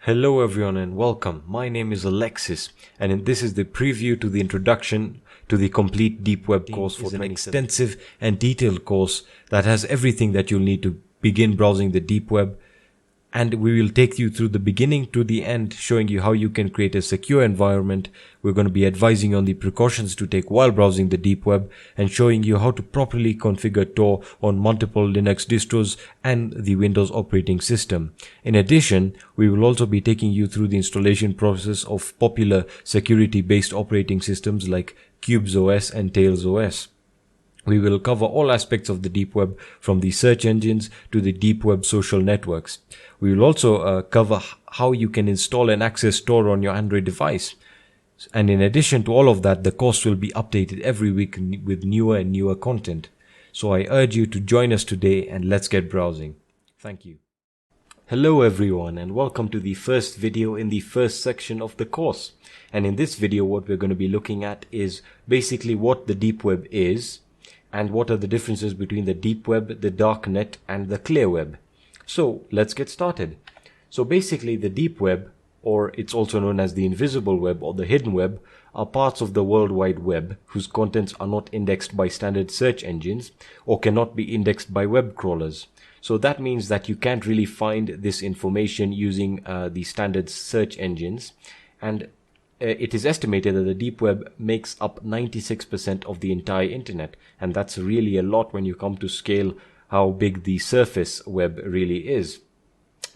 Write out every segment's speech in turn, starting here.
Hello everyone and welcome. My name is Alexis and this is the preview to the introduction to the complete deep web course for an extensive and detailed course that has everything that you'll need to begin browsing the deep web. And we will take you through the beginning to the end, showing you how you can create a secure environment. We're going to be advising on the precautions to take while browsing the deep web and showing you how to properly configure Tor on multiple Linux distros and the Windows operating system. In addition, we will also be taking you through the installation process of popular security-based operating systems like QubesOS and TailsOS. We will cover all aspects of the deep web, from the search engines to the deep web social networks. We will also cover how you can install and access Tor on your Android device. And in addition to all of that, the course will be updated every week with newer and newer content. So I urge you to join us today and let's get browsing. Thank you. Hello everyone and welcome to the first video in the first section of the course. And in this video what we're going to be looking at is basically what the deep web is, and what are the differences between the deep web, the dark net, and the clear web. So let's get started. So basically the deep web, or it's also known as the invisible web or the hidden web, are parts of the World Wide Web whose contents are not indexed by standard search engines or cannot be indexed by web crawlers. So that means that you can't really find this information using the standard search engines, and it is estimated that the deep web makes up 96% of the entire internet, and that's really a lot when you come to scale how big the surface web really is.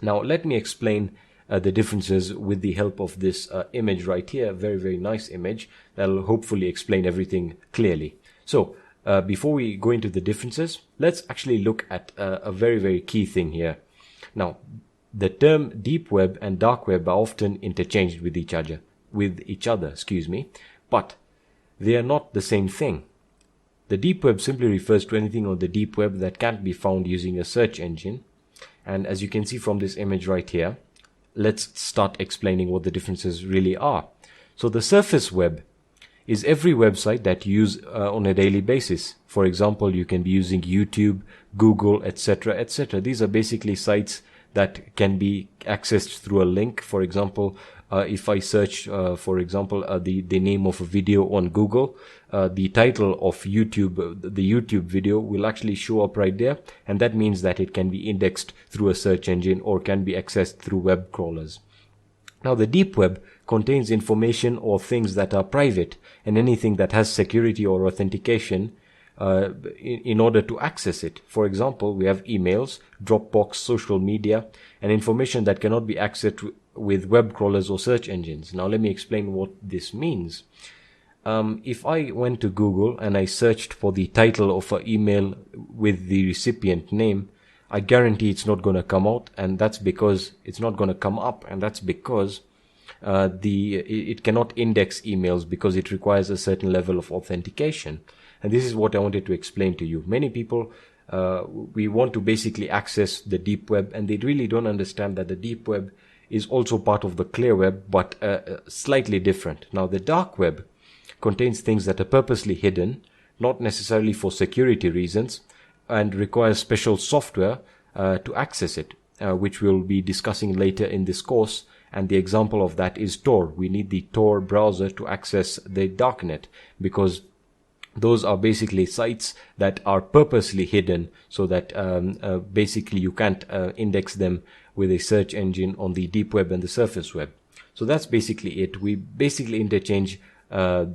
Now let me explain the differences with the help of this image right here. Very nice image that'll hopefully explain everything clearly. So before we go into the differences, let's actually look at a very key thing here. Now the term deep web and dark web are often interchanged with each other, but they are not the same thing. The deep web simply refers to anything on the deep web that can't be found using a search engine. And as you can see from this image right here, let's start explaining what the differences really are. So the surface web is every website that you use on a daily basis. For example, you can be using YouTube, Google, etc. These are basically sites that can be accessed through a link. For example, if I search the name of a video on Google, the title of the YouTube video will actually show up right there, and that means that it can be indexed through a search engine or can be accessed through web crawlers. Now the deep web contains information or things that are private, and anything that has security or authentication in order to access it. For example, we have emails, Dropbox, social media, and information that cannot be accessed with web crawlers or search engines. Now let me explain what this means. If I went to Google and I searched for the title of an email with the recipient name, I guarantee it's not going to come out, and that's because it's not going to come up, and that's because it cannot index emails because it requires a certain level of authentication. And this is what I wanted to explain to you. Many people, we want to basically access the deep web, and they really don't understand that the deep web is also part of the clear web, but slightly different. Now the dark web contains things that are purposely hidden, not necessarily for security reasons, and requires special software to access it, which we'll be discussing later in this course. And the example of that is Tor. We need the Tor browser to access the darknet, because those are basically sites that are purposely hidden so that basically you can't index them with a search engine on the deep web and the surface web. So that's basically it. We basically interchange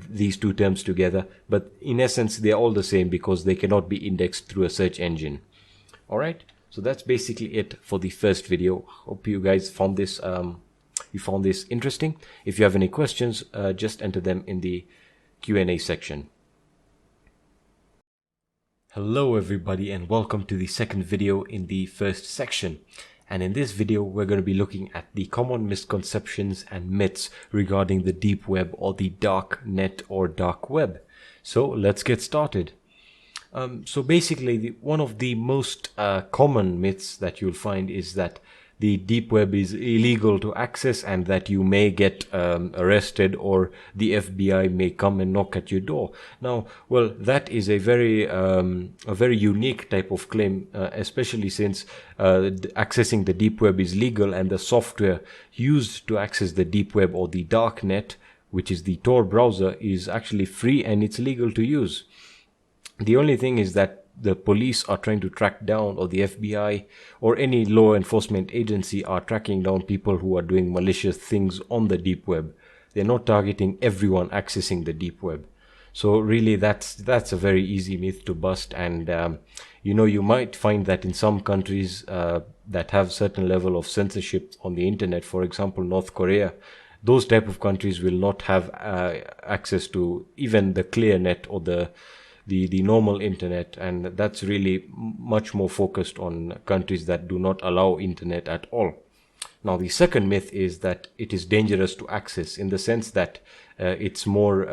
these two terms together, but in essence they're all the same because they cannot be indexed through a search engine. Alright, so that's basically it for the first video. Hope you guys found this interesting. If you have any questions, just enter them in the Q&A section. Hello everybody and welcome to the second video in the first section. And in this video we're going to be looking at the common misconceptions and myths regarding the deep web or the dark net or dark web. So let's get started. So basically one of the most common myths that you'll find is that the deep web is illegal to access and that you may get arrested, or the FBI may come and knock at your door. Now, well, that is a very unique type of claim, especially since accessing the deep web is legal, and the software used to access the deep web or the dark net, which is the Tor browser, is actually free and it's legal to use. The only thing is that the police are trying to track down, or the FBI or any law enforcement agency are tracking down people who are doing malicious things on the deep web. They're not targeting everyone accessing the deep web. So really that's a very easy myth to bust. And you might find that in some countries that have certain level of censorship on the internet, for example North Korea, those type of countries will not have access to even the clear net or the normal internet, and that's really much more focused on countries that do not allow internet at all. Now, the second myth is that it is dangerous to access, in the sense that it's more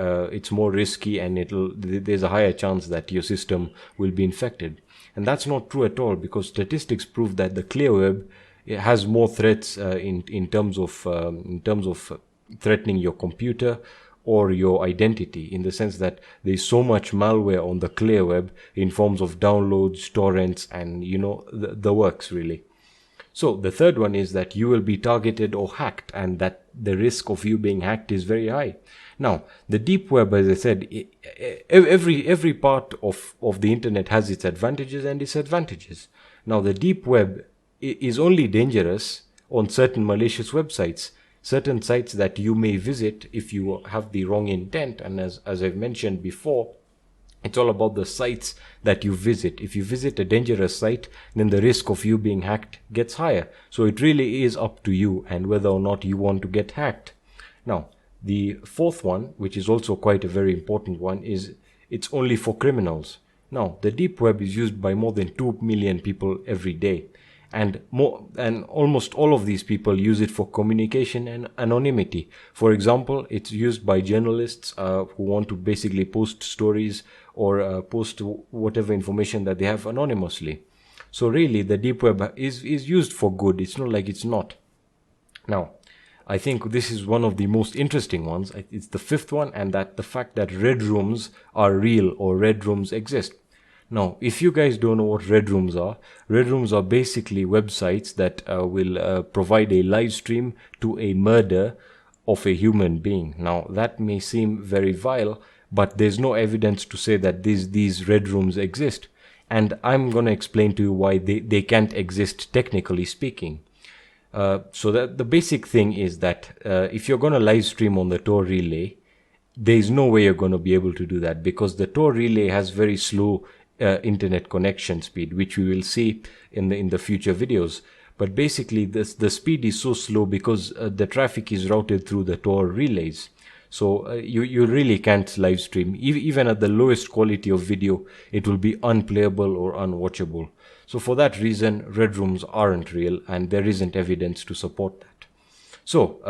risky, and there's a higher chance that your system will be infected. And that's not true at all, because statistics prove that the clear web, it has more threats in terms of threatening your computer or your identity, in the sense that there's so much malware on the clear web in forms of downloads, torrents, and the works really. So the third one is that you will be targeted or hacked, and that the risk of you being hacked is very high. Now, the deep web, as I said, every part of the internet has its advantages and disadvantages. Now, the deep web is only dangerous on certain malicious websites, certain sites that you may visit if you have the wrong intent. And as I've mentioned before, it's all about the sites that you visit. If you visit a dangerous site, then the risk of you being hacked gets higher. So it really is up to you and whether or not you want to get hacked. Now, the fourth one, which is also quite a very important one, is it's only for criminals. Now, the deep web is used by more than 2 million people every day. And almost all of these people use it for communication and anonymity. For example, it's used by journalists who want to basically post stories or post whatever information that they have anonymously. So really, the deep web is used for good. It's not like it's not. Now, I think this is one of the most interesting ones. It's the fifth one, and that the fact that red rooms are real, or red rooms exist. Now, if you guys don't know what red rooms are basically websites that will provide a live stream to a murder of a human being. Now, that may seem very vile, but there's no evidence to say that these red rooms exist. And I'm going to explain to you why they can't exist, technically speaking. So that the basic thing is that if you're going to live stream on the Tor relay, there's no way you're going to be able to do that, because the Tor relay has very slow internet connection speed, which we will see in the future videos. But basically the speed is so slow because the traffic is routed through the Tor relays. So you really can't live stream. Even at the lowest quality of video, it will be unplayable or unwatchable. So for that reason, red rooms aren't real, and there isn't evidence to support that. So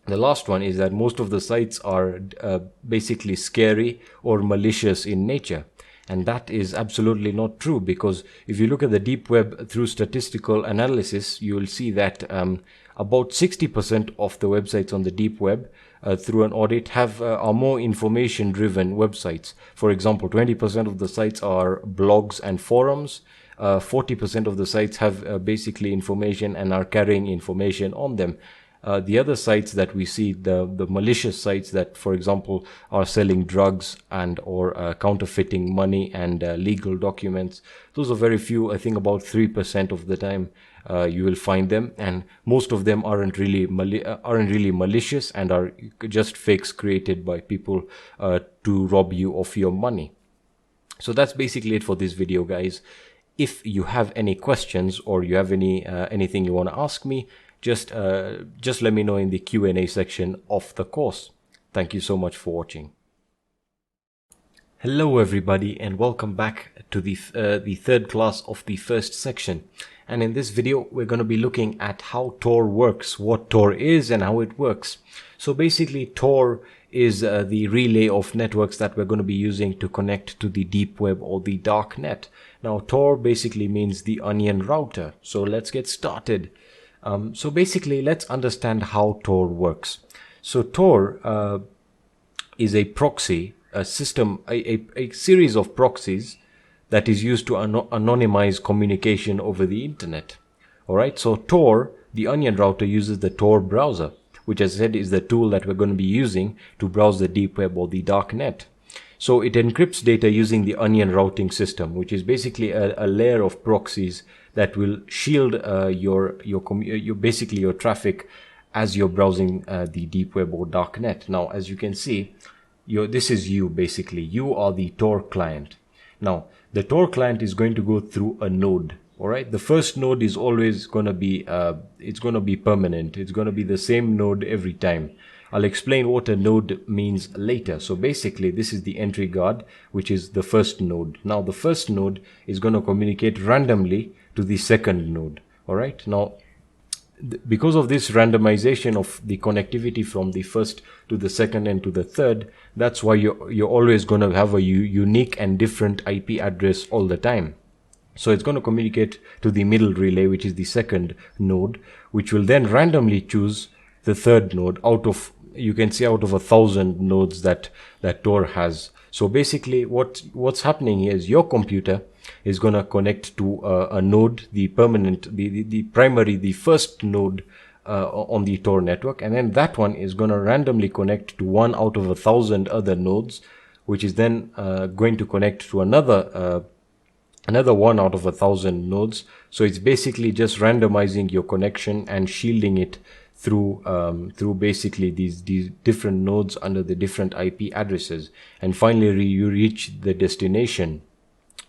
the last one is that most of the sites are basically scary or malicious in nature. And that is absolutely not true, because if you look at the deep web through statistical analysis, you will see that about 60% of the websites on the deep web through an audit are more information driven websites. For example, 20% of the sites are blogs and forums. 40% of the sites have basically information and are carrying information on them. The other sites that we see, the malicious sites that, for example, are selling drugs and or counterfeiting money and legal documents, those are very few. I think about 3% of the time you will find them, and most of them aren't really malicious and are just fakes created by people to rob you of your money. So that's basically it for this video, guys. If you have any questions or you have anything you want to ask me, just let me know in the Q&A section of the course. Thank you so much for watching. Hello everybody, and welcome back to the third class of the first section. And in this video we're going to be looking at how Tor works, what Tor is and how it works. So basically Tor is the relay of networks that we're going to be using to connect to the deep web or the dark net. Now Tor basically means the onion router. So let's get started. So basically, let's understand how Tor works. So Tor is a proxy, a system, a series of proxies that is used to anonymize communication over the internet. Alright, so Tor, the Onion router, uses the Tor browser, which as I said is the tool that we're going to be using to browse the deep web or the dark net. So it encrypts data using the Onion routing system, which is basically a layer of proxies that will shield your basically your traffic as you're browsing the deep web or dark net. Now, as you can see, this is you basically. You are the Tor client. Now, the Tor client is going to go through a node. All right. The first node is always going to be it's going to be permanent. It's going to be the same node every time. I'll explain what a node means later. So basically, this is the entry guard, which is the first node. Now, the first node is going to communicate randomly to the second node. All right. Now, because of this randomization of the connectivity from the first to the second and to the third, that's why you're always going to have a unique and different IP address all the time. So it's going to communicate to the middle relay, which is the second node, which will then randomly choose the third node out of, you can see, out of 1,000 nodes that Tor has. So basically what's happening here is your computer is going to connect to a node, the permanent, the primary, the first node on the Tor network, and then that one is going to randomly connect to one out of 1,000 other nodes, which is then going to connect to another one out of 1,000 nodes. So it's basically just randomizing your connection and shielding it through basically these different nodes under the different IP addresses. And finally, you reach the destination,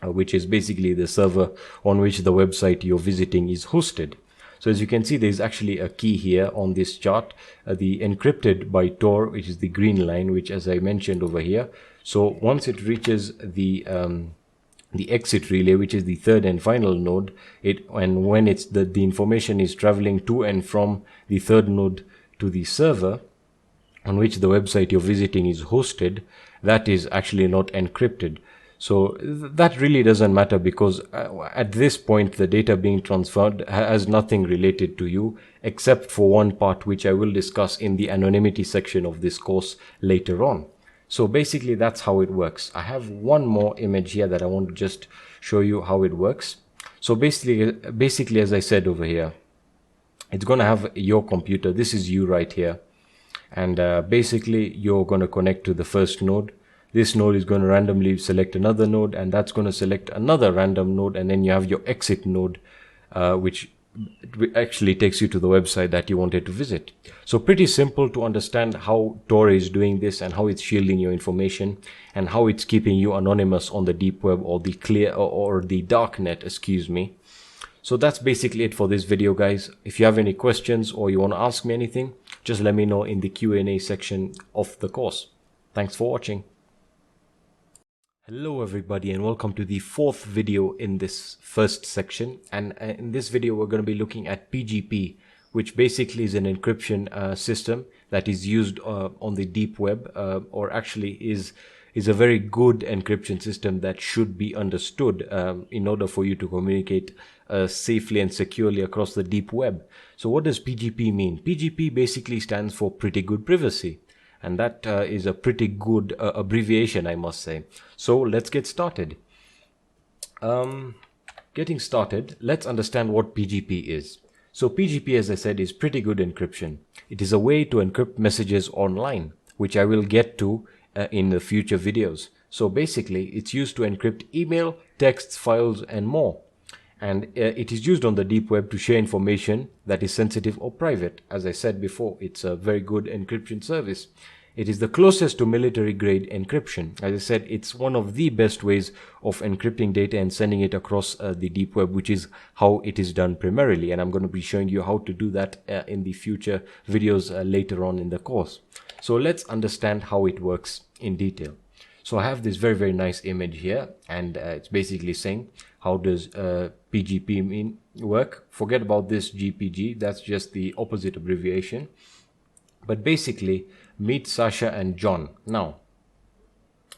which is basically the server on which the website you're visiting is hosted. So as you can see, there's actually a key here on this chart, the encrypted by Tor, which is the green line, which as I mentioned over here. So once it reaches the exit relay, which is the third and final node, and when it's the information is traveling to and from the third node to the server on which the website you're visiting is hosted, that is actually not encrypted. So that really doesn't matter, because at this point the data being transferred has nothing related to you, except for one part which I will discuss in the anonymity section of this course later on. So basically that's how it works. I have one more image here that I want to just show you how it works. So basically as I said over here, it's going to have your computer. This is you right here. And basically you're going to connect to the first node. This node is going to randomly select another node, and that's going to select another random node. And then you have your exit node, which actually takes you to the website that you wanted to visit. So pretty simple to understand how Tor is doing this and how it's shielding your information and how it's keeping you anonymous on the deep web or the clear or the dark net, excuse me. So that's basically it for this video, guys. If you have any questions or you want to ask me anything, just let me know in the Q&A section of the course. Thanks for watching. Hello everybody, and welcome to the fourth video in this first section. And in this video we're going to be looking at PGP, which basically is an encryption system that is used on the deep web, or actually is a very good encryption system that should be understood in order for you to communicate safely and securely across the deep web. So what does PGP mean? PGP basically stands for pretty good privacy. And that is a pretty good abbreviation, I must say. So let's get started. Getting started, let's understand what PGP is. So PGP, as I said, is pretty good encryption. It is a way to encrypt messages online, which I will get to in the future videos. So basically, it's used to encrypt email, texts, files, and more. And it is used on the deep web to share information that is sensitive or private. As I said before, it's a very good encryption service. It is the closest to military grade encryption. As I said, it's one of the best ways of encrypting data and sending it across the deep web, which is how it is done primarily. And I'm going to be showing you how to do that in the future videos later on in the course. So let's understand how it works in detail. So I have this very, very nice image here, and it's basically saying, how does PGP work? Forget about this GPG, that's just the opposite abbreviation. But basically, meet Sasha and John. Now,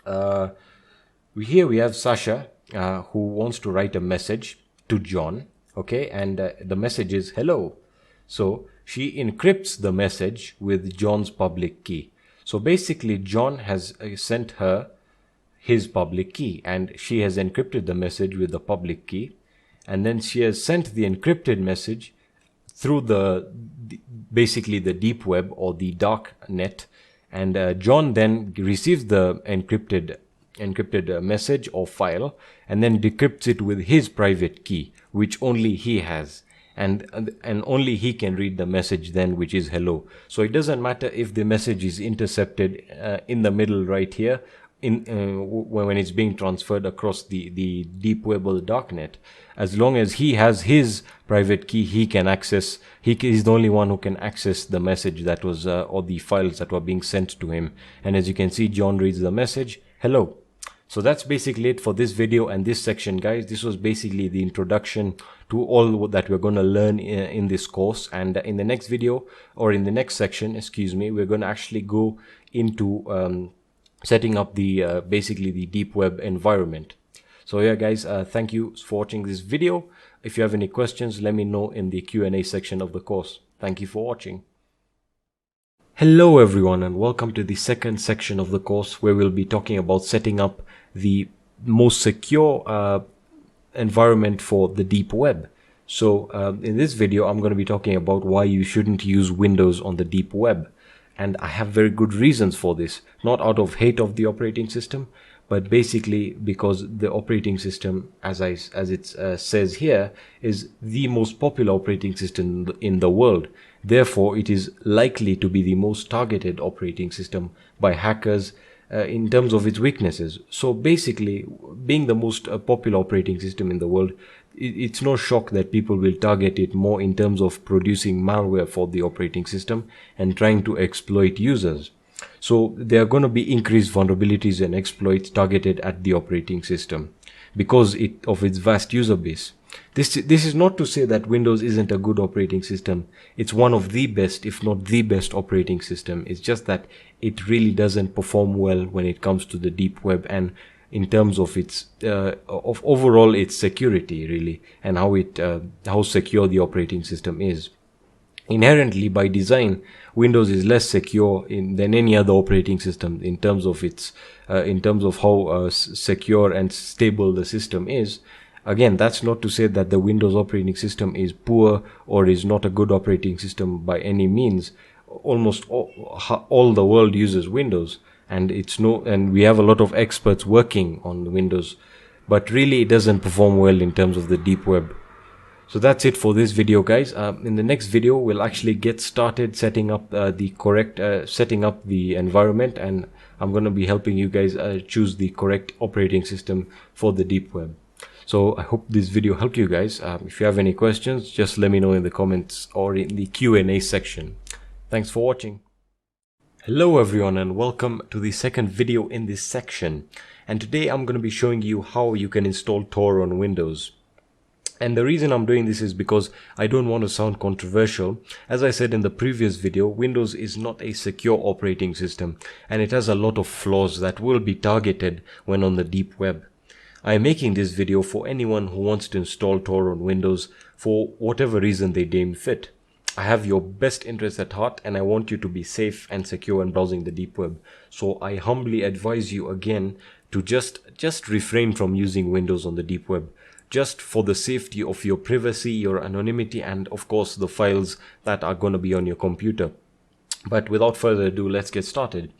here we have Sasha who wants to write a message to John, okay, and the message is hello. So she encrypts the message with John's public key. So basically John has sent her his public key, and she has encrypted the message with the public key, and then she has sent the encrypted message through basically the deep web or the dark net, and John then receives the encrypted message or file and then decrypts it with his private key, which only he has, and only he can read the message then, which is hello. So it doesn't matter if the message is intercepted in the middle right here when it's being transferred across the deep web or the darknet. As long as he has his private key, he can access, he's the only one who can access the message that was or the files that were being sent to him. And as you can see, John reads the message, hello. So that's basically it for this video and this section, guys. This was basically the introduction to all that we're going to learn in this course, and in the next video, or in the next section, excuse me, we're going to actually go into setting up the basically the deep web environment. So yeah, guys, thank you for watching this video. If you have any questions, let me know in the Q&A section of the course. Thank you for watching. Hello everyone, and welcome to the second section of the course, where we'll be talking about setting up the most secure environment for the deep web. So in this video, I'm going to be talking about why you shouldn't use Windows on the deep web. And I have very good reasons for this, not out of hate of the operating system, but basically because the operating system, as it says here, is the most popular operating system in the world. Therefore, it is likely to be the most targeted operating system by hackers in terms of its weaknesses. So basically, being the most popular operating system in the world, it's no shock that people will target it more in terms of producing malware for the operating system and trying to exploit users. So there are going to be increased vulnerabilities and exploits targeted at the operating system because of its vast user base. This is not to say that Windows isn't a good operating system. It's one of the best, if not the best operating system. It's just that it really doesn't perform well when it comes to the deep web, and in terms of its of overall its security, really, and how secure the operating system is. Inherently, by design, Windows is less secure than any other operating system in terms of its in terms of how secure and stable the system is. Again, that's not to say that the Windows operating system is poor or is not a good operating system by any means. Almost all the world uses Windows, and we have a lot of experts working on Windows, but really it doesn't perform well in terms of the deep web. So that's it for this video, guys. In the next video, we'll actually get started setting up setting up the environment, and I'm going to be helping you guys choose the correct operating system for the deep web. So I hope this video helped you guys. If you have any questions, just let me know in the comments or in the Q&A section. Thanks for watching. Hello everyone, and welcome to the second video in this section. And today I'm going to be showing you how you can install Tor on Windows. And the reason I'm doing this is because I don't want to sound controversial. As I said in the previous video, Windows is not a secure operating system, and it has a lot of flaws that will be targeted when on the deep web. I am making this video for anyone who wants to install Tor on Windows for whatever reason they deem fit. I have your best interests at heart, and I want you to be safe and secure when browsing the deep web. So I humbly advise you again to just refrain from using Windows on the deep web, just for the safety of your privacy, your anonymity, and of course the files that are going to be on your computer. But without further ado, let's get started.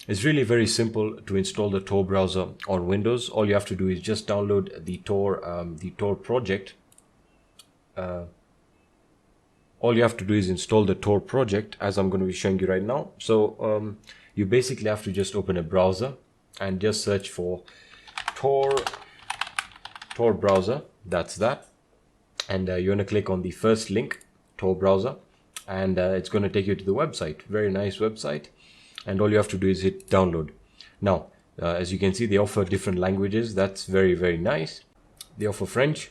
It's really very simple to install the Tor browser on Windows. All you have to do is just download the Tor project. All you have to do is install the Tor project, as I'm going to be showing you right now. So you basically have to just open a browser and just search for Tor browser. That's that. And you're going to click on the first link, Tor browser, and it's going to take you to the website. Very nice website. And all you have to do is hit download. Now, as you can see, they offer different languages. That's very, very nice. They offer French,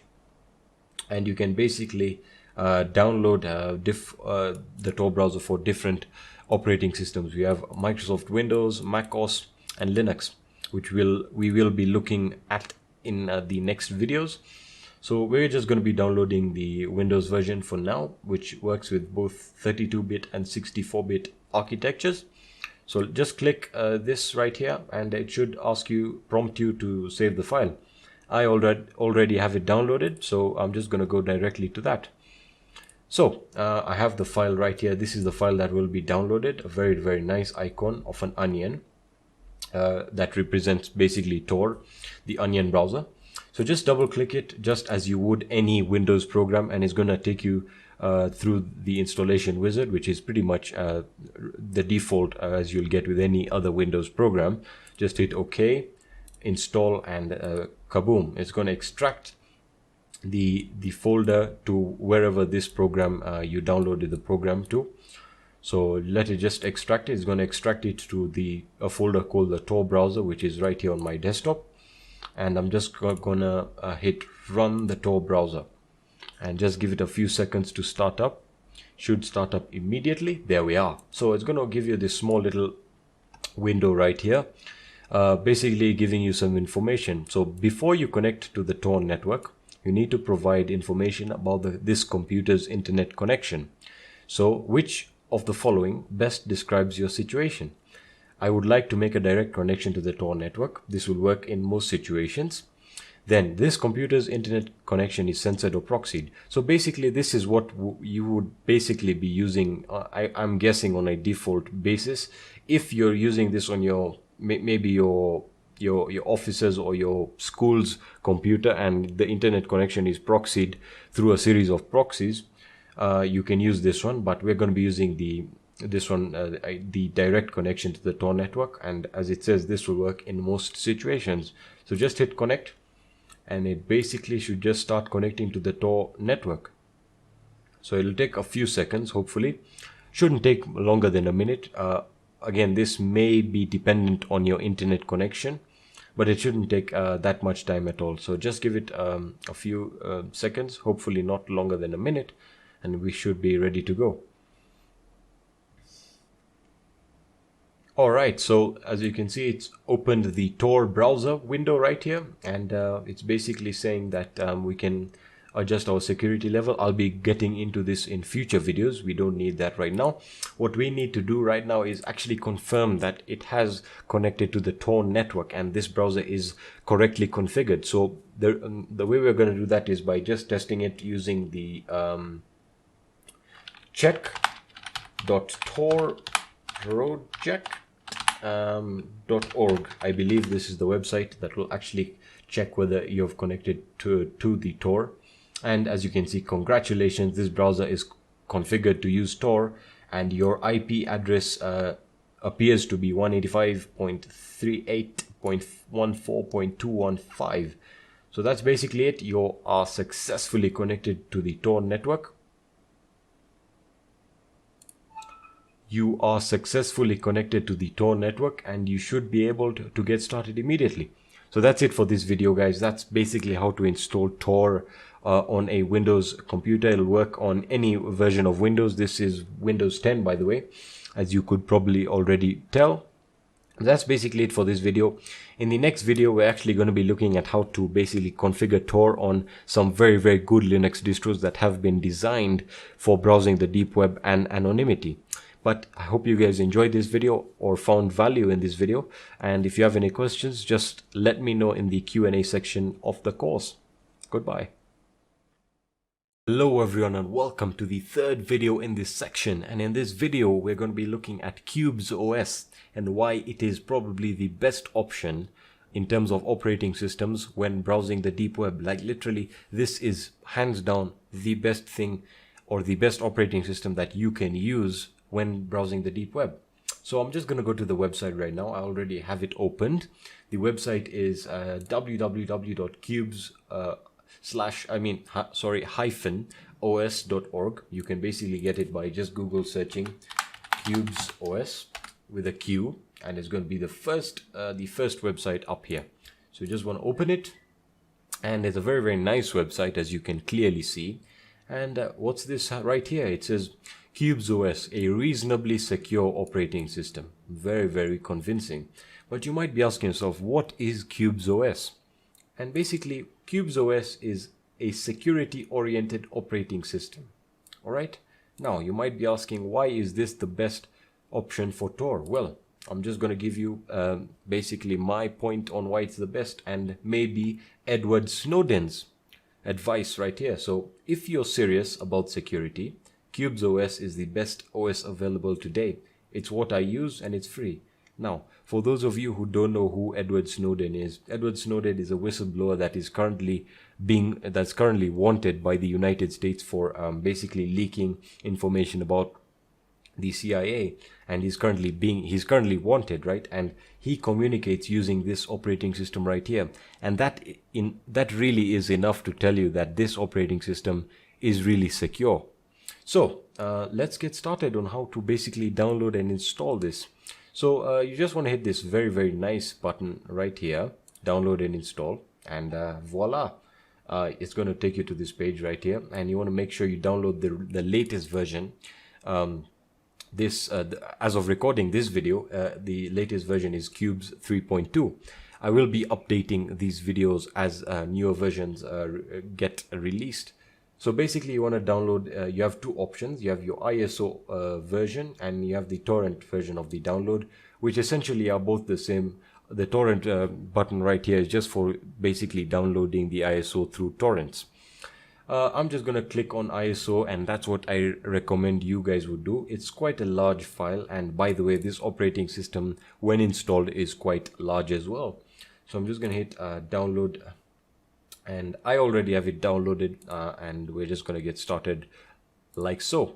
and you can basically download the Tor browser for different operating systems. We have Microsoft Windows, Mac OS, and Linux, which we will be looking at in the next videos. So we're just going to be downloading the Windows version for now, which works with both 32-bit and 64-bit architectures. So just click this right here and it should prompt you to save the file. I already have it downloaded, so I'm just going to go directly to that. So I have the file right here. This is the file that will be downloaded, a very, very nice icon of an onion that represents basically Tor, the onion browser. So just double click it just as you would any Windows program, and it's going to take you through the installation wizard, which is pretty much the default as you'll get with any other Windows program. Just hit OK, install, and kaboom, it's going to extract the folder to wherever this program you downloaded the program to. So let it just extract it. It's going to extract it to a folder called the Tor browser, which is right here on my desktop. And I'm just gonna hit run the Tor browser and just give it a few seconds to start up. Should start up immediately. There we are. So it's going to give you this small little window right here, basically giving you some information. So before you connect to the Tor network, you need to provide information about this computer's internet connection. So which of the following best describes your situation? I would like to make a direct connection to the Tor network. This will work in most situations. Then this computer's internet connection is censored or proxied. So basically this is what you would basically be using, I'm guessing, on a default basis. If you're using this on maybe your office's or your school's computer and the internet connection is proxied through a series of proxies, you can use this one, but we're going to be using the direct connection to the Tor network, and as it says, this will work in most situations. So just hit connect and it basically should just start connecting to the Tor network. So it'll take a few seconds, hopefully. Shouldn't take longer than a minute. Again, this may be dependent on your internet connection, but it shouldn't take that much time at all. So just give it a few seconds, hopefully not longer than a minute, and we should be ready to go. Alright, so as you can see, it's opened the Tor browser window right here, and it's basically saying that we can adjust our security level. I'll be getting into this in future videos. We don't need that right now. What we need to do right now is actually confirm that it has connected to the Tor network and this browser is correctly configured. So the way we're going to do that is by just testing it using the check.torproject.org. I believe this is the website that will actually check whether you've connected to the Tor. And as you can see, congratulations, this browser is configured to use Tor, and your IP address appears to be 185.38.14.215. So that's basically it. You are successfully connected to the Tor network. You are successfully connected to the Tor network, and you should be able to get started immediately. So that's it for this video, guys. That's basically how to install Tor on a Windows computer. It'll work on any version of Windows. This is Windows 10, by the way, as you could probably already tell. That's basically it for this video. In the next video, we're actually going to be looking at how to basically configure Tor on some very, very good Linux distros that have been designed for browsing the deep web and anonymity. But I hope you guys enjoyed this video or found value in this video. And if you have any questions, just let me know in the Q&A section of the course. Goodbye. Hello everyone, and welcome to the third video in this section. And in this video, we're going to be looking at Qubes OS and why it is probably the best option in terms of operating systems when browsing the deep web. Like literally, this is hands down the best thing or the best operating system that you can use when browsing the deep web. So I'm just going to go to the website right now. I already have it opened. The website is www.qubes/os.org. You can basically get it by just Google searching Qubes OS with a Q, and it's going to be the first website up here. So you just want to open it, and it's a very, very nice website, as you can clearly see. And what's this right here? It says Qubes OS, a reasonably secure operating system. Very, very convincing. But you might be asking yourself, what is Qubes OS? And basically, Qubes OS is a security-oriented operating system. All right. Now you might be asking, why is this the best option for Tor? Well, I'm just going to give you basically my point on why it's the best, and maybe Edward Snowden's advice right here. So if you're serious about security, QubesOS is the best OS available today. It's what I use and it's free. Now, for those of you who don't know who Edward Snowden is a whistleblower that is currently wanted by the United States for basically leaking information about the CIA, and he's currently wanted, right? And he communicates using this operating system right here, and that really is enough to tell you that this operating system is really secure. So let's get started on how to basically download and install this. So you just want to hit this very, very nice button right here, download and install, and voila, it's going to take you to this page right here, and you want to make sure you download the latest version. As of recording this video, the latest version is Qubes 3.2. I will be updating these videos as newer versions get released. So basically you want to download, you have two options. You have your ISO version and you have the torrent version of the download, which essentially are both the same. The torrent button right here is just for basically downloading the ISO through torrents. I'm just going to click on ISO, and that's what I recommend you guys would do. It's quite a large file, and by the way, this operating system when installed is quite large as well. So I'm just going to hit download, and I already have it downloaded, and we're just going to get started like so.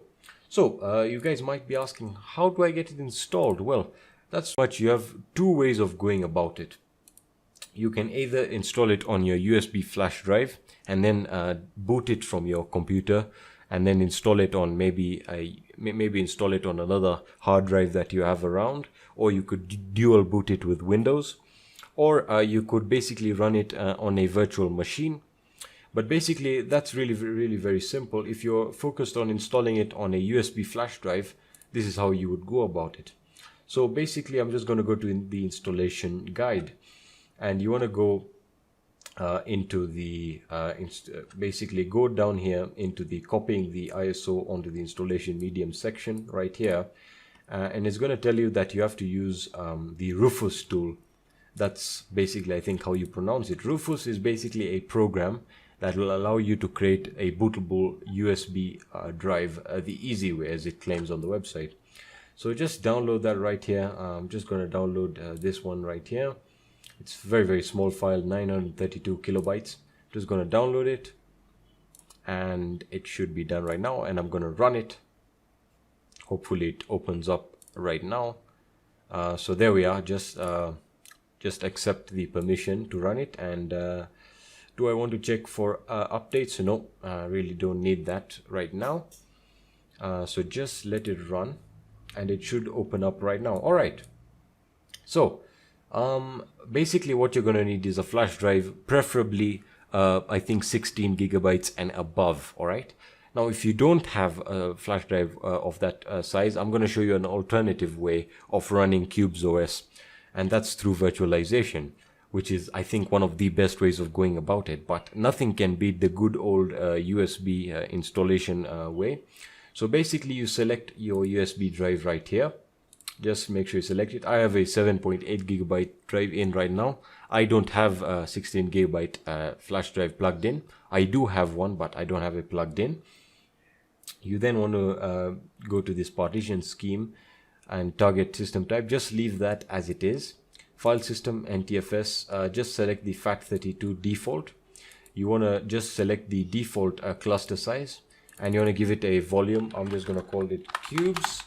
So you guys might be asking, how do I get it installed? Well, that's much. You have two ways of going about it. You can either install it on your USB flash drive and then boot it from your computer, and then install it on maybe install it on another hard drive that you have around, or you could dual boot it with Windows, or you could basically run it on a virtual machine. But basically that's really very simple. If you're focused on installing it on a USB flash drive, this is how you would go about it. So basically I'm just going to go to the installation guide, and you want to go into the basically go down here into the copying the ISO onto the installation medium section right here, and it's going to tell you that you have to use the Rufus tool. That's basically, I think, how you pronounce it. Rufus is basically a program that will allow you to create a bootable USB drive the easy way, as it claims on the website. So just download that right here. I'm just going to download this one right here. It's very small file, 932 kilobytes. Just going to download it, and it should be done right now, and I'm going to run it. Hopefully it opens up right now. So there we are. Just accept the permission to run it. And do I want to check for updates? No, I really don't need that right now. So just let it run, and it should open up right now. All right. So basically what you're going to need is a flash drive, preferably I think 16 gigabytes and above. All right. Now if you don't have a flash drive of that size, I'm going to show you an alternative way of running QubesOS, and that's through virtualization, which is, I think, one of the best ways of going about it. But nothing can beat the good old USB installation way. So basically you select your USB drive right here. Just make sure you select it. I have a 7.8 gigabyte drive in right now. I don't have a 16 gigabyte flash drive plugged in. I do have one, but I don't have it plugged in. You then want to go to this partition scheme and target system type. Just leave that as it is. File system NTFS, just select the FAT32 default. You want to just select the default cluster size, and you want to give it a volume. I'm just going to call it Qubes.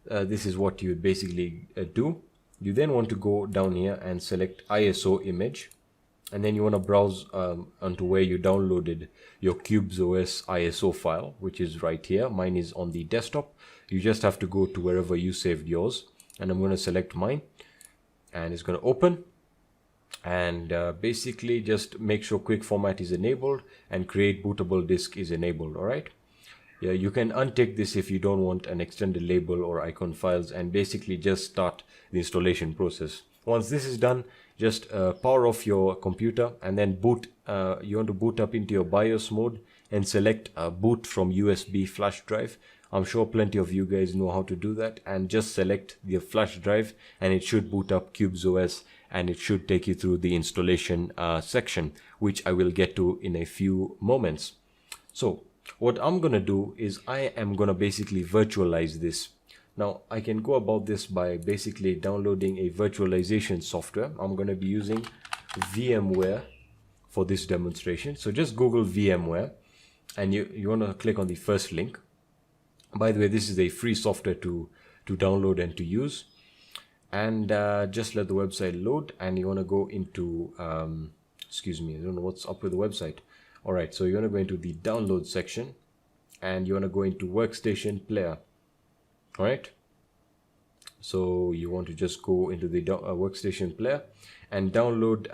This is what you would basically do. You then want to go down here and select ISO image, and then you want to browse onto where you downloaded your QubesOS ISO file, which is right here. Mine is on the desktop. You just have to go to wherever you saved yours, and I'm going to select mine, and it's going to open. And basically just make sure quick format is enabled and create bootable disk is enabled. All right. Yeah, you can untick this if you don't want an extended label or icon files, and basically just start the installation process. Once this is done, just power off your computer and then boot. You want to boot up into your BIOS mode and select boot from USB flash drive. I'm sure plenty of you guys know how to do that, and just select the flash drive and it should boot up CubesOS, and it should take you through the installation section, which I will get to in a few moments. So what I'm gonna do is I am gonna basically virtualize this. Now I can go about this by basically downloading a virtualization software. I'm gonna be using VMware for this demonstration. So just Google VMware and you wanna click on the first link. By the way, this is a free software to download and to use. And just let the website load, and you want to go into excuse me, I don't know what's up with the website. All right, so you want to go into the download section and you want to go into workstation player. All right, so you want to just go into the workstation player and download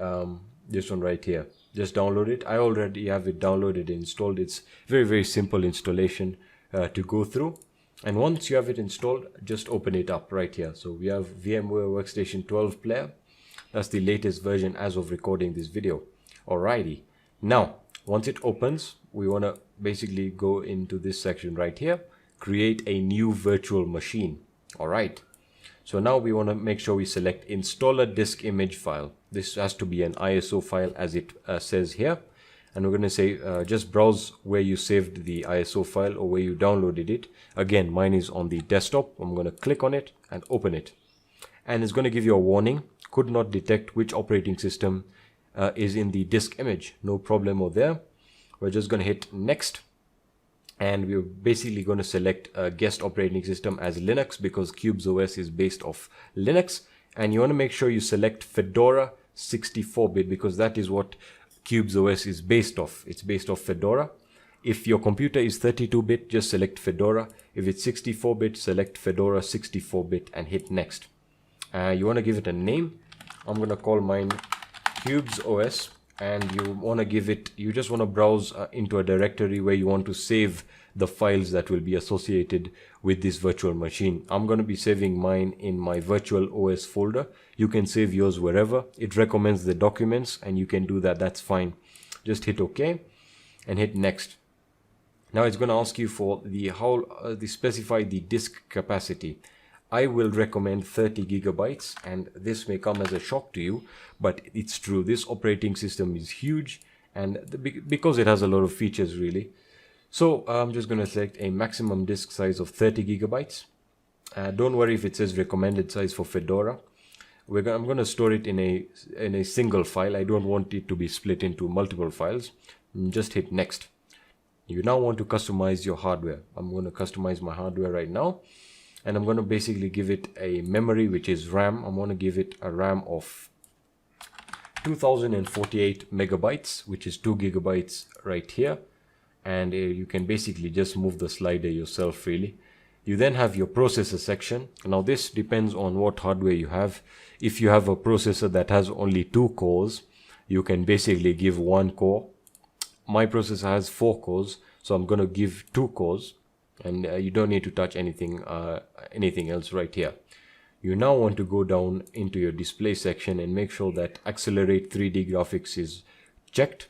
this one right here. Just download it. I already have it downloaded and installed. It's very simple installation to go through. And once you have it installed, just open it up right here. So we have VMware Workstation 12 player. That's the latest version as of recording this video. Alrighty. Now, once it opens, we want to basically go into this section right here, create a new virtual machine. Alright. So now we want to make sure we select installer disk image file. This has to be an ISO file as it says here. And we're going to say just browse where you saved the ISO file or where you downloaded it. Again, mine is on the desktop. I'm going to click on it and open it. And it's going to give you a warning. Could not detect which operating system is in the disk image. No problemo there. We're just going to hit next. And we're basically going to select a guest operating system as Linux because CubesOS is based off Linux. And you want to make sure you select Fedora 64-bit because that is what CubesOS is based off. It's based off Fedora. If your computer is 32-bit, just select Fedora. If it's 64-bit, select Fedora 64-bit and hit next. You want to give it a name. I'm going to call mine CubesOS, and you want to give it, you just want to browse into a directory where you want to save the files that will be associated with this virtual machine. I'm going to be saving mine in my virtual OS folder. You can save yours wherever. It recommends the documents and you can do that. That's fine. Just hit OK and hit next. Now it's going to ask you for the specify the disk capacity. I will recommend 30 gigabytes, and this may come as a shock to you, but it's true. This operating system is huge, and because it has a lot of features really. So I'm just going to select a maximum disk size of 30 gigabytes. Don't worry if it says recommended size for Fedora. I'm going to store it in a single file. I don't want it to be split into multiple files. Just hit next. You now want to customize your hardware. I'm going to customize my hardware right now. And I'm going to basically give it a memory, which is RAM. I'm going to give it a RAM of 2048 megabytes, which is 2 gigabytes right here. And you can basically just move the slider yourself really. You then have your processor section. Now this depends on what hardware you have. If you have a processor that has only 2 cores, you can basically give 1 core. My processor has 4 cores, so I'm going to give 2 cores. And you don't need to touch anything else right here. You now want to go down into your display section and make sure that accelerate 3D graphics is checked.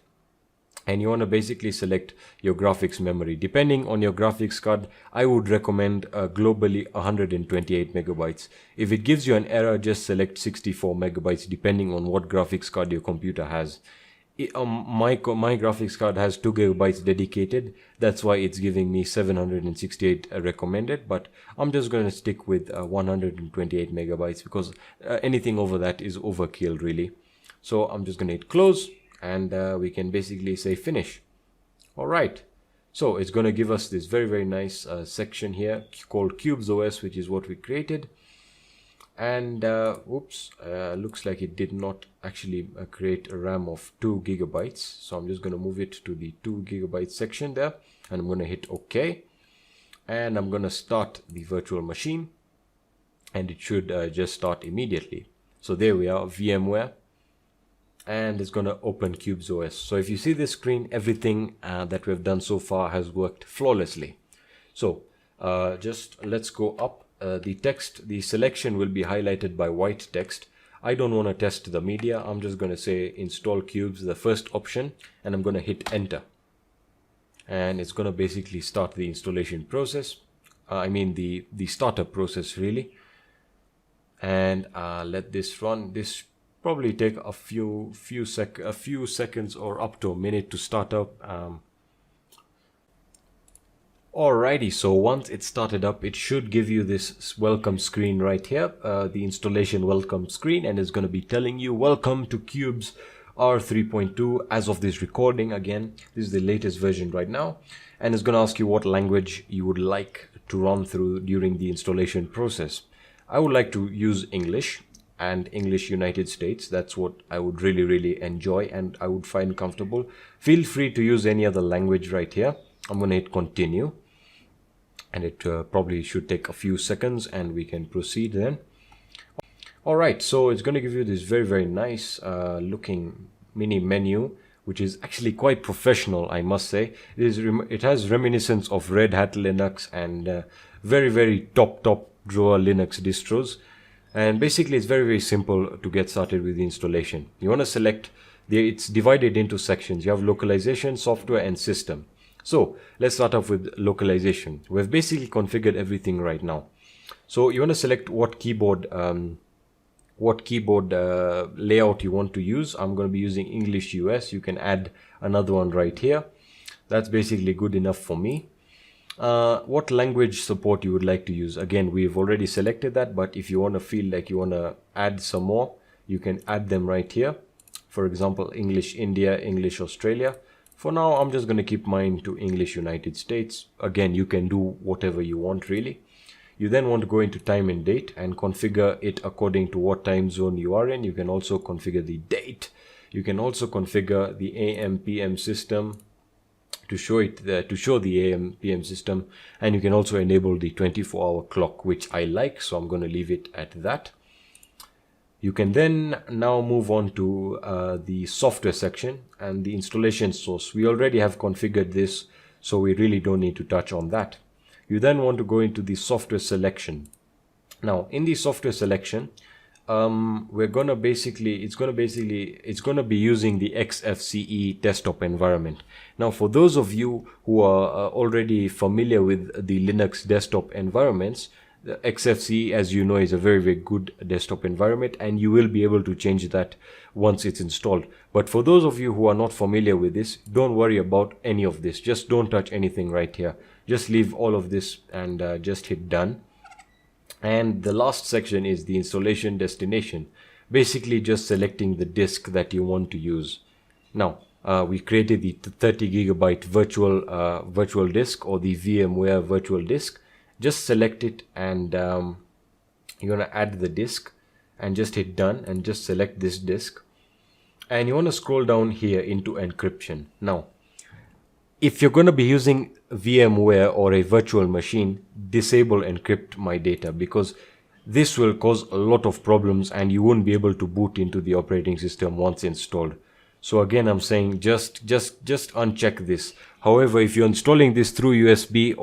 And you want to basically select your graphics memory. Depending on your graphics card, I would recommend globally 128 megabytes. If it gives you an error, just select 64 megabytes depending on what graphics card your computer has. My graphics card has 2 gigabytes dedicated. That's why it's giving me 768 recommended, but I'm just going to stick with 128 megabytes because anything over that is overkill really. So I'm just going to hit close, and we can basically say finish. All right, so it's going to give us this very nice section here called CubesOS, which is what we created. And looks like it did not actually create a RAM of 2 gigabytes. So I'm just going to move it to the 2 gigabyte section there, and I'm going to hit OK. And I'm going to start the virtual machine, and it should just start immediately. So there we are, VMware, and it's going to open CubesOS. So if you see this screen, everything that we've done so far has worked flawlessly. So just let's go up. The text, the selection will be highlighted by white text. I don't want to test the media. I'm just going to say install cubes, the first option, and I'm going to hit enter. And it's going to basically start the installation process. I mean the startup process really. And let this run. This probably take a few seconds or up to a minute to start up. Alrighty, so once it's started up, it should give you this welcome screen right here, the installation welcome screen, and it's going to be telling you welcome to Qubes R3.2 as of this recording. Again, this is the latest version right now, and it's going to ask you what language you would like to run through during the installation process. I would like to use English and English United States. That's what I would really enjoy and I would find comfortable. Feel free to use any other language right here. I'm going to hit continue, and it probably should take a few seconds and we can proceed then. Alright, so it's going to give you this very nice looking mini menu, which is actually quite professional, I must say. It has reminiscence of Red Hat Linux and very top drawer Linux distros. And basically it's very simple to get started with the installation. You want to select it's divided into sections. You have localization, software, and system. So let's start off with localization. We've basically configured everything right now. So you want to select what keyboard layout you want to use. I'm going to be using English US. You can add another one right here. That's basically good enough for me. What language support you would like to use? Again, we've already selected that, but if you want to feel like you want to add some more, you can add them right here. For example, English India, English Australia. For now, I'm just going to keep mine to English United States. Again, you can do whatever you want really. You then want to go into time and date and configure it according to what time zone you are in. You can also configure the date. You can also configure the AM PM system to show the AM PM system, and you can also enable the 24-hour clock, which I like, so I'm going to leave it at that. You can then now move on to the software section and the installation source. We already have configured this, so we really don't need to touch on that. You then want to go into the software selection. Now in the software selection, it's going to be using the XFCE desktop environment. Now for those of you who are already familiar with the Linux desktop environments, the XFCE, as you know, is a very good desktop environment, and you will be able to change that once it's installed. But for those of you who are not familiar with this, don't worry about any of this. Just don't touch anything right here. Just leave all of this and just hit done. And the last section is the installation destination, basically just selecting the disk that you want to use. Now we created the 30 gigabyte virtual disk, or the VMware virtual disk. Just select it, and you're going to add the disk and just hit done and just select this disk, and you want to scroll down here into encryption. Now if you're going to be using VMware or a virtual machine, disable encrypt my data, because this will cause a lot of problems and you won't be able to boot into the operating system once installed. So again, I'm saying just uncheck this. However, if you're installing this through USB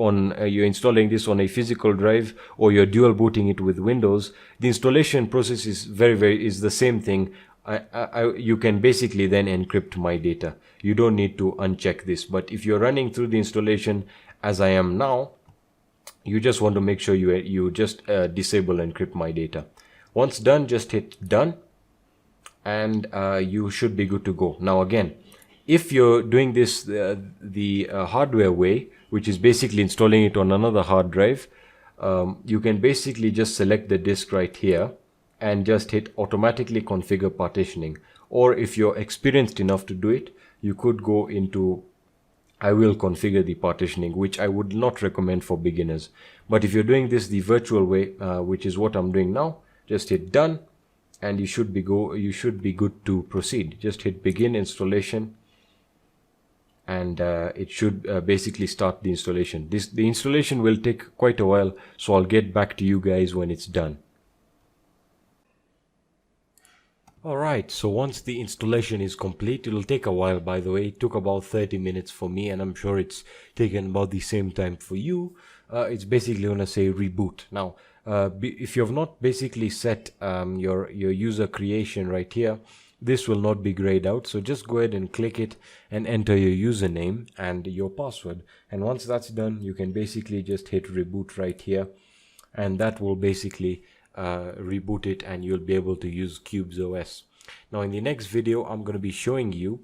you're installing this on a physical drive, or you're dual booting it with Windows, the installation process is is the same thing. You can basically then encrypt my data. You don't need to uncheck this. But if you're running through the installation as I am now, you just want to make sure you just disable encrypt my data. Once done, just hit done, and you should be good to go. Now again, if you're doing this the hardware way, which is basically installing it on another hard drive, you can basically just select the disk right here and just hit automatically configure partitioning. Or if you're experienced enough to do it, you could go into I will configure the partitioning, which I would not recommend for beginners. But if you're doing this the virtual way, which is what I'm doing now, just hit done, and you should be good to proceed. Just hit begin installation, and it should basically start the installation. The installation will take quite a while, so I'll get back to you guys when it's done. Alright, so once the installation is complete, it'll take a while, by the way. It took about 30 minutes for me, and I'm sure it's taken about the same time for you. It's basically going to say reboot. Now, if you have not basically set your user creation right here, this will not be grayed out. So just go ahead and click it and enter your username and your password, and once that's done, you can basically just hit reboot right here, and that will basically reboot it, and you'll be able to use Qubes OS. Now in the next video, I'm going to be showing you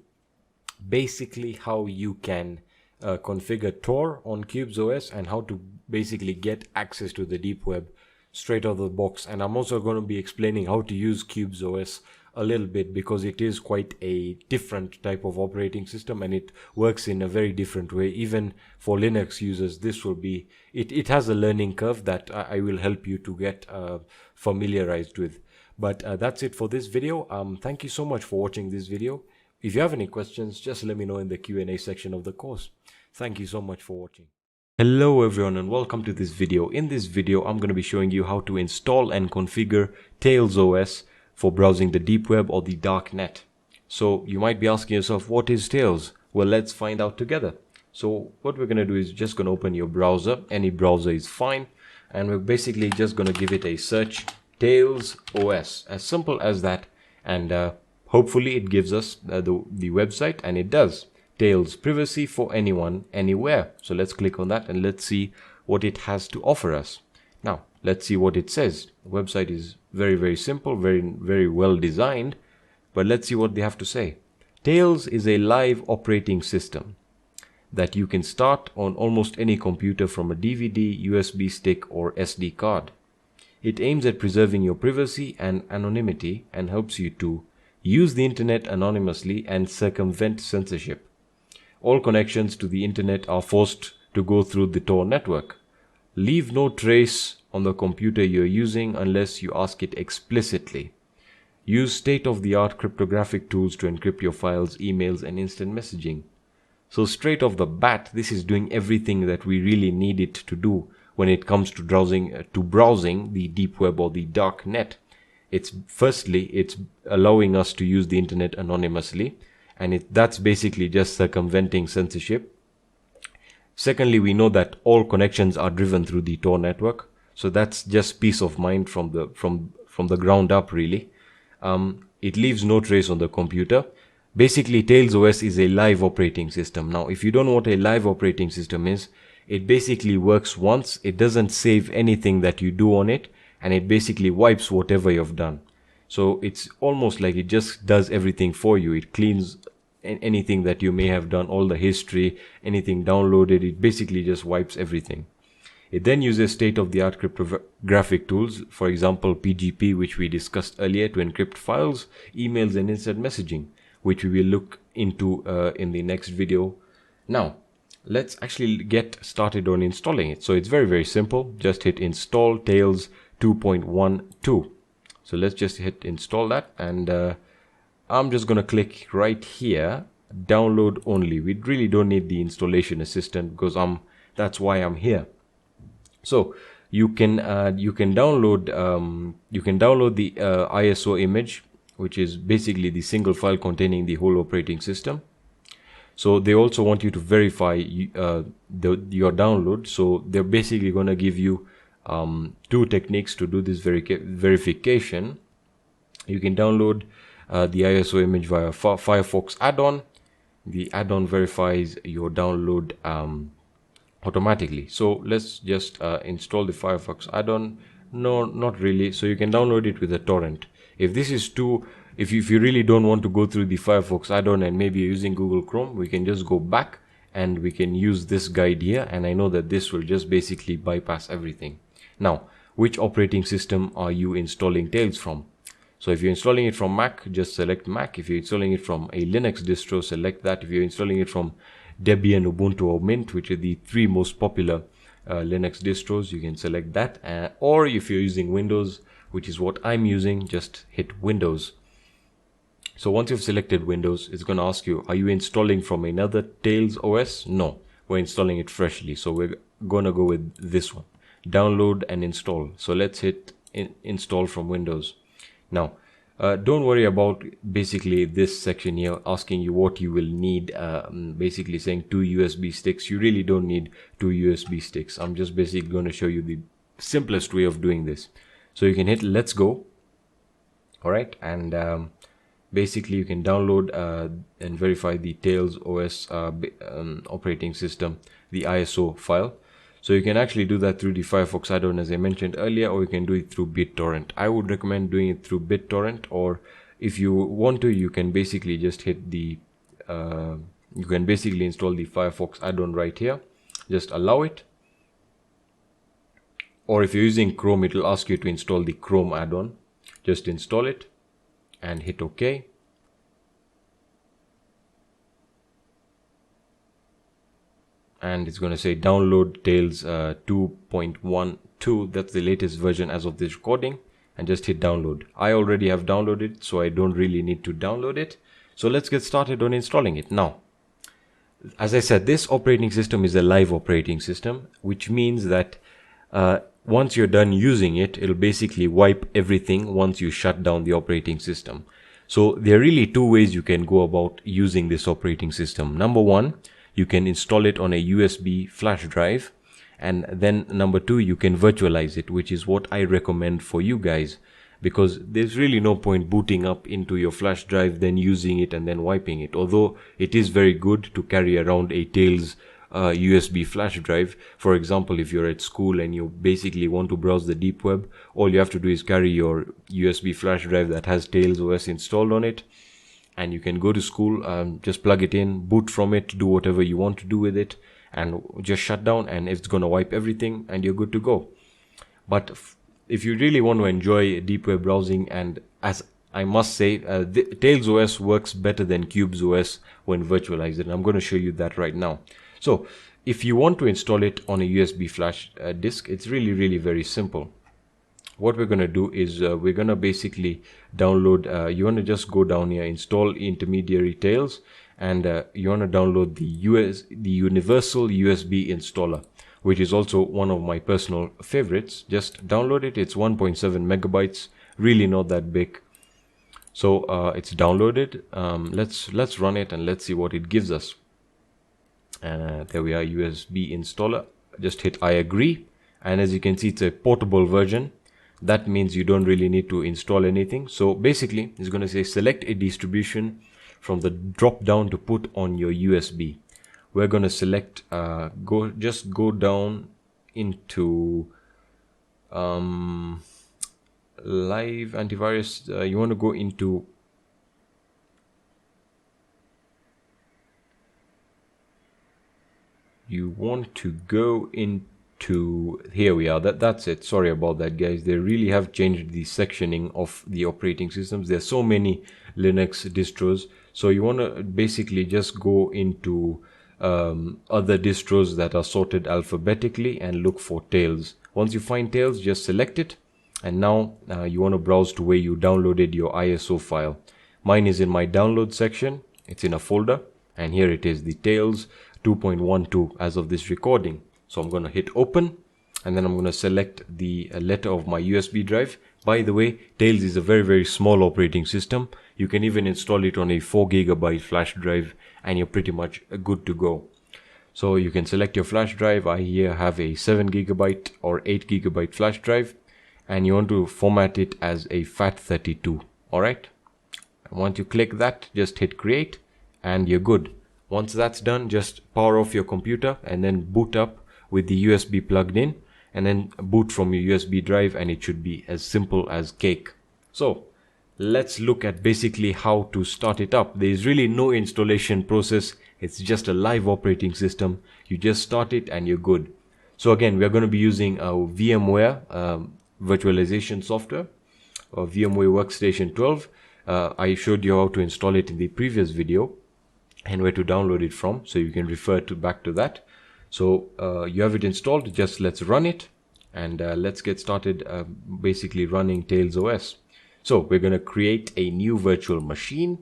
basically how you can configure Tor on Qubes OS and how to basically get access to the deep web straight out of the box. And I'm also going to be explaining how to use Qubes OS a little bit, because it is quite a different type of operating system and it works in a very different way. Even for Linux users, this will be, it has a learning curve that I will help you to get familiarized with. But that's it for this video. Thank you so much for watching this video. If you have any questions, just let me know in the Q&A section of the course. Thank you so much for watching. Hello everyone and welcome to this video. In this video, I'm going to be showing you how to install and configure Tails OS for browsing the deep web or the dark net. So you might be asking yourself, what is Tails? Well, let's find out together. So what we're going to do is just going to open your browser. Any browser is fine. And we're basically just going to give it a search, Tails OS, as simple as that. And hopefully it gives us the website, and it does. Tails, privacy for anyone, anywhere. So let's click on that and let's see what it has to offer us. Now, let's see what it says. The website is very simple, very well designed, but let's see what they have to say. Tails is a live operating system that you can start on almost any computer from a DVD, USB stick, or SD card. It aims at preserving your privacy and anonymity and helps you to use the internet anonymously and circumvent censorship. All connections to the internet are forced to go through the Tor network. Leave no trace on the computer you're using unless you ask it explicitly. Use state-of-the-art cryptographic tools to encrypt your files, emails, and instant messaging. So straight off the bat, this is doing everything that we really need it to do when it comes to browsing the deep web or the dark net. It's allowing us to use the internet anonymously, and that's basically just circumventing censorship. Secondly, we know that all connections are driven through the Tor network, so that's just peace of mind from the ground up, really. It leaves no trace on the computer. Basically, Tails OS is a live operating system. Now, if you don't know what a live operating system is, it basically works once. It doesn't save anything that you do on it, and it basically wipes whatever you've done. So it's almost like it just does everything for you. It cleans anything that you may have done, all the history, anything downloaded. It basically just wipes everything. It then uses state-of-the-art cryptographic tools, for example PGP, which we discussed earlier, to encrypt files, emails, and instant messaging, which we will look into in the next video. Now, let's actually get started on installing it. So it's very simple. Just hit install Tails 2.12. So let's just hit install that, and I'm just gonna click right here, download only. We really don't need the installation assistant because that's why I'm here. So you can download the ISO image, which is basically the single file containing the whole operating system. So they also want you to verify your download. So they're basically gonna give you two techniques to do this verification. You can download the ISO image via Firefox add-on. The add-on verifies your download automatically. So let's just install the Firefox add-on. No, not really. So you can download it with a torrent. If this is if you really don't want to go through the Firefox add-on and maybe you're using Google Chrome, we can just go back and we can use this guide here, and I know that this will just basically bypass everything. Now, which operating system are you installing Tails from? So if you're installing it from Mac, just select Mac. If you're installing it from a Linux distro, select that. If you're installing it from Debian, Ubuntu, or Mint, which are the three most popular Linux distros, you can select that. Or if you're using Windows, which is what I'm using, just hit Windows. So once you've selected Windows, it's going to ask you, are you installing from another Tails OS? No, we're installing it freshly. So we're going to go with this one, download and install. So let's hit install from Windows. Now, don't worry about basically this section here asking you what you will need, basically saying 2 USB sticks. You really don't need 2 USB sticks. I'm just basically going to show you the simplest way of doing this. So you can hit let's go. All right, and basically you can download and verify the Tails OS operating system, the ISO file. So you can actually do that through the Firefox add-on as I mentioned earlier, or you can do it through BitTorrent. I would recommend doing it through BitTorrent, or if you want to, you can basically just hit the you can basically install the Firefox add-on right here. Just allow it. Or if you're using Chrome, it will ask you to install the Chrome add-on. Just install it and hit OK. And it's going to say download Tails 2.12. That's the latest version as of this recording, and just hit download. I already have downloaded, so I don't really need to download it. So let's get started on installing it now. As I said, this operating system is a live operating system, which means that once you're done using it, it'll basically wipe everything once you shut down the operating system. So there are really two ways you can go about using this operating system. Number one, you can install it on a USB flash drive, and then number two, you can virtualize it, which is what I recommend for you guys, because there's really no point booting up into your flash drive, then using it and then wiping it. Although it is very good to carry around a Tails USB flash drive. For example, if you're at school and you basically want to browse the deep web, all you have to do is carry your USB flash drive that has Tails OS installed on it, and you can go to school, just plug it in, boot from it, do whatever you want to do with it, and just shut down, and it's going to wipe everything and you're good to go. But if you really want to enjoy deep web browsing, and as I must say, Tails OS works better than Qubes OS when virtualized, and I'm going to show you that right now. So if you want to install it on a USB flash disk, it's really very simple. What we're going to do is we're going to basically download, you want to just go down here, install intermediary Tails, and you want to download the universal USB installer, which is also one of my personal favorites. Just download it. It's 1.7 megabytes, really not that big. So it's downloaded. Let's run it and let's see what it gives us. There we are, USB installer. Just hit I agree, and as you can see, it's a portable version. That means you don't really need to install anything. So basically it's going to say select a distribution from the drop down to put on your USB. We're going to select just go down into live antivirus. You want to go into here we are. That's it. Sorry about that, guys. They really have changed the sectioning of the operating systems. There's so many Linux distros, so you want to basically just go into other distros that are sorted alphabetically and look for Tails. Once you find Tails, just select it, and now you want to browse to where you downloaded your ISO file. Mine is in my download section. It's in a folder, and here it is, the Tails 2.12 as of this recording. So I'm going to hit open, and then I'm going to select the letter of my USB drive. By the way, Tails is a very small operating system. You can even install it on a 4 GB flash drive and you're pretty much good to go. So you can select your flash drive. I here have a 7 GB or 8 GB flash drive, and you want to format it as a FAT32. Alright, once you click that, just hit create and you're good. Once that's done, just power off your computer and then boot up with the USB plugged in, and then boot from your USB drive, and it should be as simple as cake. So let's look at basically how to start it up. There is really no installation process. It's just a live operating system. You just start it and you're good. So again, we're going to be using a VMware virtualization software, or VMware Workstation 12. I showed you how to install it in the previous video and where to download it from, so you can refer back to that. So you have it installed. Just let's run it, and let's get started basically running Tails OS. So we're going to create a new virtual machine,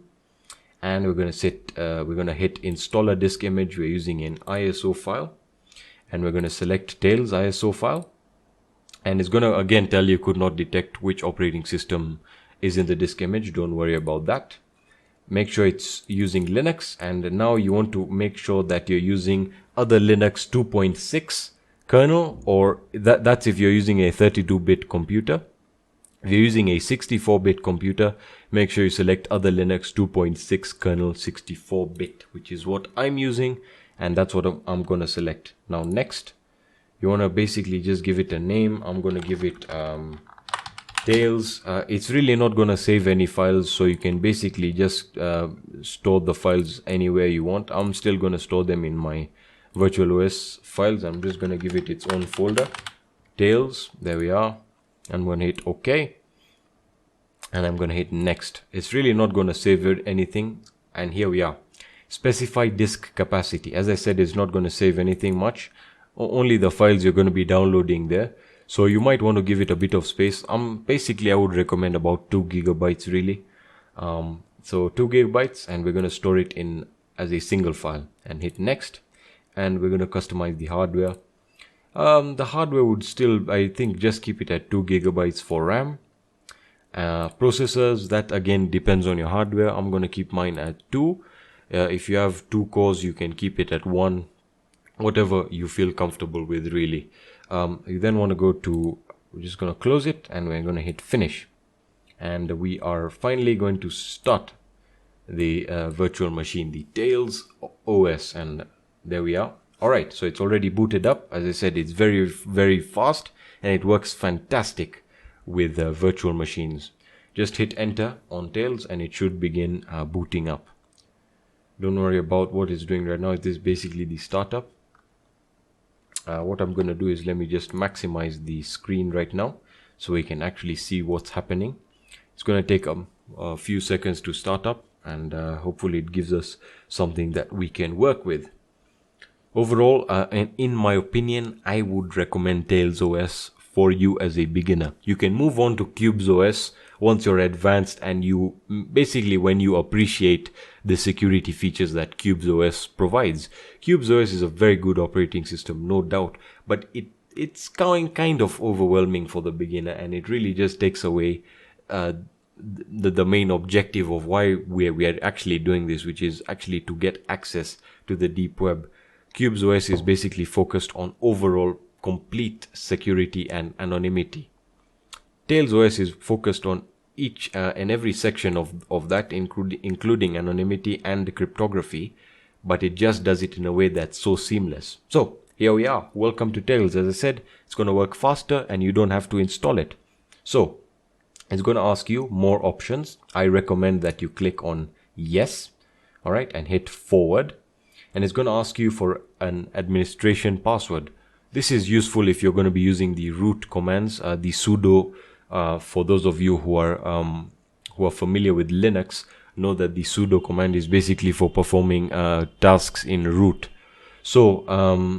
and we're going to hit installer disk image. We're using an ISO file, and we're going to select Tails ISO file, and it's going to again tell you could not detect which operating system is in the disk image. Don't worry about that. Make sure it's using Linux, and now you want to make sure that you're using other Linux 2.6 kernel, or that's if you're using a 32-bit computer. If you're using a 64-bit computer, make sure you select other Linux 2.6 kernel 64-bit, which is what I'm using, and that's what I'm going to select. Now next, you want to basically just give it a name. I'm going to give it Tails. It's really not going to save any files, so you can basically just store the files anywhere you want. I'm still going to store them in my VirtualOS files. I'm just going to give it its own folder, Tails. There we are. I'm going to hit OK, and I'm going to hit next. It's really not going to save anything, and here we are. Specify disk capacity. As I said, it's not going to save anything much, only the files you're going to be downloading there. So you might want to give it a bit of space. Basically I would recommend about 2 gigabytes really. So 2 gigabytes, and we're going to store it in as a single file, and hit next. And we're going to customize the hardware. The hardware would still, I think, just keep it at 2 gigabytes for RAM. Processors, that again depends on your hardware. I'm going to keep mine at 2. If you have 2 cores, you can keep it at 1, whatever you feel comfortable with really. You then want to go to, we're just going to close it, and we're going to hit finish. And we are finally going to start the virtual machine, the Tails OS, and there we are. Alright, so it's already booted up. As I said, it's very, very fast, and it works fantastic with virtual machines. Just hit enter on Tails, and it should begin booting up. Don't worry about what it's doing right now. It is basically the startup. What I'm going to do is let me just maximize the screen right now so we can actually see what's happening. It's going to take a few seconds to start up, and hopefully it gives us something that we can work with. Overall, and in my opinion, I would recommend Tails OS for you as a beginner. You can move on to Qubes OS once you're advanced, and you basically when you appreciate the security features that Qubes OS provides. Qubes OS is a very good operating system, no doubt, but it's kind of overwhelming for the beginner, and it really just takes away the main objective of why we are actually doing this, which is actually to get access to the deep web. Qubes OS is basically focused on overall complete security and anonymity. Tails OS is focused on each and every section of that, including anonymity and cryptography, but it just does it in a way that's so seamless. So here we are. Welcome to Tails. As I said, it's going to work faster, and you don't have to install it. So it's going to ask you more options. I recommend that you click on yes, all right, and hit forward. And it's going to ask you for an administration password. This is useful if you're going to be using the root commands, the sudo. For those of you who are familiar with Linux, know that the sudo command is basically for performing tasks in root. So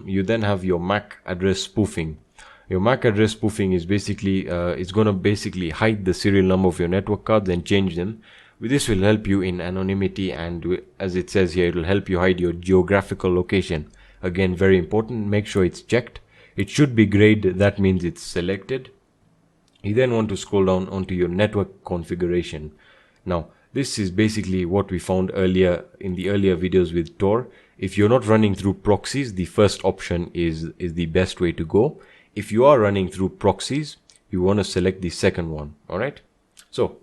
you then have your MAC address spoofing. Your MAC address spoofing is basically it's going to basically hide the serial number of your network cards and change them. This will help you in anonymity, and as it says here, it will help you hide your geographical location. Again, very important, make sure it's checked. It should be grayed, that means it's selected. You then want to scroll down onto your network configuration. Now, this is basically what we found earlier in the earlier videos with Tor. If you're not running through proxies, the first option is the best way to go. If you are running through proxies, you want to select the second one. Alright, so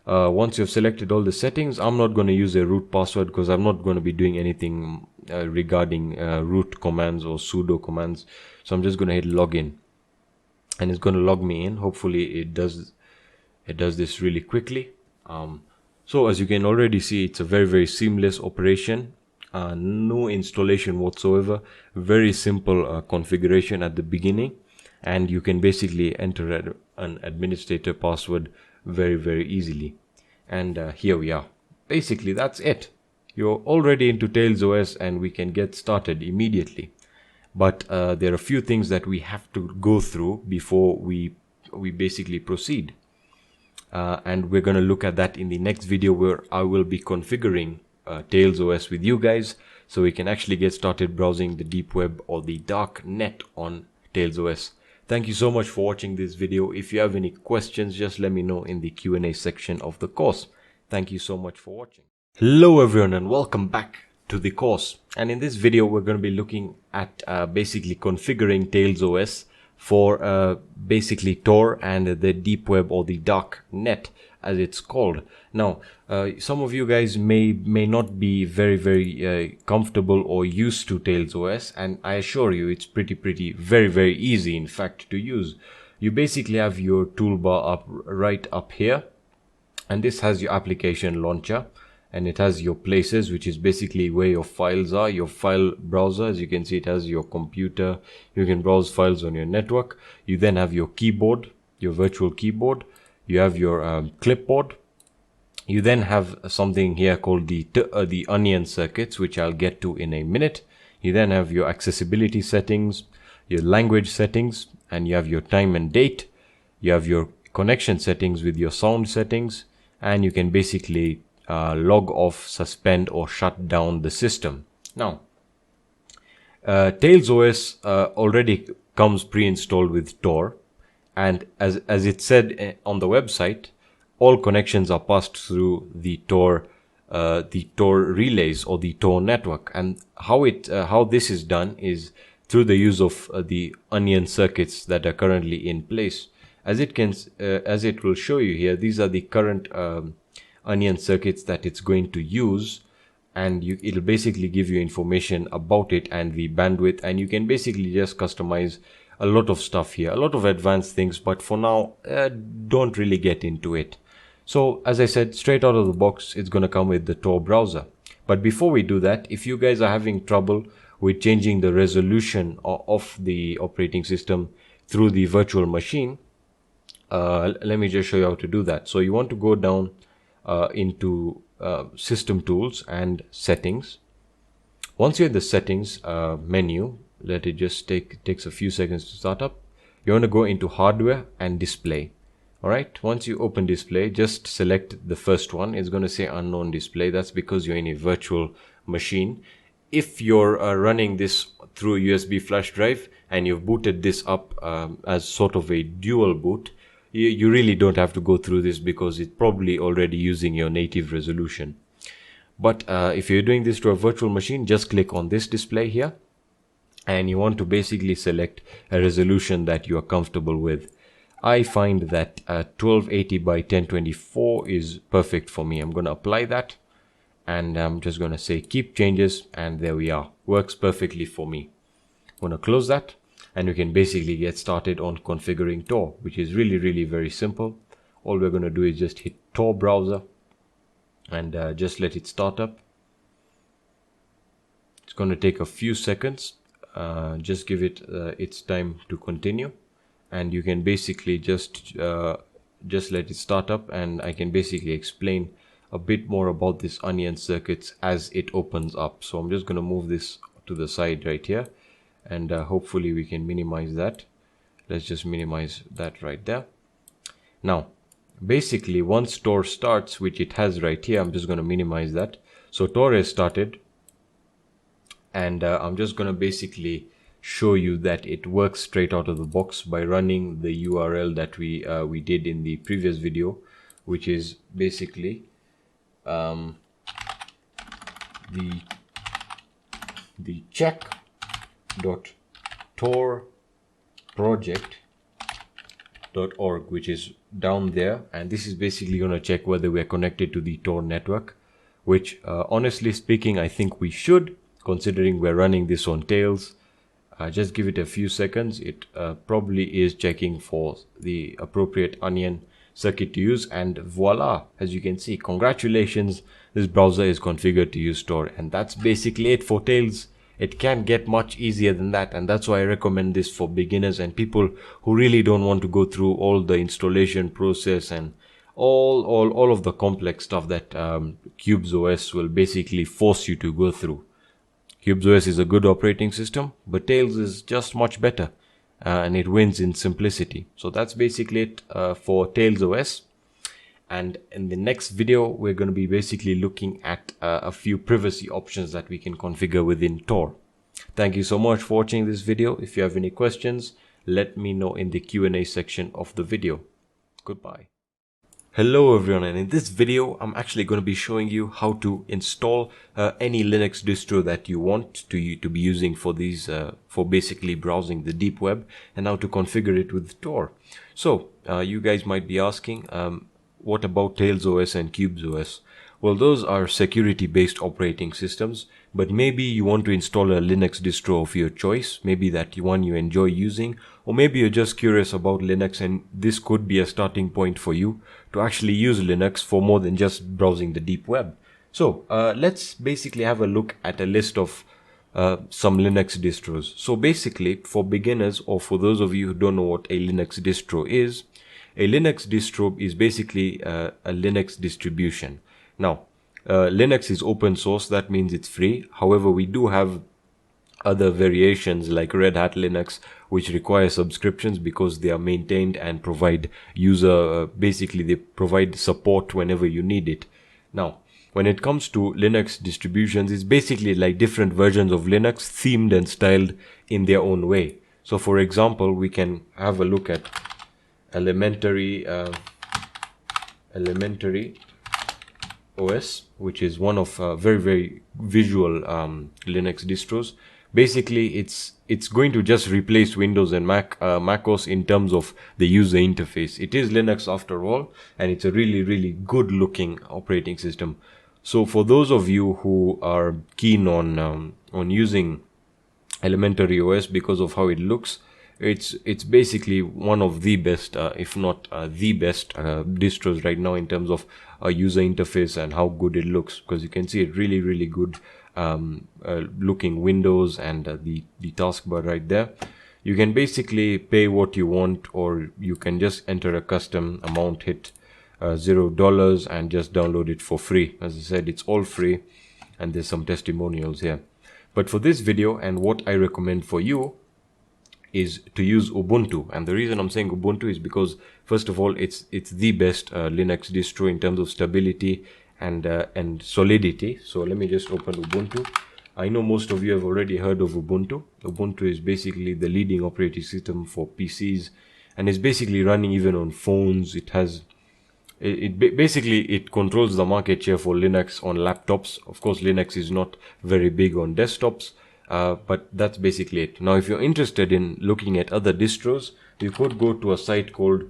once you've selected all the settings, I'm not going to use a root password because I'm not going to be doing anything regarding root commands or sudo commands. So I'm just going to hit login, and it's going to log me in. Hopefully it does this really quickly. So as you can already see, it's a very, very seamless operation. No installation whatsoever. Very simple configuration at the beginning, and you can basically enter an administrator password very, very easily. And here we are. Basically that's it. You're already into Tails OS, and we can get started immediately. But there are a few things that we have to go through before we basically proceed. And we're going to look at that in the next video, where I will be configuring Tails OS with you guys, so we can actually get started browsing the deep web or the dark net on Tails OS. Thank you so much for watching this video. If you have any questions, just let me know in the Q&A section of the course. Thank you so much for watching. Hello everyone, and welcome back to the course, and in this video we're going to be looking at basically configuring Tails OS for basically Tor and the deep web, or the dark net as it's called. Now some of you guys may not be very comfortable or used to Tails OS, and I assure you it's pretty very easy in fact to use. You basically have your toolbar right up here, and this has your application launcher, and it has your places, which is basically where your files are, your file browser. As you can see, it has your computer. You can browse files on your network. You then have your keyboard, your virtual keyboard. You have your clipboard. You then have something here called the onion circuits, which I'll get to in a minute. You then have your accessibility settings, your language settings, and you have your time and date. You have your connection settings with your sound settings, and you can basically log off, suspend, or shut down the system. Now, Tails OS already comes pre-installed with Tor, and as it said on the website, all connections are passed through the Tor relays, or the Tor network. And how this is done is through the use of the onion circuits that are currently in place. As it will show you here, these are the current onion circuits that it's going to use, and it'll basically give you information about it and the bandwidth, and you can basically just customize a lot of stuff here, a lot of advanced things, but for now don't really get into it. So as I said, straight out of the box it's going to come with the Tor browser. But before we do that, if you guys are having trouble with changing the resolution of the operating system through the virtual machine, let me just show you how to do that. So you want to go down into system tools and settings. Once you're in the settings menu, let it just takes a few seconds to start up. You want to go into hardware and display. All right, once you open display, just select the first one. It's going to say unknown display. That's because you're in a virtual machine. If you're running this through a USB flash drive and you've booted this up as sort of a dual boot, you really don't have to go through this because it's probably already using your native resolution. But if you're doing this to a virtual machine, just click on this display here, and you want to basically select a resolution that you are comfortable with. I find that 1280 by 1024 is perfect for me. I'm going to apply that, and I'm just going to say keep changes, and there we are. Works perfectly for me. I'm going to close that, and we can basically get started on configuring Tor, which is really very simple. All we're going to do is just hit Tor browser and just let it start up. It's going to take a few seconds. Just give it its time to continue, and you can basically just let it start up, and I can basically explain a bit more about this onion circuits as it opens up. So I'm just going to move this to the side right here, and hopefully we can minimize that. Let's just minimize that right there. Now basically once Tor starts, which it has right here, I'm just going to minimize that. So Tor has started, and I'm just going to basically show you that it works straight out of the box by running the URL that we did in the previous video, which is basically the check.torproject.org, which is down there, and this is basically going to check whether we are connected to the Tor network, which honestly speaking I think we should, considering we're running this on Tails. Just give it a few seconds. It probably is checking for the appropriate onion circuit to use, and voila, as you can see, congratulations, this browser is configured to use Tor. And that's basically it for Tails. It can't get much easier than that, and that's why I recommend this for beginners and people who really don't want to go through all the installation process and all of the complex stuff that Qubes OS will basically force you to go through. Qubes OS is a good operating system, but Tails is just much better, and it wins in simplicity. So that's basically it for Tails OS. And in the next video, we're going to be basically looking at a few privacy options that we can configure within Tor. Thank you so much for watching this video. If you have any questions, let me know in the Q&A section of the video. Goodbye. Hello everyone, and in this video I'm actually going to be showing you how to install any Linux distro that you want to be using for these for basically browsing the deep web, and how to configure it with Tor. So you guys might be asking, what about Tails OS and Qubes OS? Well, those are security based operating systems, but maybe you want to install a Linux distro of your choice, maybe that one you enjoy using, or maybe you're just curious about Linux and this could be a starting point for you to actually use Linux for more than just browsing the deep web. So let's basically have a look at a list of some Linux distros. So basically, for beginners or for those of you who don't know what a Linux distro is, a Linux distro is basically a Linux distribution. Now, Linux is open source, that means it's free. However, we do have other variations like Red Hat Linux, which require subscriptions because they are maintained and provide basically they provide support whenever you need it. Now, when it comes to Linux distributions, it's basically like different versions of Linux themed and styled in their own way. So for example, we can have a look at Elementary OS, which is one of very visual Linux distros. Basically, it's going to just replace Windows and macOS in terms of the user interface. It is Linux after all, and it's a really good looking operating system. So for those of you who are keen on using Elementary OS because of how it looks, it's basically one of the best, if not the best distros right now in terms of user interface and how good it looks, because you can see it really good looking windows and the taskbar right there. You can basically pay what you want, or you can just enter a custom amount, hit $0 and just download it for free. As I said, it's all free, and there's some testimonials here. But for this video, and what I recommend for you, is to use Ubuntu. And the reason I'm saying Ubuntu is because, first of all, it's the best Linux distro in terms of stability and solidity. So let me just open Ubuntu. I know most of you have already heard of Ubuntu. Ubuntu is basically the leading operating system for PCs, and it's basically running even on phones. Basically it controls the market share for Linux on laptops. Of course, Linux is not very big on desktops, but that's basically it. Now, if you're interested in looking at other distros, you could go to a site called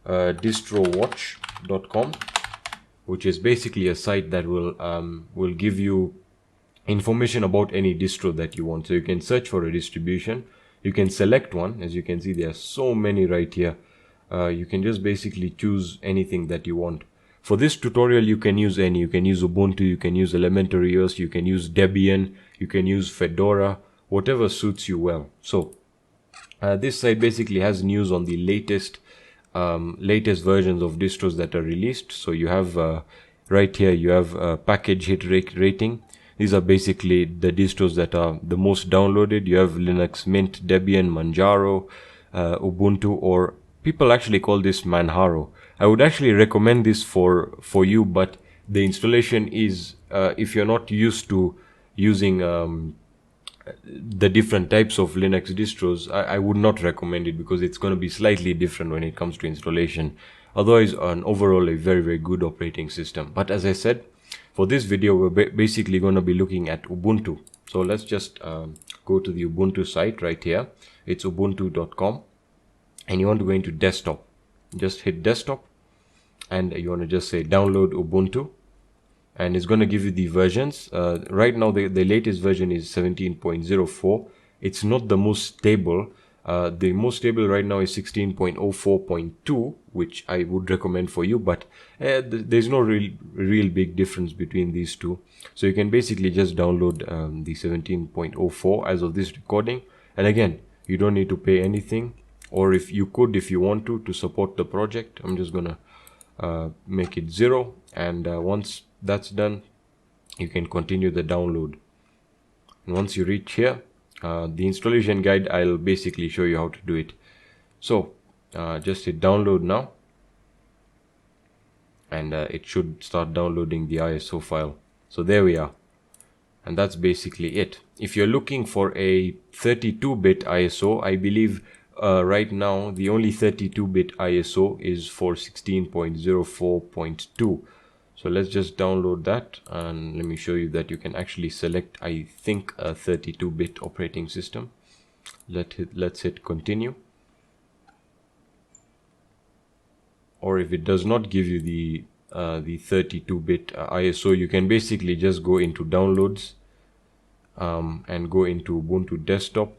distrowatch.com, which is basically a site that will give you information about any distro that you want. So you can search for a distribution, you can select one. As you can see, there are so many right here. You can just basically choose anything that you want. For this tutorial, you can use any. You can use Ubuntu, you can use Elementary OS, you can use Debian, you can use Fedora, whatever suits you well. So this site basically has news on the latest versions of distros that are released. So you have right here, you have package hit rating. These are basically the distros that are the most downloaded. You have Linux Mint, Debian, Manjaro, Ubuntu, or people actually call this Manjaro. I would actually recommend this for you, but the installation is, if you're not used to using the different types of Linux distros, I would not recommend it, because it's going to be slightly different when it comes to installation. Otherwise, overall a very good operating system. But as I said, for this video, we're basically going to be looking at Ubuntu. So let's just go to the Ubuntu site right here. It's ubuntu.com, and you want to go into desktop. Just hit desktop, and you want to just say download Ubuntu, and it's going to give you the versions. Right now the latest version is 17.04. It's not the most stable. The most stable right now is 16.04.2, which I would recommend for you, but there's no real big difference between these two. So you can basically just download the 17.04 as of this recording, and again, you don't need to pay anything, or if you want to support the project. I'm just gonna make it 0, and once that's done, you can continue the download. And once you reach here, the installation guide, I'll basically show you how to do it. So just hit download now, and it should start downloading the ISO file. So there we are, and that's basically it. If you're looking for a 32-bit ISO, I believe right now the only 32-bit ISO is for 16.04.2. so let's just download that, and let me show you that you can actually select, I think, a 32-bit operating system. Let's hit continue. Or if it does not give you the 32-bit ISO, you can basically just go into downloads and go into Ubuntu desktop.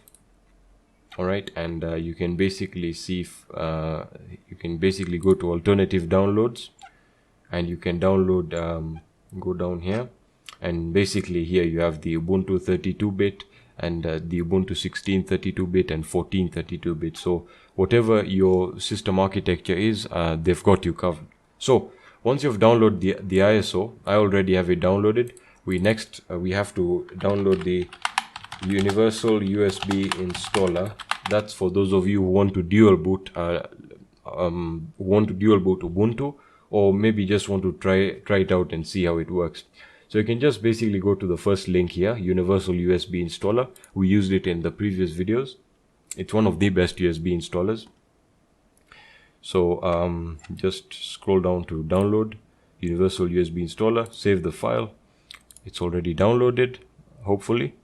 Alright, and you can basically see if, you can basically go to alternative downloads, and you can download, go down here, and basically here you have the Ubuntu 32-bit and the Ubuntu 16 32-bit and 14 32-bit. So whatever your system architecture is, they've got you covered. So once you've downloaded the ISO, I already have it downloaded. We have to download the Universal USB installer. That's for those of you who want to dual boot Ubuntu, or maybe just want to try it out and see how it works. So you can just basically go to the first link here, Universal USB installer. We used it in the previous videos. It's one of the best USB installers. So just scroll down to download Universal USB installer, save the file. It's already downloaded, hopefully.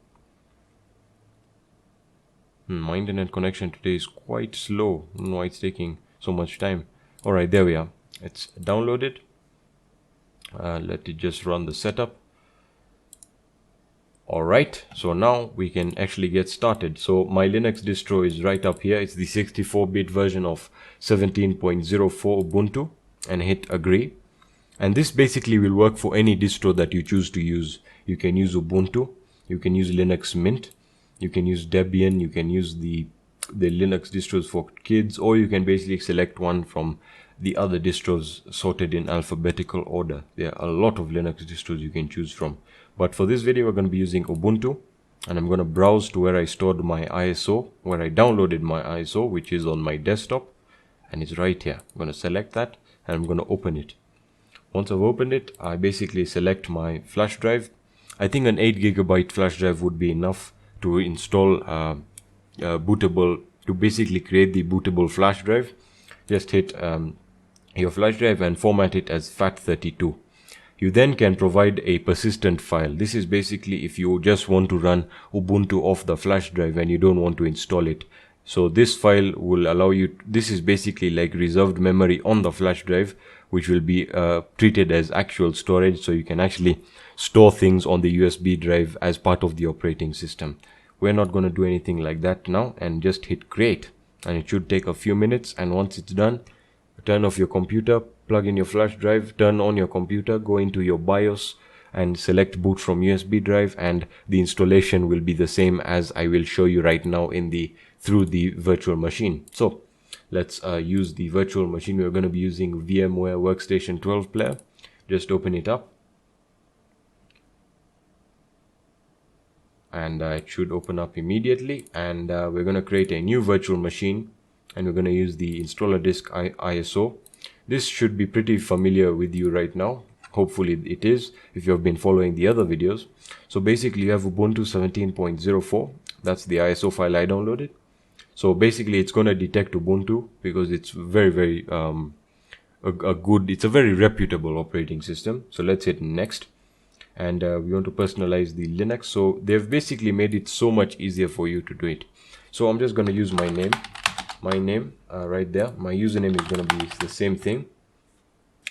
My internet connection today is quite slow. I don't know why it's taking so much time. Alright, there we are. It's downloaded. Let it just run the setup. Alright, so now we can actually get started. So my Linux distro is right up here. It's the 64-bit version of 17.04 Ubuntu, and hit agree. And this basically will work for any distro that you choose to use. You can use Ubuntu, you can use Linux Mint, you can use Debian, you can use the Linux distros for kids, or you can basically select one from the other distros sorted in alphabetical order. There are a lot of Linux distros you can choose from. But for this video, we're going to be using Ubuntu, and I'm going to browse to where I stored my ISO, where I downloaded my ISO, which is on my desktop, and it's right here. I'm going to select that, and I'm going to open it. Once I've opened it, I basically select my flash drive. I think an 8GB flash drive would be enough to install bootable, to basically create the bootable flash drive. Just hit your flash drive and format it as FAT32. You then can provide a persistent file. This is basically if you just want to run Ubuntu off the flash drive and you don't want to install it. So this file will allow you, this is basically like reserved memory on the flash drive, which will be treated as actual storage, so you can actually store things on the USB drive as part of the operating system. We're not going to do anything like that now, and just hit create, and it should take a few minutes. And once it's done, turn off your computer, plug in your flash drive, turn on your computer, go into your BIOS and select boot from USB drive, and the installation will be the same as I will show you right now in through the virtual machine. So let's use the virtual machine. We're going to be using VMware Workstation 12 player. Just open it up, and it should open up immediately. And we're going to create a new virtual machine, and we're going to use the installer disk ISO. This should be pretty familiar with you right now. Hopefully it is, if you have been following the other videos. So basically you have Ubuntu 17.04. That's the ISO file I downloaded. So basically it's going to detect Ubuntu because it's very it's a very reputable operating system. So let's hit next, and we want to personalize the Linux. So they've basically made it so much easier for you to do it. So I'm just going to use my name right there. My username is going to be the same thing.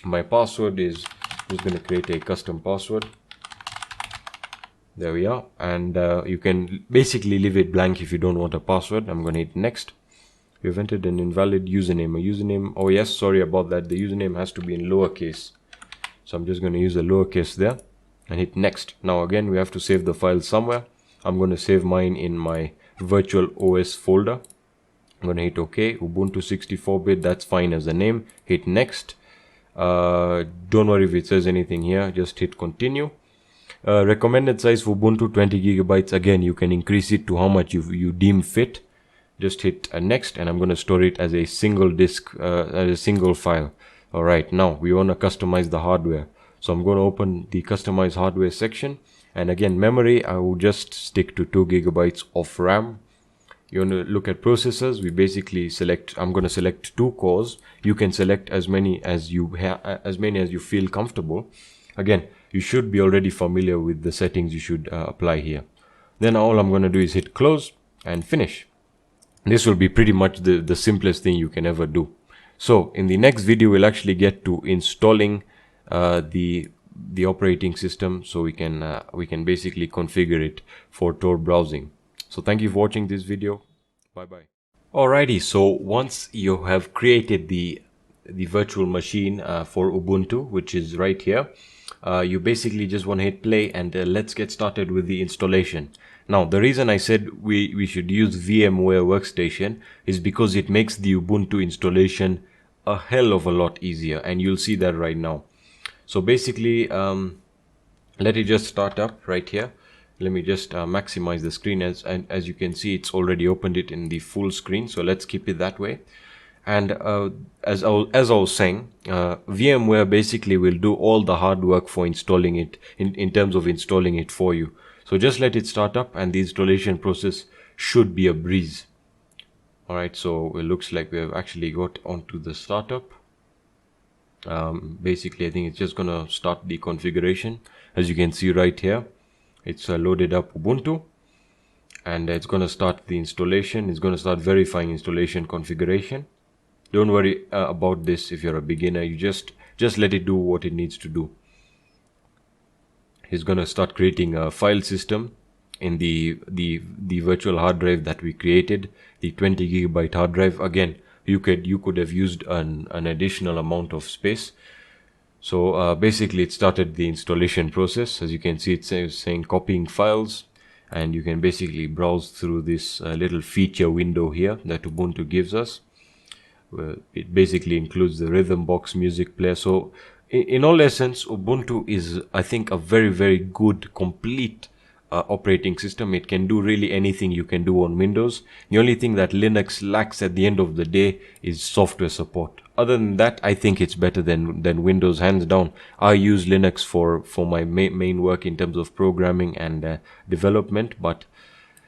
My password is just going to create a custom password. There we are. And you can basically leave it blank if you don't want a password. I'm going to hit next. You've entered an invalid username. A username, oh yes, sorry about that. The username has to be in lowercase. So I'm just going to use a lowercase there and hit next. Now again, we have to save the file somewhere. I'm going to save mine in my virtual OS folder. I'm going to hit OK. Ubuntu 64-bit, that's fine as a name. Hit next. Don't worry if it says anything here. Just hit continue. Recommended size for Ubuntu 20 GB. Again, you can increase it to how much you deem fit. Just hit next, and I'm going to store it as a single disk, as a single file. Alright, now we want to customize the hardware. So I'm going to open the customize hardware section. And again, memory, I will just stick to 2 GB of RAM. You want to look at processors, we basically select, I'm going to select 2 cores. You can select as many as you feel comfortable. Again, you should be already familiar with the settings you should apply here. Then all I'm going to do is hit close and finish. This will be pretty much the simplest thing you can ever do. So in the next video, we'll actually get to installing the operating system, so we can basically configure it for Tor browsing. So thank you for watching this video. Bye bye. Alrighty, so once you have created the virtual machine for Ubuntu, which is right here, you basically just want to hit play, and let's get started with the installation. Now, the reason I said we should use VMware Workstation is because it makes the Ubuntu installation a hell of a lot easier, and you'll see that right now. So basically, let it just start up right here. Let me just maximize the screen, as you can see, it's already opened it in the full screen. So let's keep it that way. And as I was saying, VMware basically will do all the hard work for installing it in terms of installing it for you. So just let it start up, and the installation process should be a breeze. Alright, so it looks like we have actually got onto the startup. Basically, I think it's just gonna start the configuration. As you can see right here, it's loaded up Ubuntu, and it's gonna start the installation. It's gonna start verifying installation configuration. Don't worry about this if you're a beginner. You just let it do what it needs to do. He's gonna start creating a file system in the virtual hard drive that we created, the 20 gigabyte hard drive. Again, you could have used an additional amount of space. So basically, it started the installation process. As you can see, it's saying copying files, and you can basically browse through this little feature window here that Ubuntu gives us. It basically includes the Rhythmbox music player. So in all essence, Ubuntu is, I think, a very good complete operating system. It can do really anything you can do on Windows. The only thing that Linux lacks at the end of the day is software support. Other than that, I think it's better than Windows, hands down. I use Linux for my main work in terms of programming and development, but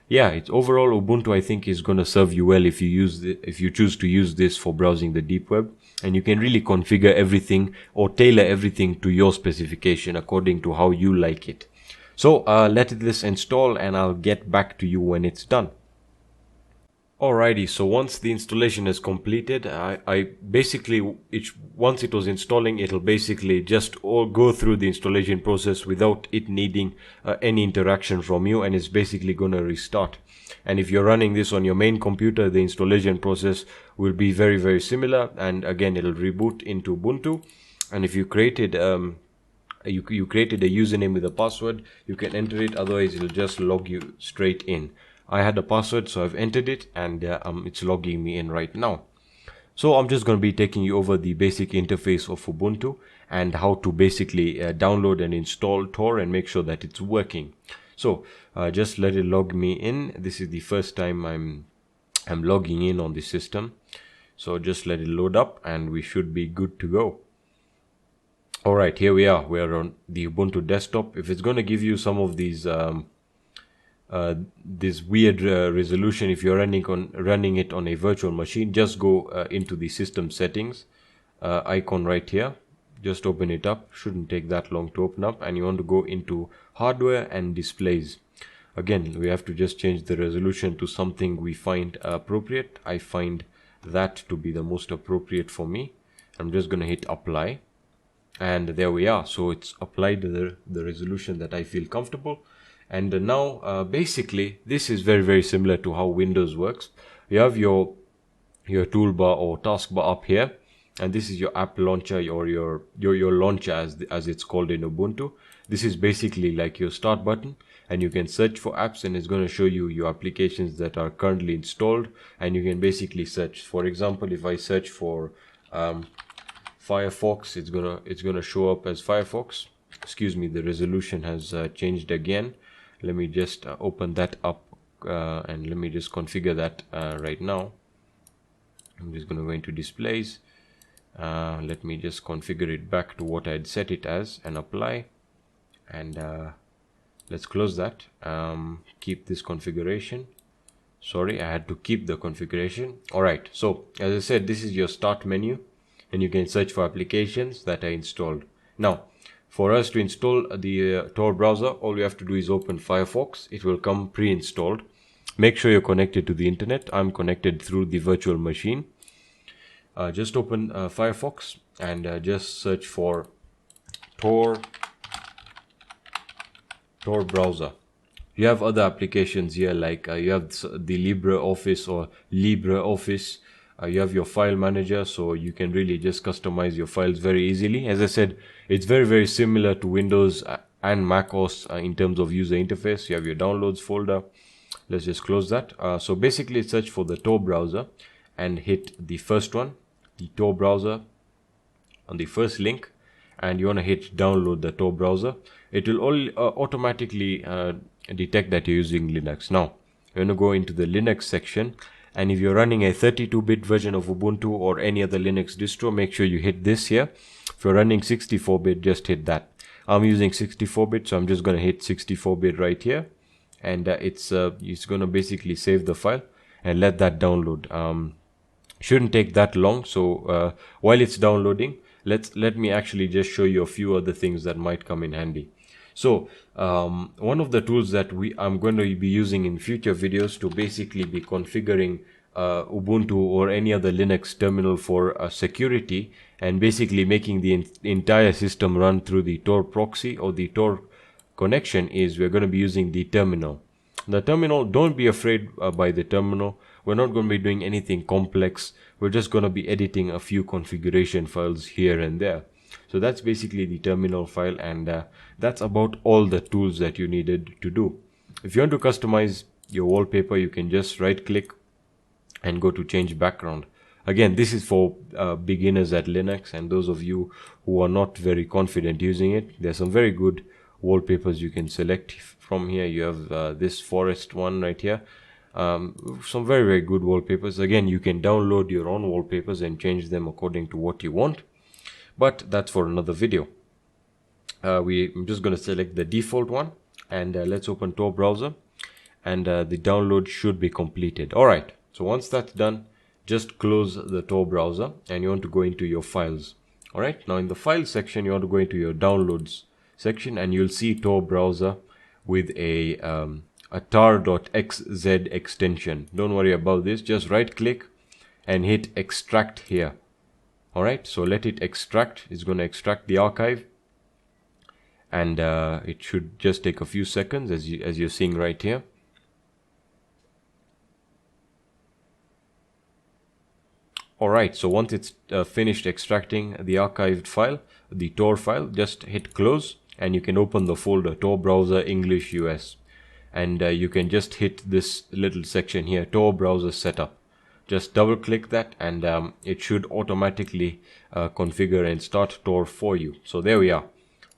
yeah, it's overall Ubuntu, I think, is going to serve you well if you choose to use this for browsing the deep web, and you can really configure everything or tailor everything to your specification according to how you like it. So let this install, and I'll get back to you when it's done. Alrighty, so once the installation is completed, I basically, once it was installing, it'll basically just all go through the installation process without it needing any interaction from you, and it's basically gonna restart. And if you're running this on your main computer, the installation process will be very similar, and again, it'll reboot into Ubuntu. And if you created you created a username with a password, you can enter it, otherwise it'll just log you straight in. I had a password, so I've entered it, and it's logging me in right now. So I'm just going to be taking you over the basic interface of Ubuntu and how to basically download and install Tor and make sure that it's working. So just let it log me in. This is the first time I'm logging in on the system. So just let it load up, and we should be good to go. Alright, here we are. We're on the Ubuntu desktop. If it's going to give you some of these this weird resolution if you're running it on a virtual machine, just go into the system settings icon right here. Just open it up. Shouldn't take that long to open up, and you want to go into hardware and displays. Again, we have to just change the resolution to something we find appropriate. I find that to be the most appropriate for me. I'm just going to hit apply, and there we are. So it's applied the resolution that I feel comfortable. And now basically this is very similar to how Windows works. You have your toolbar or taskbar up here, and this is your app launcher, or your launcher as it's called in Ubuntu. This is basically like your start button, and you can search for apps, and it's going to show you your applications that are currently installed, and you can basically search. For example, if I search for Firefox, it's gonna show up as Firefox. Excuse me, the resolution has changed again. Let me just open that up and let me just configure that right now. I'm just going to go into displays. Let me just configure it back to what I had set it as and apply. And let's close that. Keep this configuration. Sorry, I had to keep the configuration. Alright, so as I said, this is your start menu and you can search for applications that are installed. Now, for us to install the Tor browser, all you have to do is open Firefox. It will come pre-installed. Make sure you're connected to the internet. I'm connected through the virtual machine. Just open Firefox and just search for Tor browser. You have other applications here, like you have the LibreOffice or LibreOffice. You have your file manager, so you can really just customize your files very easily. As I said, it's very similar to Windows and Mac OS in terms of user interface. You have your downloads folder. Let's just close that. So basically search for the Tor browser and hit the first one, the Tor browser, on the first link, and you want to hit download the Tor browser. It will all automatically detect that you're using Linux. Now you're going to go into the Linux section, and if you're running a 32-bit version of Ubuntu or any other Linux distro, make sure you hit this here. If you're running 64-bit, just hit that. I'm using 64-bit, so I'm just going to hit 64-bit right here, and it's going to basically save the file and let that download. Shouldn't take that long. So while it's downloading, let me actually just show you a few other things that might come in handy. So one of the tools that I'm going to be using in future videos to basically be configuring Ubuntu or any other Linux terminal for security, and basically making the entire system run through the Tor proxy or the Tor connection, is we're going to be using the terminal. The terminal, don't be afraid by the terminal. We're not going to be doing anything complex. We're just going to be editing a few configuration files here and there. So that's basically the terminal file, and that's about all the tools that you needed to do. If you want to customize your wallpaper, you can just right click and go to change background. Again, this is for beginners at Linux, and those of you who are not very confident using it. There's some very good wallpapers you can select from here. You have this forest one right here. Some very good wallpapers. Again, you can download your own wallpapers and change them according to what you want, but that's for another video. I'm just going to select the default one, and let's open Tor browser, and the download should be completed. Alright, so once that's done, just close the Tor browser and you want to go into your files. Alright, now in the file section, you want to go into your downloads section, and you'll see Tor browser with a tar.xz extension. Don't worry about this, just right click and hit extract here. Alright, so let it extract. It's going to extract the archive, and it should just take a few seconds, as you're seeing right here. Alright, so once it's finished extracting the archived file, the Tor file, just hit close, and you can open the folder Tor browser English US, and you can just hit this little section here, Tor browser setup. Just double click that, and it should automatically configure and start Tor for you. So there we are.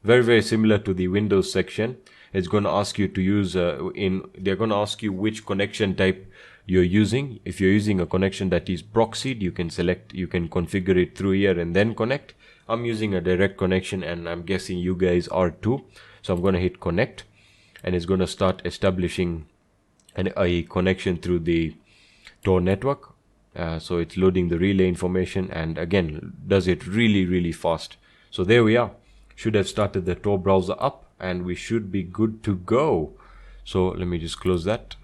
Very similar to the Windows section. It's going to ask you to use they're going to ask you which connection type you're using. If you're using a connection that is proxied, you can configure it through here and then connect. I'm using a direct connection, and I'm guessing you guys are too. So I'm going to hit connect, and it's going to start establishing a connection through the Tor network. So it's loading the relay information, and again does it really fast. So there we are. Should have started the Tor browser up, and we should be good to go. So let me just close that.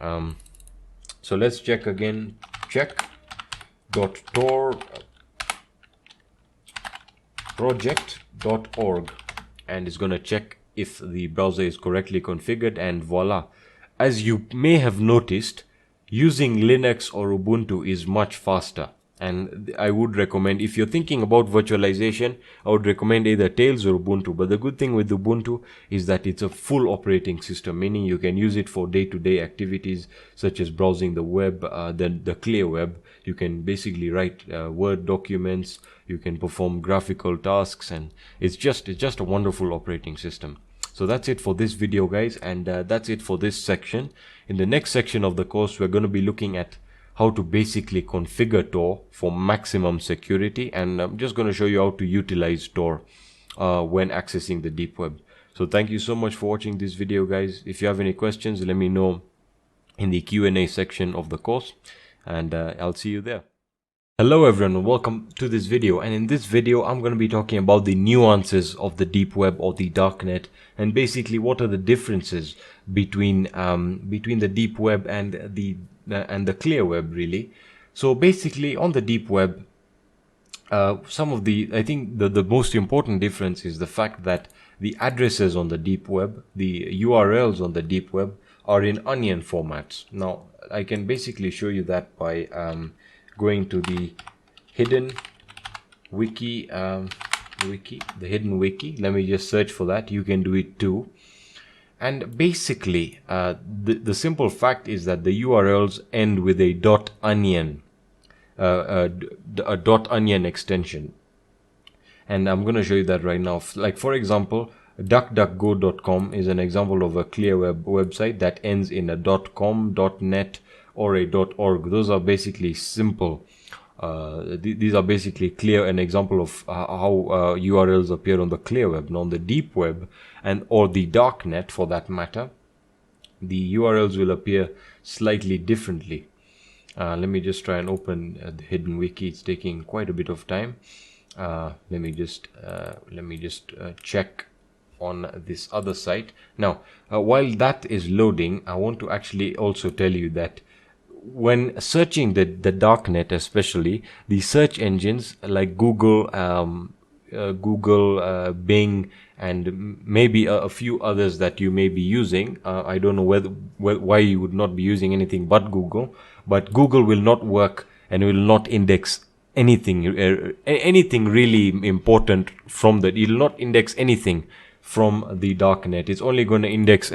So let's check again. check.torproject.org, and it's going to check if the browser is correctly configured, and voila. As you may have noticed, using Linux or Ubuntu is much faster, and I would recommend, if you're thinking about virtualization, I would recommend either Tails or Ubuntu. But the good thing with Ubuntu is that it's a full operating system, meaning you can use it for day-to-day activities such as browsing the web, the clear web. You can basically write Word documents, you can perform graphical tasks, and it's just a wonderful operating system. So that's it for this video, guys, and that's it for this section. In the next section of the course, we're going to be looking at how to basically configure Tor for maximum security, and I'm just going to show you how to utilize Tor when accessing the deep web. So thank you so much for watching this video, guys. If you have any questions, let me know in the Q&A section of the course, and I'll see you there. Hello everyone and welcome to this video, and in this video I'm going to be talking about the nuances of the deep web or the darknet, and basically what are the differences between the deep web and the clear web really. So basically on the deep web, I think the most important difference is the fact that the addresses on the deep web, the URLs on the deep web, are in onion formats. Now I can basically show you that by going to the hidden wiki, the hidden wiki. Let me just search for that. You can do it too. And basically the simple fact is that the URLs end with a .onion, a .onion extension, and I'm going to show you that right now. Like for example, duckduckgo.com is an example of a clear web website that ends in a .com, .net, or a .org. Those are basically simple. These are basically clear, an example of how URLs appear on the clear web. Now on the deep web or the darknet for that matter, the URLs will appear slightly differently. Let me just try and open the hidden wiki. It's taking quite a bit of time. Let me just check on this other site. Now while that is loading, I want to actually also tell you that when searching the darknet, especially the search engines like Google, Bing, and maybe a few others that you may be using, I don't know why you would not be using anything but Google, but Google will not work and will not index anything really important from that. It will not index anything from the darknet. It's only going to index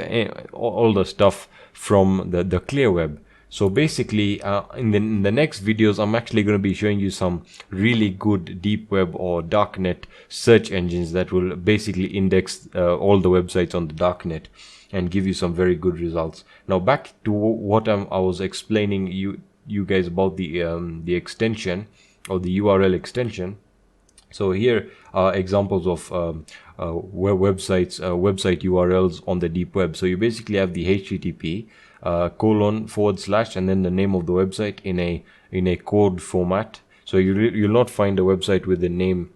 all the stuff from the clear web. So basically in the next videos I'm actually going to be showing you some really good deep web or darknet search engines that will basically index all the websites on the darknet and give you some very good results. Now back to what I was explaining you guys about the extension or the URL extension. So here are examples of website URLs on the deep web. So you basically have the HTTP :/ and then the name of the website in a code format. So you'll not find a website with the name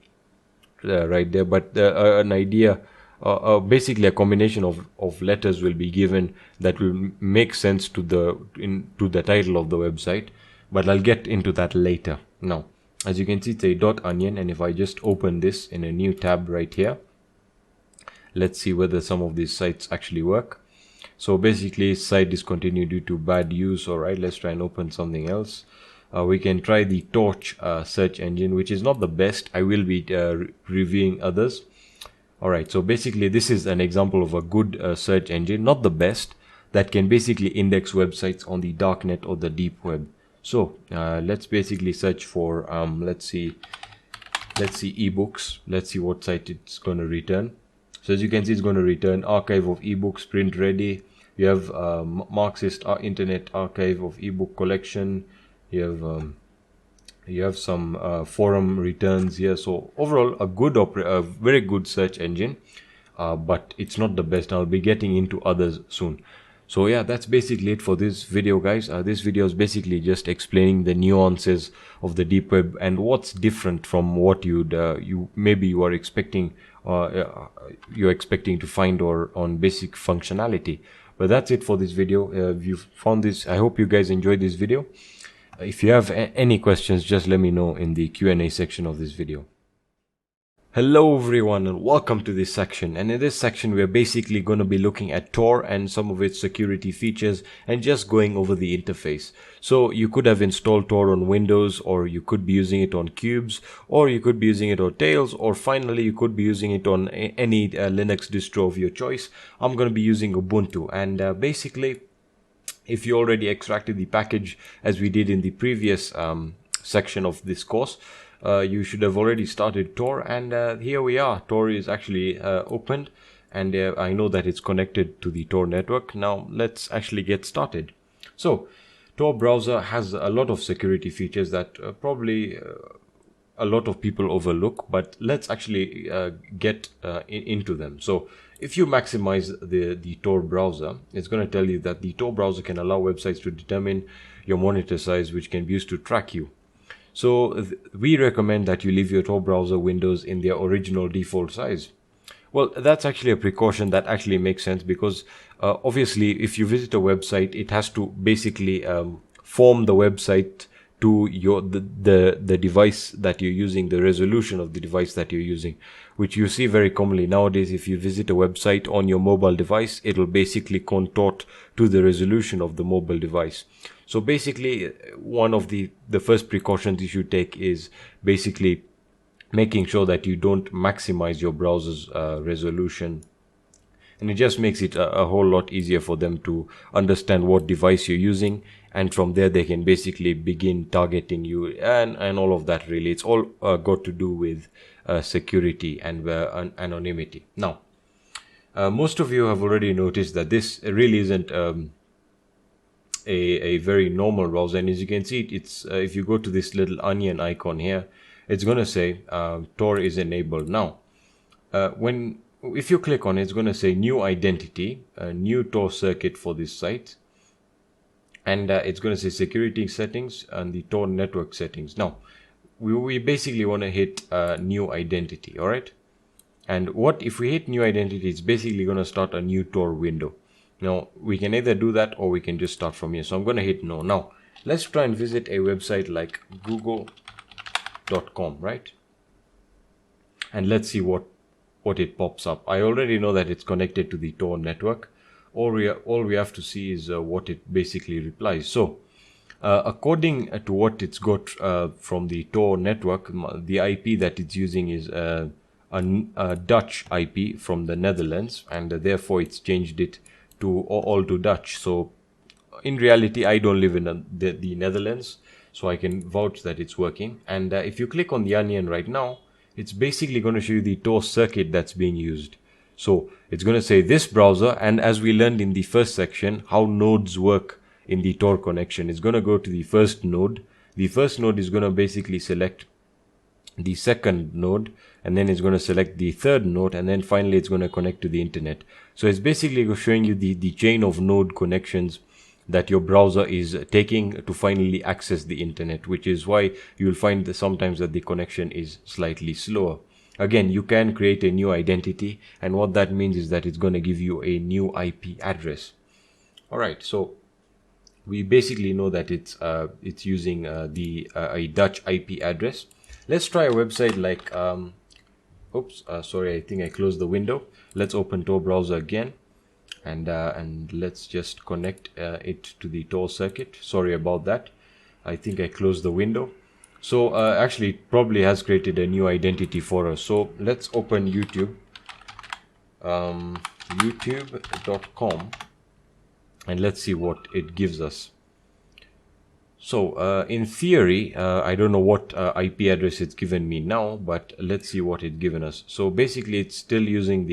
right there, but an idea, basically a combination of letters will be given that will make sense to the title of the website, but I'll get into that later. Now as you can see, it's a .onion, and if I just open this in a new tab right here, let's see whether some of these sites actually work. So basically site discontinued due to bad use. Alright, let's try and open something else. We can try the Torch search engine, which is not the best. I will be reviewing others. Alright, so basically this is an example of a good search engine, not the best, that can basically index websites on the darknet or the deep web. So let's basically search for let's see ebooks. Let's see what site it's going to return. So as you can see, it's going to return archive of ebooks, print ready. You have Marxist Internet Archive of ebook collection. You have some forum returns here. So overall a very good search engine, but it's not the best. I'll be getting into others soon. So yeah, that's basically it for this video, guys. This video is basically just explaining the nuances of the deep web and what's different from what you are expecting, you're expecting to find or on basic functionality. But that's it for this video. If you found this, I hope you guys enjoyed this video. If you have any questions, just let me know in the Q&A section of this video. Hello everyone and welcome to this section, and in this section we are basically going to be looking at Tor and some of its security features and just going over the interface. So you could have installed Tor on Windows, or you could be using it on Cubes, or you could be using it on Tails, or finally you could be using it on any Linux distro of your choice. I'm going to be using Ubuntu, and basically if you already extracted the package as we did in the previous section of this course, you should have already started Tor, and here we are. Tor is actually opened, and I know that it's connected to the Tor network. Now let's actually get started. So Tor browser has a lot of security features that probably a lot of people overlook, but let's actually get into them. So if you maximize the Tor browser, it's going to tell you that the Tor browser can allow websites to determine your monitor size, which can be used to track you. So we recommend that you leave your Tor browser windows in their original default size. Well, that's actually a precaution that actually makes sense, because obviously if you visit a website, it has to basically form the website to the device that you're using, the resolution of the device that you're using, which you see very commonly nowadays. If you visit a website on your mobile device, it'll basically contort to the resolution of the mobile device. So basically, one of the first precautions you should take is basically making sure that you don't maximize your browser's resolution, and it just makes it a whole lot easier for them to understand what device you're using, and from there they can basically begin targeting you and all of that. Really, it's all got to do with security and anonymity. Now, most of you have already noticed that this really isn't a very normal browser, and as you can see, it's if you go to this little onion icon here, it's going to say Tor is enabled. Now, if you click on it, it's going to say new identity, a new Tor circuit for this site, and it's going to say security settings and the Tor network settings. Now, we basically want to hit new identity, all right? And what if we hit new identity? It's basically going to start a new Tor window. Now, we can either do that or we can just start from here. So I'm going to hit no. Now, let's try and visit a website like google.com, right? And let's see what it pops up. I already know that it's connected to the Tor network. All we have to see is what it basically replies. So according to what it's got from the Tor network, the IP that it's using is a Dutch IP from the Netherlands, and therefore it's changed it to all to Dutch. So in reality, I don't live in the Netherlands, so I can vouch that it's working. And if you click on the onion right now, it's basically going to show you the Tor circuit that's being used. So it's going to say this browser, and as we learned in the first section, how nodes work in the Tor connection. It's going to go to the first node. The first node is going to basically select the second node, and then it's going to select the third node, and then finally it's going to connect to the internet. So it's basically showing you the chain of node connections that your browser is taking to finally access the internet, which is why you'll find that sometimes that the connection is slightly slower. Again, you can create a new identity, and what that means is that it's going to give you a new IP address. All right, so we basically know that it's using a Dutch IP address. Let's try a website like sorry, I think I closed the window. Let's open Tor browser again, and let's just connect it to the Tor circuit. Sorry about that. I think I closed the window. So actually it probably has created a new identity for us. So let's open YouTube, youtube.com, and let's see what it gives us. So in theory, I don't know what IP address it's given me now, but let's see what it's given us. So basically it's still using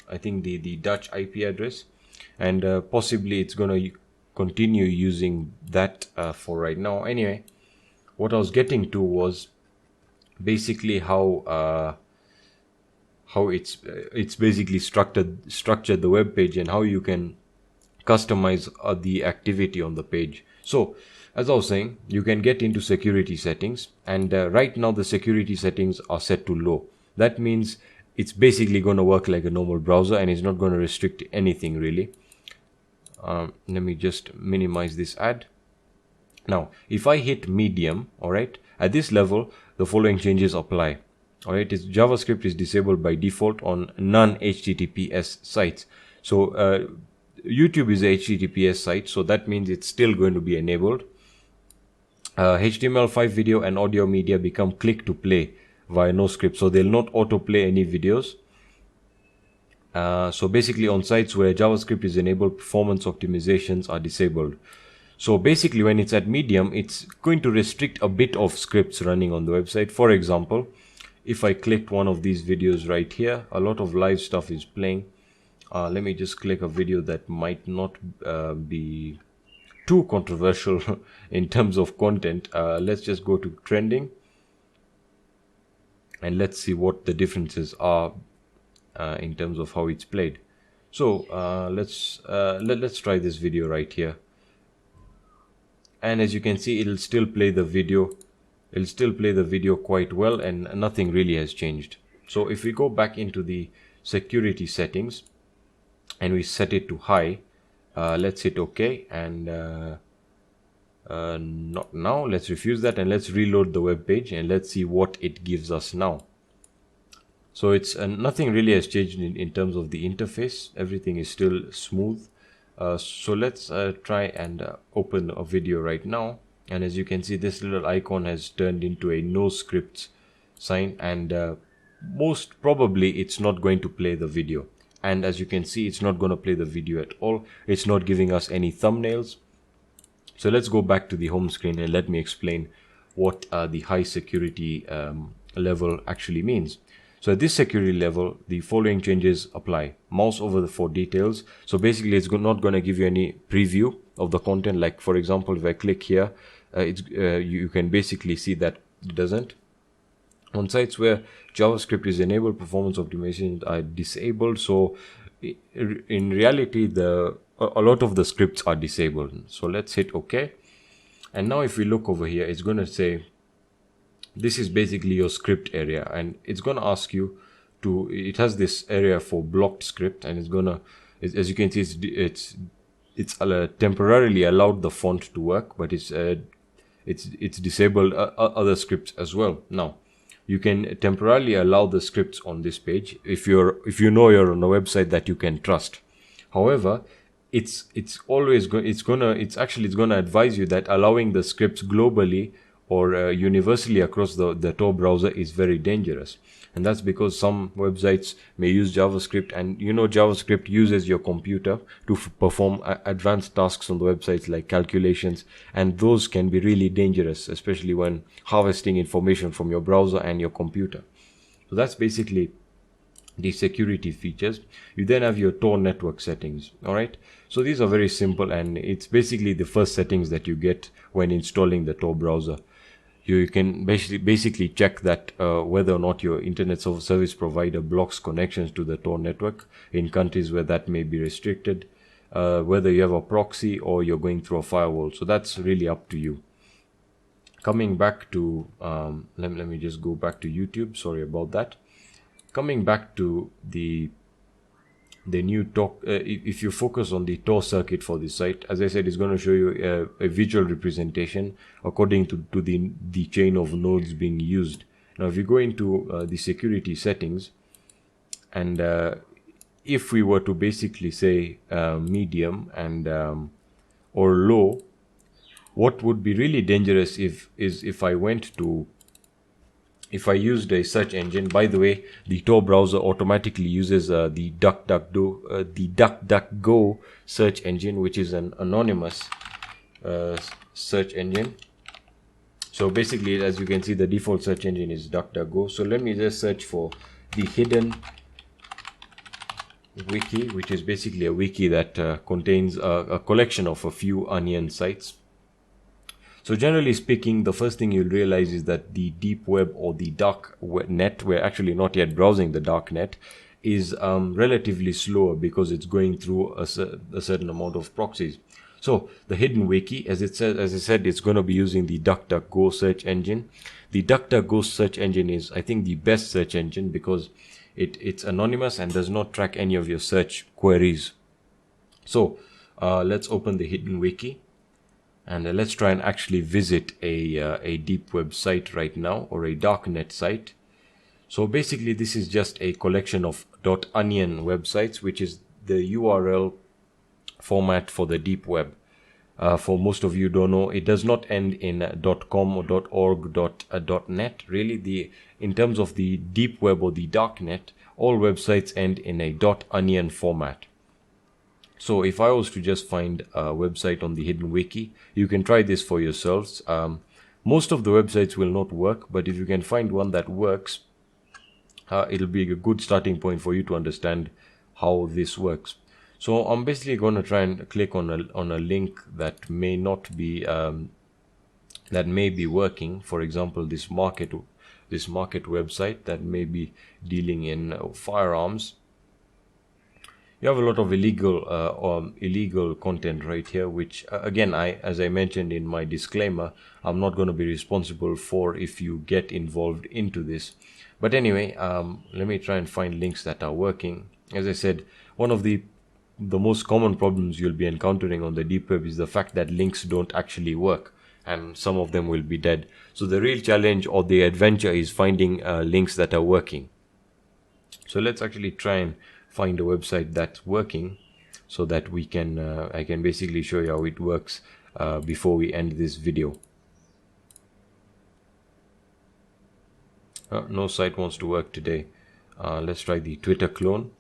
I think the Dutch IP address, and possibly it's going to continue using that for right now. Anyway, what I was getting to was basically how it's basically structured the web page, and how you can customize the activity on the page. So as I was saying, you can get into security settings, and right now the security settings are set to low. That means it's basically going to work like a normal browser, and it's not going to restrict anything really. Let me just minimize this ad. Now, if I hit medium, all right, at this level, the following changes apply. All right, JavaScript is disabled by default on non-HTTPS sites. So YouTube is a HTTPS site, so that means it's still going to be enabled. HTML5 video and audio media become click to play via no script, so they'll not autoplay any videos. So basically on sites where JavaScript is enabled, performance optimizations are disabled. So basically when it's at medium, it's going to restrict a bit of scripts running on the website. For example, if I clicked one of these videos right here, a lot of live stuff is playing. Let me just click a video that might not be too controversial in terms of content. Let's just go to trending. and let's see what the differences are in terms of how it's played. So let's try this video right here, and as you can see, it'll still play the video quite well, and nothing really has changed. So if we go back into the security settings and we set it to high, let's hit OK, and not now, let's refuse that, and let's reload the web page and let's see what it gives us now. So it's nothing really has changed in terms of the interface. Everything is still smooth. So let's try and open a video right now, and as you can see, this little icon has turned into a no scripts sign, and most probably it's not going to play the video. And as you can see, it's not going to play the video at all. It's not giving us any thumbnails. So let's go back to the home screen and let me explain what the high security level actually means. So at this security level, the following changes apply. Mouse over for details. So basically, it's not going to give you any preview of the content. Like for example, if I click here, you can basically see that it doesn't. On sites where JavaScript is enabled, performance optimizations are disabled. So in reality, a lot of the scripts are disabled. So let's hit OK. And now if we look over here, it's going to say, this is basically your script area, and it's going to ask you to, it has this area for blocked script, and it's going to, as you can see, it's temporarily allowed the font to work, but it's disabled other scripts as well. Now you can temporarily allow the scripts on this page if you know you're on a website that you can trust. However, it's going to advise you that allowing the scripts globally or universally across the Tor browser is very dangerous. And that's because some websites may use JavaScript, and JavaScript uses your computer to perform advanced tasks on the websites like calculations, and those can be really dangerous, especially when harvesting information from your browser and your computer. So that's basically the security features. You then have your Tor network settings. All right, so these are very simple, and it's basically the first settings that you get when installing the Tor browser. You can basically check that whether or not your internet service provider blocks connections to the Tor network in countries where that may be restricted, whether you have a proxy or you're going through a firewall. So that's really up to you. Coming back to let me just go back to YouTube. Sorry about that. Coming back to the new Tor, if you focus on the Tor circuit for this site, as I said, it's going to show you a visual representation according to the chain of nodes being used. Now, if you go into the security settings, and if we were to basically say medium and or low, what would be really dangerous is if I used a search engine. By the way, the Tor browser automatically uses the DuckDuckGo search engine, which is an anonymous search engine. So basically, as you can see, the default search engine is DuckDuckGo. So let me just search for the hidden wiki, which is basically a wiki that contains a collection of a few onion sites. So generally speaking, the first thing you'll realize is that the deep web or the dark net, we're actually not yet browsing the dark net, is relatively slower because it's going through a certain amount of proxies. So the hidden wiki, as I said, it's going to be using the DuckDuckGo search engine. The DuckDuckGo search engine is, I think, the best search engine because it's anonymous and does not track any of your search queries. So let's open the hidden wiki. And let's try and actually visit a deep web site right now, or a darknet site. So basically, this is just a collection of .onion websites, which is the URL format for the deep web. For most of you don't know, it does not end in .com or .org, .net. Really, in terms of the deep web or the darknet, all websites end in a .onion format. So if I was to just find a website on the hidden wiki, you can try this for yourselves. Most of the websites will not work, but if you can find one that works, it'll be a good starting point for you to understand how this works. So I'm basically going to try and click on a link that may not be that may be working. For example, this market this market website that may be dealing in firearms, you have a lot of illegal content right here, which again, as I mentioned in my disclaimer, I'm not going to be responsible for if you get involved into this. But anyway, let me try and find links that are working. As I said, one of the most common problems you'll be encountering on the deep web is the fact that links don't actually work, and some of them will be dead. So the real challenge or the adventure is finding links that are working. So let's actually try and find a website that's working, so that we can I can basically show you how it works before we end this video. No site wants to work today. Let's try the Twitter clone.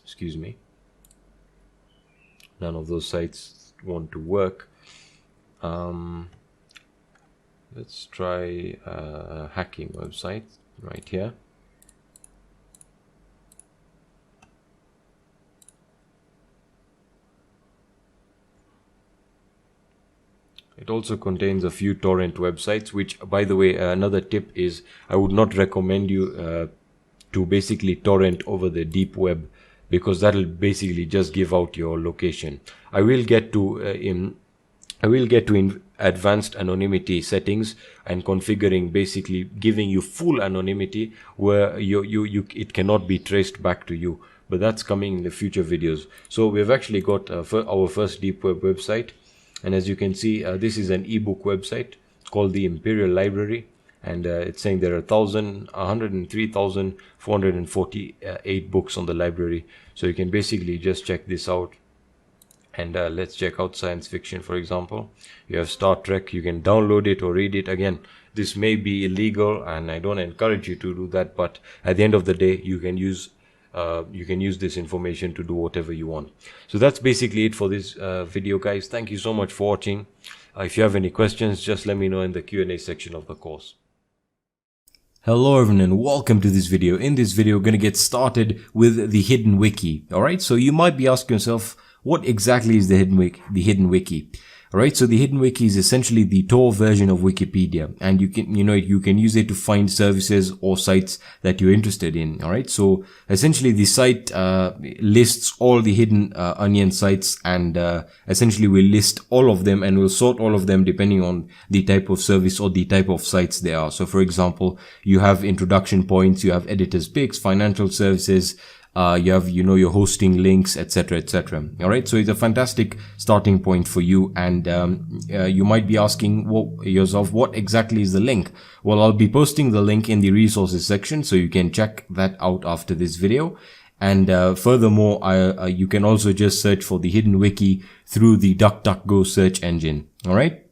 Excuse me. None of those sites want to work. Let's try a hacking website right here. It also contains a few torrent websites, which, by the way, another tip is I would not recommend you to basically torrent over the deep web, because that'll basically just give out your location. I will get to advanced anonymity settings and configuring, basically giving you full anonymity where it cannot be traced back to you. But that's coming in the future videos. So we've actually got our first deep web website. And as you can see, this is an ebook website called the Imperial Library, and it's saying there are 103,448 books on the library. So you can basically just check this out. And let's check out science fiction, for example. You have Star Trek. You can download it or read it. Again, this may be illegal, and I don't encourage you to do that, but at the end of the day, you can use this information to do whatever you want. So that's basically it for this video, guys. Thank you so much for watching. If you have any questions, just let me know in the Q&A section of the course. Hello everyone and welcome to this video. In this video, we're going to get started with the hidden wiki. Alright, so you might be asking yourself, what exactly is the hidden wiki? Alright, so the hidden wiki is essentially the Tor version of Wikipedia, and you can use it to find services or sites that you're interested in. Alright, so essentially the site lists all the hidden onion sites, and essentially will list all of them and will sort all of them depending on the type of service or the type of sites they are. So for example, you have introduction points, you have editors picks, financial services, you have your hosting links, etc, etc. All right, so it's a fantastic starting point for you. And you might be asking yourself, what exactly is the link? Well, I'll be posting the link in the resources section, so you can check that out after this video. And furthermore, you can also just search for the hidden wiki through the DuckDuckGo search engine. All right,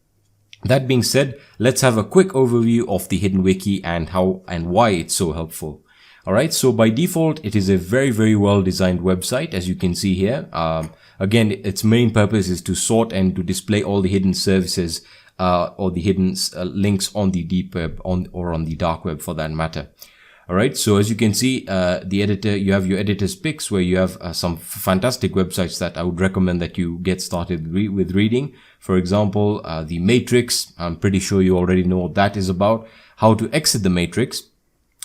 that being said, let's have a quick overview of the hidden wiki and how and why it's so helpful. Alright, so by default, it is a very, very well designed website, as you can see here. Again, its main purpose is to sort and to display all the hidden services or the hidden links on the deep web or on the dark web for that matter. Alright, so as you can see, you have your editor's picks, where you have some fantastic websites that I would recommend that you get started with reading. For example, the Matrix. I'm pretty sure you already know what that is about. How to exit the Matrix.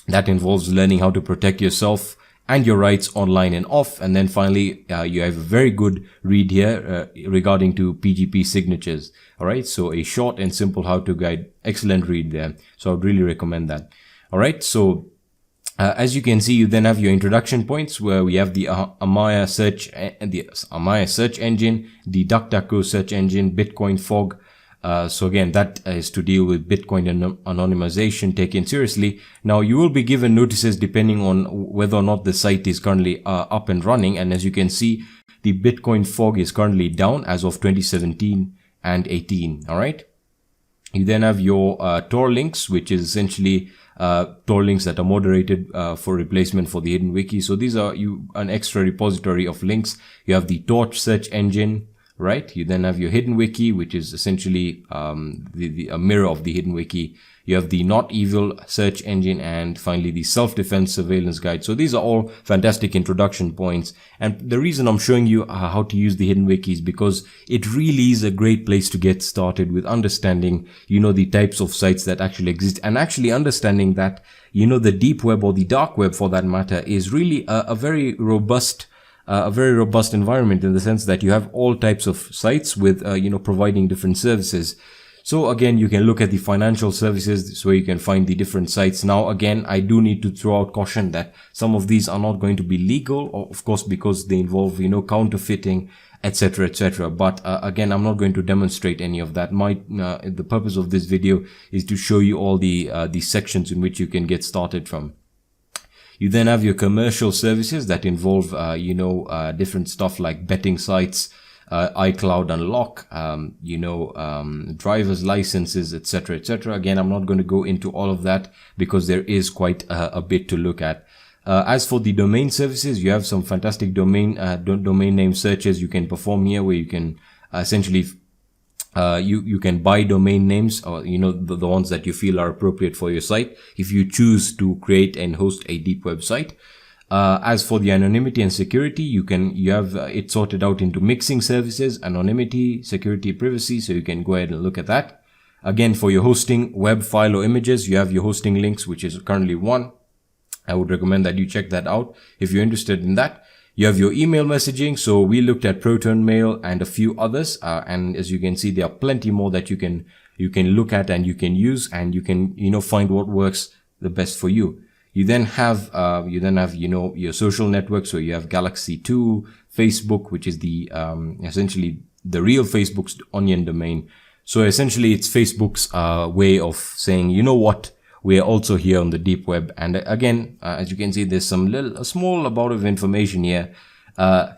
That involves learning how to protect yourself and your rights online and off. And then finally, you have a very good read here regarding to PGP signatures. All right, so a short and simple how-to guide, excellent read there. So I'd really recommend that. All right, so as you can see, you then have your introduction points, where we have the Amaya search engine, the DuckDuckGo search engine, Bitcoin Fog. So again, that is to deal with Bitcoin anonymization taken seriously. Now, you will be given notices depending on whether or not the site is currently up and running. And as you can see, the Bitcoin Fog is currently down as of 2017 and 18. All right. You then have your Tor links, which is essentially Tor links that are moderated for replacement for the hidden wiki. So these are an extra repository of links. You have the Torch search engine. right? You then have your hidden wiki, which is essentially a mirror of the hidden wiki. You have the not evil search engine, and finally the self-defense surveillance guide. So these are all fantastic introduction points. And the reason I'm showing you how to use the hidden wiki is because it really is a great place to get started with understanding, the types of sites that actually exist, and actually understanding that, the deep web, or the dark web for that matter, is really a very robust environment, in the sense that you have all types of sites with, providing different services. So again, you can look at the financial services, where you can find the different sites. Now, again, I do need to throw out caution that some of these are not going to be legal, or of course, because they involve, counterfeiting, etc., etc. But again, I'm not going to demonstrate any of that. The purpose of this video is to show you all the sections in which you can get started from. You then have your commercial services that involve, different stuff like betting sites, iCloud Unlock, driver's licenses, etc., etc. Again, I'm not going to go into all of that because there is quite a bit to look at. As for the domain services, you have some fantastic domain name searches you can perform here, where you can essentially you can buy domain names, or the ones that you feel are appropriate for your site, if you choose to create and host a deep website. As for the anonymity and security, you have it sorted out into mixing services, anonymity, security, privacy. So you can go ahead and look at that. Again, for your hosting web file or images, you have your hosting links, which is currently 1. I would recommend that you check that out if you're interested in that. You have your email messaging. So we looked at Proton Mail and a few others. And as you can see, there are plenty more that you can look at and you can use, and you can, find what works the best for you. You then have, your social networks. So you have Galaxy 2, Facebook, which is the, essentially the real Facebook's onion domain. So essentially it's Facebook's, way of saying, we are also here on the deep web. And again, as you can see, there's a small amount of information here,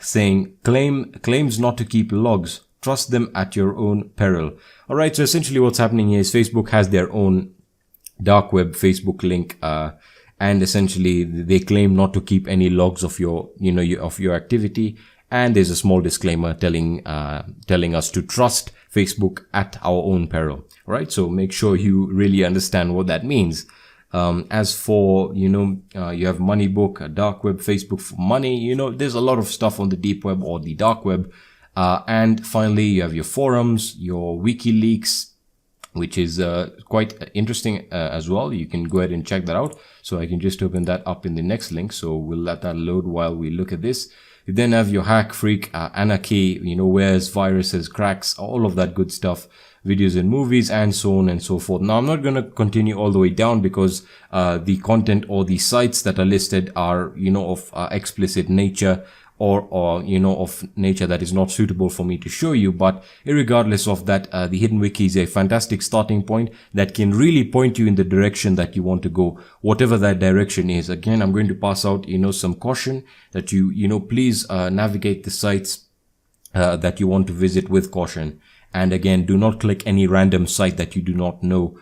saying claims not to keep logs. Trust them at your own peril. All right. So essentially what's happening here is Facebook has their own dark web Facebook link, and essentially they claim not to keep any logs of your, of your activity. And there's a small disclaimer telling us to trust Facebook at our own peril. Right. So make sure you really understand what that means. As for, you have Moneybook, a dark web, Facebook for money, there's a lot of stuff on the deep web or the dark web. And finally, you have your forums, your WikiLeaks, which is quite interesting as well. You can go ahead and check that out. So I can just open that up in the next link. So we'll let that load while we look at this. You then have your Hack Freak, Anarchy, wares, viruses, cracks, all of that good stuff, videos and movies, and so on and so forth. Now, I'm not going to continue all the way down because the content or the sites that are listed are, of explicit nature, or of nature that is not suitable for me to show you. But irregardless of that, the hidden wiki is a fantastic starting point that can really point you in the direction that you want to go, whatever that direction is. Again, I'm going to pass out, some caution that please navigate the sites that you want to visit with caution. And again, do not click any random site that you do not know,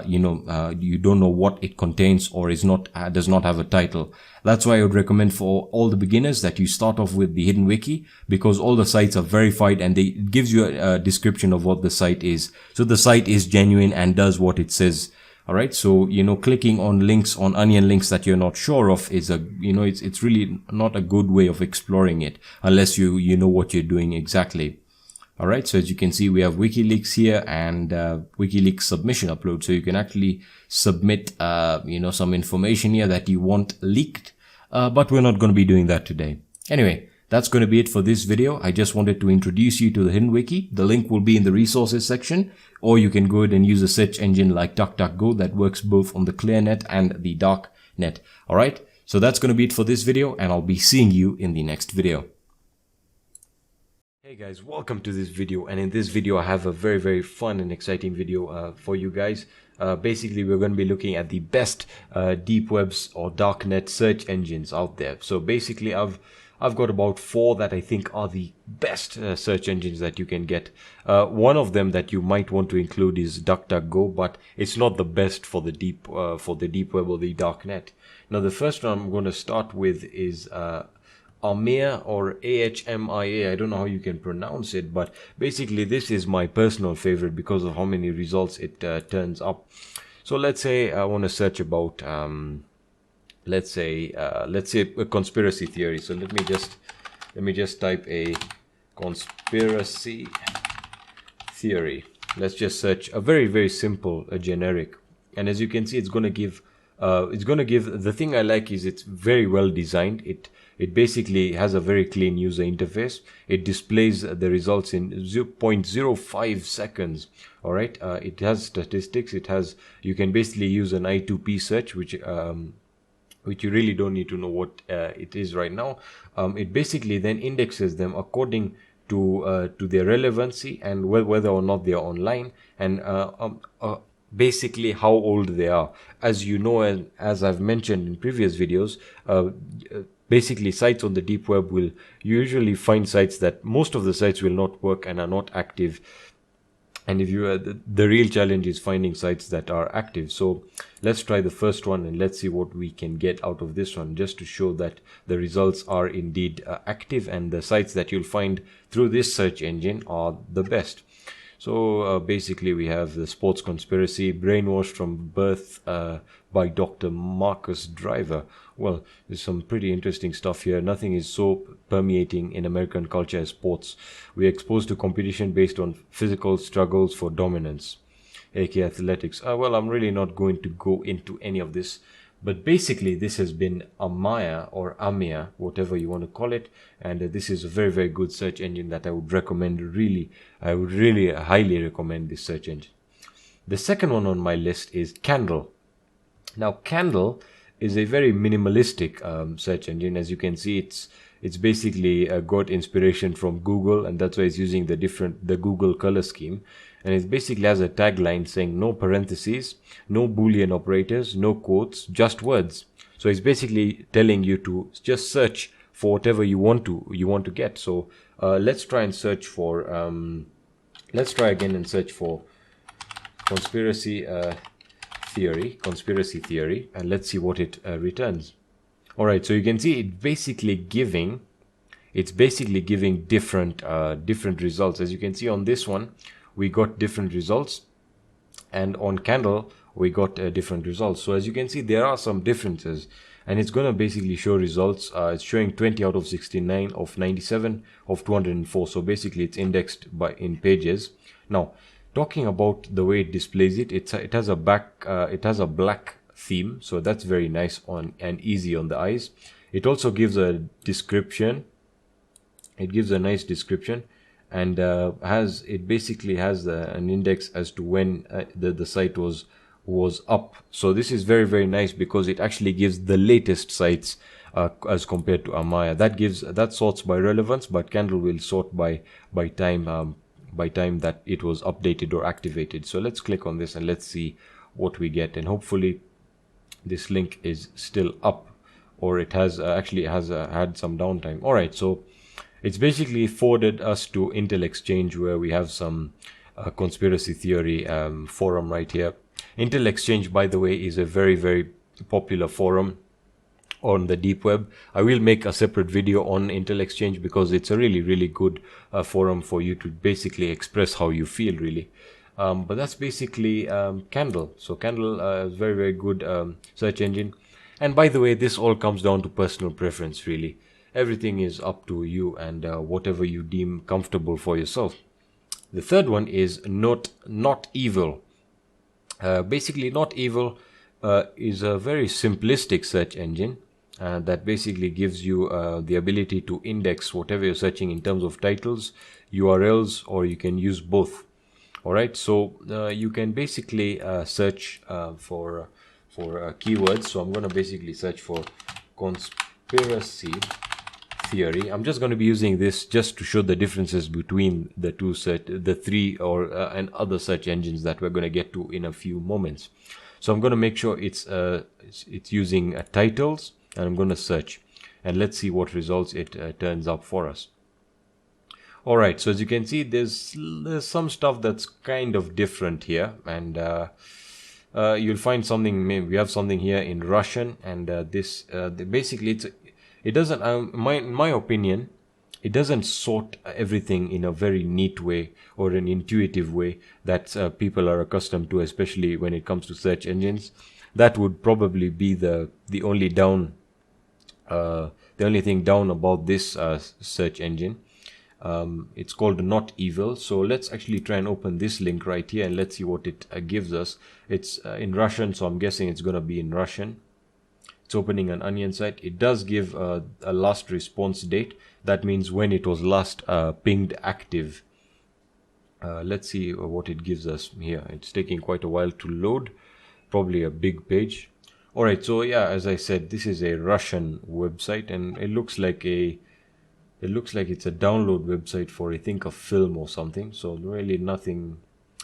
you don't know what it contains or does not have a title. That's why I would recommend for all the beginners that you start off with the hidden wiki, because all the sites are verified and it gives you a description of what the site is. So the site is genuine and does what it says. All right. So, clicking on links, on onion links that you're not sure of is it's really not a good way of exploring it unless you know what you're doing exactly. All right. So as you can see, we have WikiLeaks here and WikiLeaks submission upload. So you can actually submit, some information here that you want leaked. But we're not going to be doing that today. Anyway, that's going to be it for this video. I just wanted to introduce you to the hidden wiki. The link will be in the resources section, or you can go ahead and use a search engine like DuckDuckGo that works both on the clear net and the dark net. All right. So that's going to be it for this video, and I'll be seeing you in the next video. Hey guys, welcome to this video, and in this video I have a very, very fun and exciting video for you guys. Basically, we're going to be looking at the best deep webs or darknet search engines out there. So basically, I've got about 4 that I think are the best search engines that you can get. One of them that you might want to include is DuckDuckGo, but it's not the best for the deep web or the darknet. Now, the first one I'm going to start with is Ahmia or AHMIA. I don't know how you can pronounce it, but basically this is my personal favorite because of how many results it turns up. So let's say I want to search about let's say a conspiracy theory. So let me just type a conspiracy theory. Let's just search a very simple, a generic, and as you can see, it's going to give the thing I like is it's very well designed. It basically has a very clean user interface. It displays the results in 0.05 seconds. All right, it has statistics. You can basically use an I2P search, which you really don't need to know what it is right now. It basically then indexes them according to their relevancy and whether or not they are online, and basically how old they are. As you know, and as I've mentioned in previous videos, basically sites on the deep web will usually find sites that most of the sites will not work and are not active. And if you the real challenge is finding sites that are active. So let's try the first one and let's see what we can get out of this one, just to show that the results are indeed active and the sites that you'll find through this search engine are the best. So basically we have the sports conspiracy, brainwashed from birth by Dr. Marcus Driver. Well, there's some pretty interesting stuff here. Nothing is so permeating in American culture as sports. We're exposed to competition based on physical struggles for dominance, aka athletics. Well, I'm really not going to go into any of this. But basically, this has been Ahmia or Ahmia, whatever you want to call it. And this is a very good search engine that I would recommend. I would really highly recommend this search engine. The second one on my list is Candle. Now, Candle is a very minimalistic search engine. As you can see, it's basically got inspiration from Google, and that's why it's using the Google color scheme. And it basically has a tagline saying no parentheses, no Boolean operators, no quotes, just words. So it's basically telling you to just search for whatever you want to get. So let's try and search for let's try again and search for conspiracy theory, and let's see what it returns. All right, so you can see it's basically giving different results. As you can see on this one, we got different results, and on Candle we got different results. So as you can see, there are some differences, and it's going to basically show results. It's showing 20 out of 69 of 97 of 204. So basically it's indexed in pages. Now, talking about the way it displays it, it has a black theme, so that's very nice and easy on the eyes. It also gives a description. It gives a nice description, and basically has an index as to when the site was up. So this is very nice because it actually gives the latest sites as compared to Ahmia. That sorts by relevance, but Candle will sort by time that it was updated or activated. So let's click on this and let's see what we get, and hopefully this link is still up, or it has actually had some downtime. All right, so it's basically forwarded us to Intel Exchange, where we have some conspiracy theory forum right here. Intel Exchange, by the way, is a very popular forum on the deep web. I will make a separate video on Intel Exchange because it's a really good forum for you to basically express how you feel, really. But that's basically Candle. So Candle is very good search engine. And by the way, this all comes down to personal preference, really. Everything is up to you and whatever you deem comfortable for yourself. The third one is Not Evil. Basically, Not Evil is a very simplistic search engine that basically gives you the ability to index whatever you're searching in terms of titles, URLs, or you can use both. All right, so you can basically search for keywords. So I'm going to basically search for conspiracy theory. I'm just going to be using this just to show the differences between the three and other search engines that we're going to get to in a few moments. So I'm going to make sure it's using titles, and I'm going to search, and let's see what results it turns up for us. All right, so as you can see, there's some stuff that's kind of different here, and you'll find something. Maybe we have something here in Russian, and basically it doesn't, in my opinion, it doesn't sort everything in a very neat way or an intuitive way that people are accustomed to, especially when it comes to search engines. That would probably be the only thing down about this search engine. It's called Not Evil. So let's actually try and open this link right here and let's see what it gives us. It's in Russian, so I'm guessing it's gonna be in Russian. It's opening an Onion site. It does give a last response date. That means when it was last pinged active. Let's see what it gives us here. It's taking quite a while to load. Probably a big page. Alright, so yeah, as I said, this is a Russian website, and it looks like it's a download website for, I think, a film or something. So really nothing.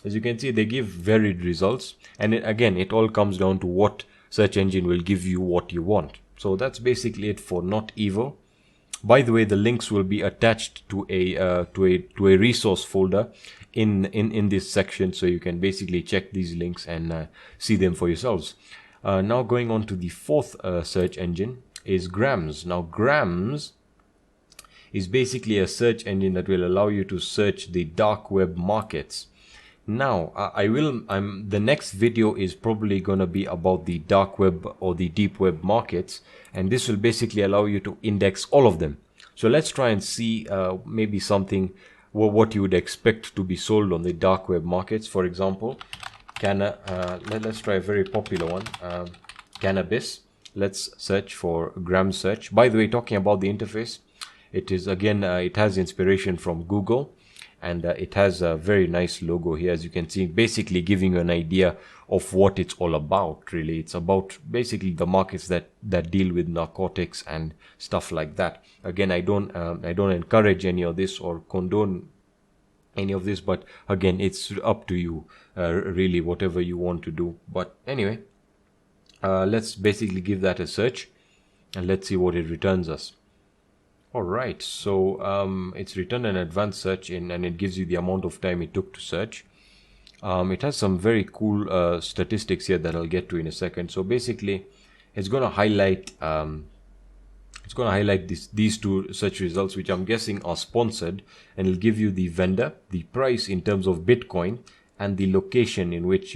As you can see, they give varied results, and again, it all comes down to what search engine will give you what you want. So that's basically it for Not Evil. By the way, the links will be attached to a resource folder in this section, so you can basically check these links and see them for yourselves. Now going on to the fourth search engine is Grams. Now Grams is basically a search engine that will allow you to search the dark web markets. Now the next video is probably gonna be about the dark web or the deep web markets, and this will basically allow you to index all of them. So let's try and see maybe something what you would expect to be sold on the dark web markets. For example, let's try a very popular one, cannabis. Let's search for Gram search. By the way, talking about the interface, it is again it has inspiration from Google, and it has a very nice logo here, as you can see, basically giving you an idea of what it's all about. Really, it's about basically the markets that deal with narcotics and stuff like that. Again, I don't encourage any of this or condone any of this, but again, it's up to you, really, whatever you want to do. But anyway, let's basically give that a search and let's see what it returns us. Alright, so it's returned an advanced search and it gives you the amount of time it took to search. It has some very cool statistics here that I'll get to in a second. So basically, it's going to highlight these two search results, which I'm guessing are sponsored, and it'll give you the vendor, the price in terms of Bitcoin, and the location in which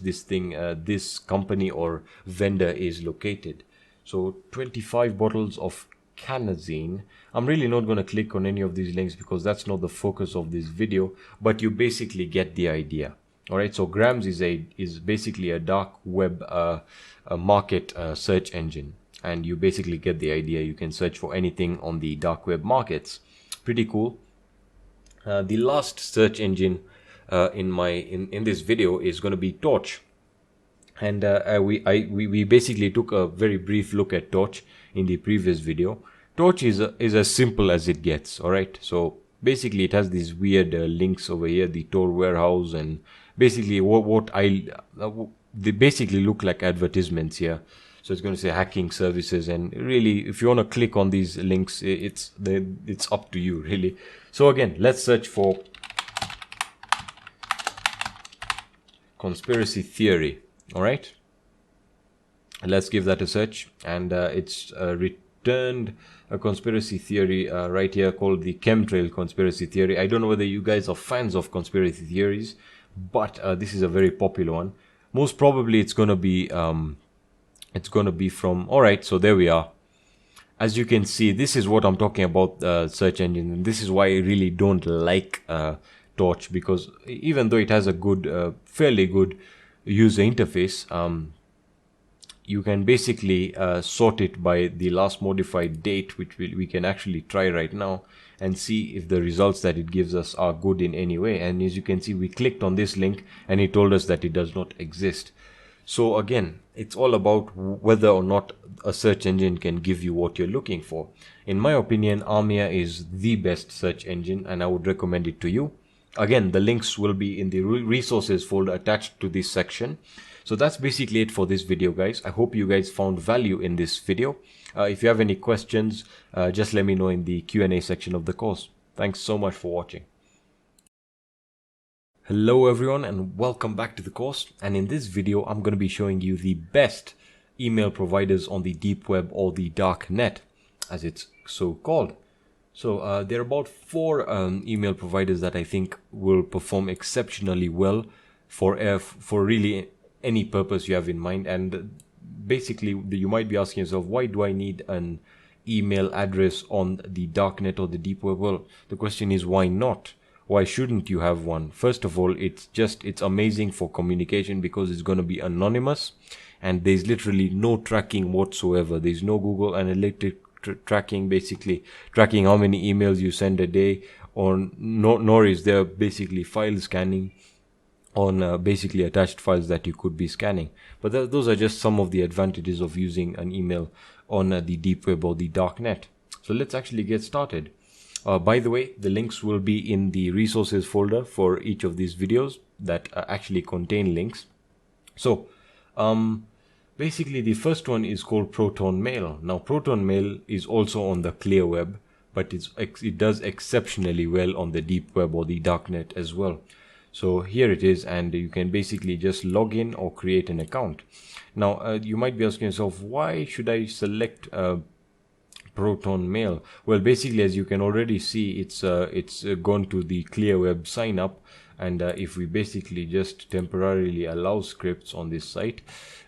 this company or vendor is located. So 25 bottles of Canazine. I'm really not going to click on any of these links because that's not the focus of this video, but you basically get the idea. Alright, so Grams is basically a dark web market search engine, and you basically get the idea. You can search for anything on the dark web markets. Pretty cool. The last search engine in this video is going to be Torch, and we basically took a very brief look at Torch in the previous video. Torch is as simple as it gets. Alright, so basically it has these weird links over here, the Tor warehouse, and basically they basically look like advertisements here. So it's going to say hacking services, and really, if you want to click on these links, it's up to you, really. So again, let's search for conspiracy theory. All right, let's give that a search, and it's returned a conspiracy theory right here called the chemtrail conspiracy theory. I don't know whether you guys are fans of conspiracy theories, but this is a very popular one. Most probably it's going to be from, alright, so there we are. As you can see, this is what I'm talking about, search engine, and this is why I really don't like Torch, because even though it has a good, fairly good user interface, you can basically sort it by the last modified date, which we can actually try right now and see if the results that it gives us are good in any way. And as you can see, we clicked on this link and it told us that it does not exist. So again, it's all about whether or not a search engine can give you what you're looking for. In my opinion, Aamia is the best search engine, and I would recommend it to you. Again, the links will be in the resources folder attached to this section. So that's basically it for this video, guys. I hope you guys found value in this video. If you have any questions, just let me know in the Q&A section of the course. Thanks so much for watching. Hello everyone, and welcome back to the course. And in this video, I'm going to be showing you the best email providers on the deep web or the dark net. as it's so called. So there are about 4 email providers that I think will perform exceptionally well for really any purpose you have in mind. And basically, you might be asking yourself, why do I need an email address on the darknet or the deep web? Well, the question is, why not? Why shouldn't you have one? First of all, it's amazing for communication because it's going to be anonymous, and there's literally no tracking whatsoever. There's no Google Analytics tracking, basically tracking how many emails you send a day, or nor is there basically file scanning on basically attached files that you could be scanning. But those are just some of the advantages of using an email on the deep web or the dark net. So let's actually get started. By the way, the links will be in the resources folder for each of these videos that actually contain links. So basically, the first one is called Proton Mail. Now, Proton Mail is also on the clear web, but it does exceptionally well on the deep web or the darknet as well. So here it is, and you can basically just log in or create an account. Now, you might be asking yourself, why should I select Proton Mail? Well, basically, as you can already see, it's gone to the clear web sign up. And if we basically just temporarily allow scripts on this site,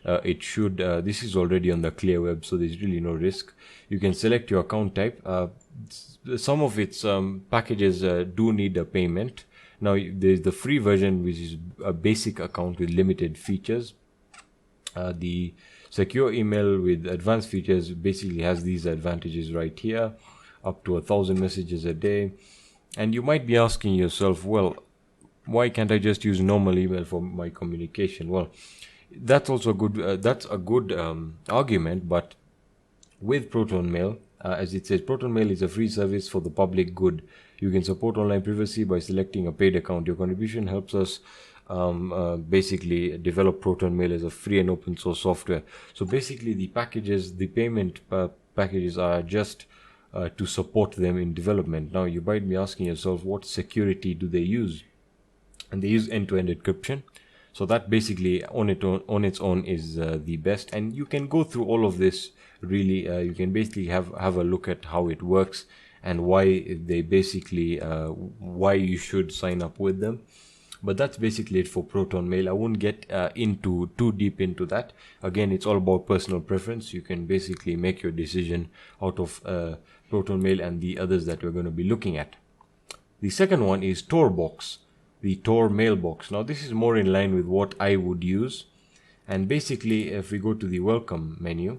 it should, this is already on the clear web, so there's really no risk. You can select your account type. Some of its packages do need a payment. Now, there's the free version, which is a basic account with limited features. The secure email with advanced features basically has these advantages right here, up to 1,000 messages a day. And you might be asking yourself, well, why can't I just use normal email for my communication? Well, that's also good. That's a good argument. But with Proton Mail, as it says, Proton Mail is a free service for the public good. You can support online privacy by selecting a paid account. Your contribution helps us basically develop Proton Mail as a free and open source software. So basically, the packages, the payment packages are just to support them in development. Now, you might be asking yourself, what security do they use? And they use end-to-end encryption. So that basically on its own is the best. And you can go through all of this. Really, you can basically have a look at how it works and why they basically why you should sign up with them. But that's basically it for Proton Mail. I won't get into too deep into that. Again, it's all about personal preference. You can basically make your decision out of Proton Mail and the others that we're going to be looking at. The second one is TorBox, the Tor mailbox. Now, this is more in line with what I would use. And basically, if we go to the welcome menu,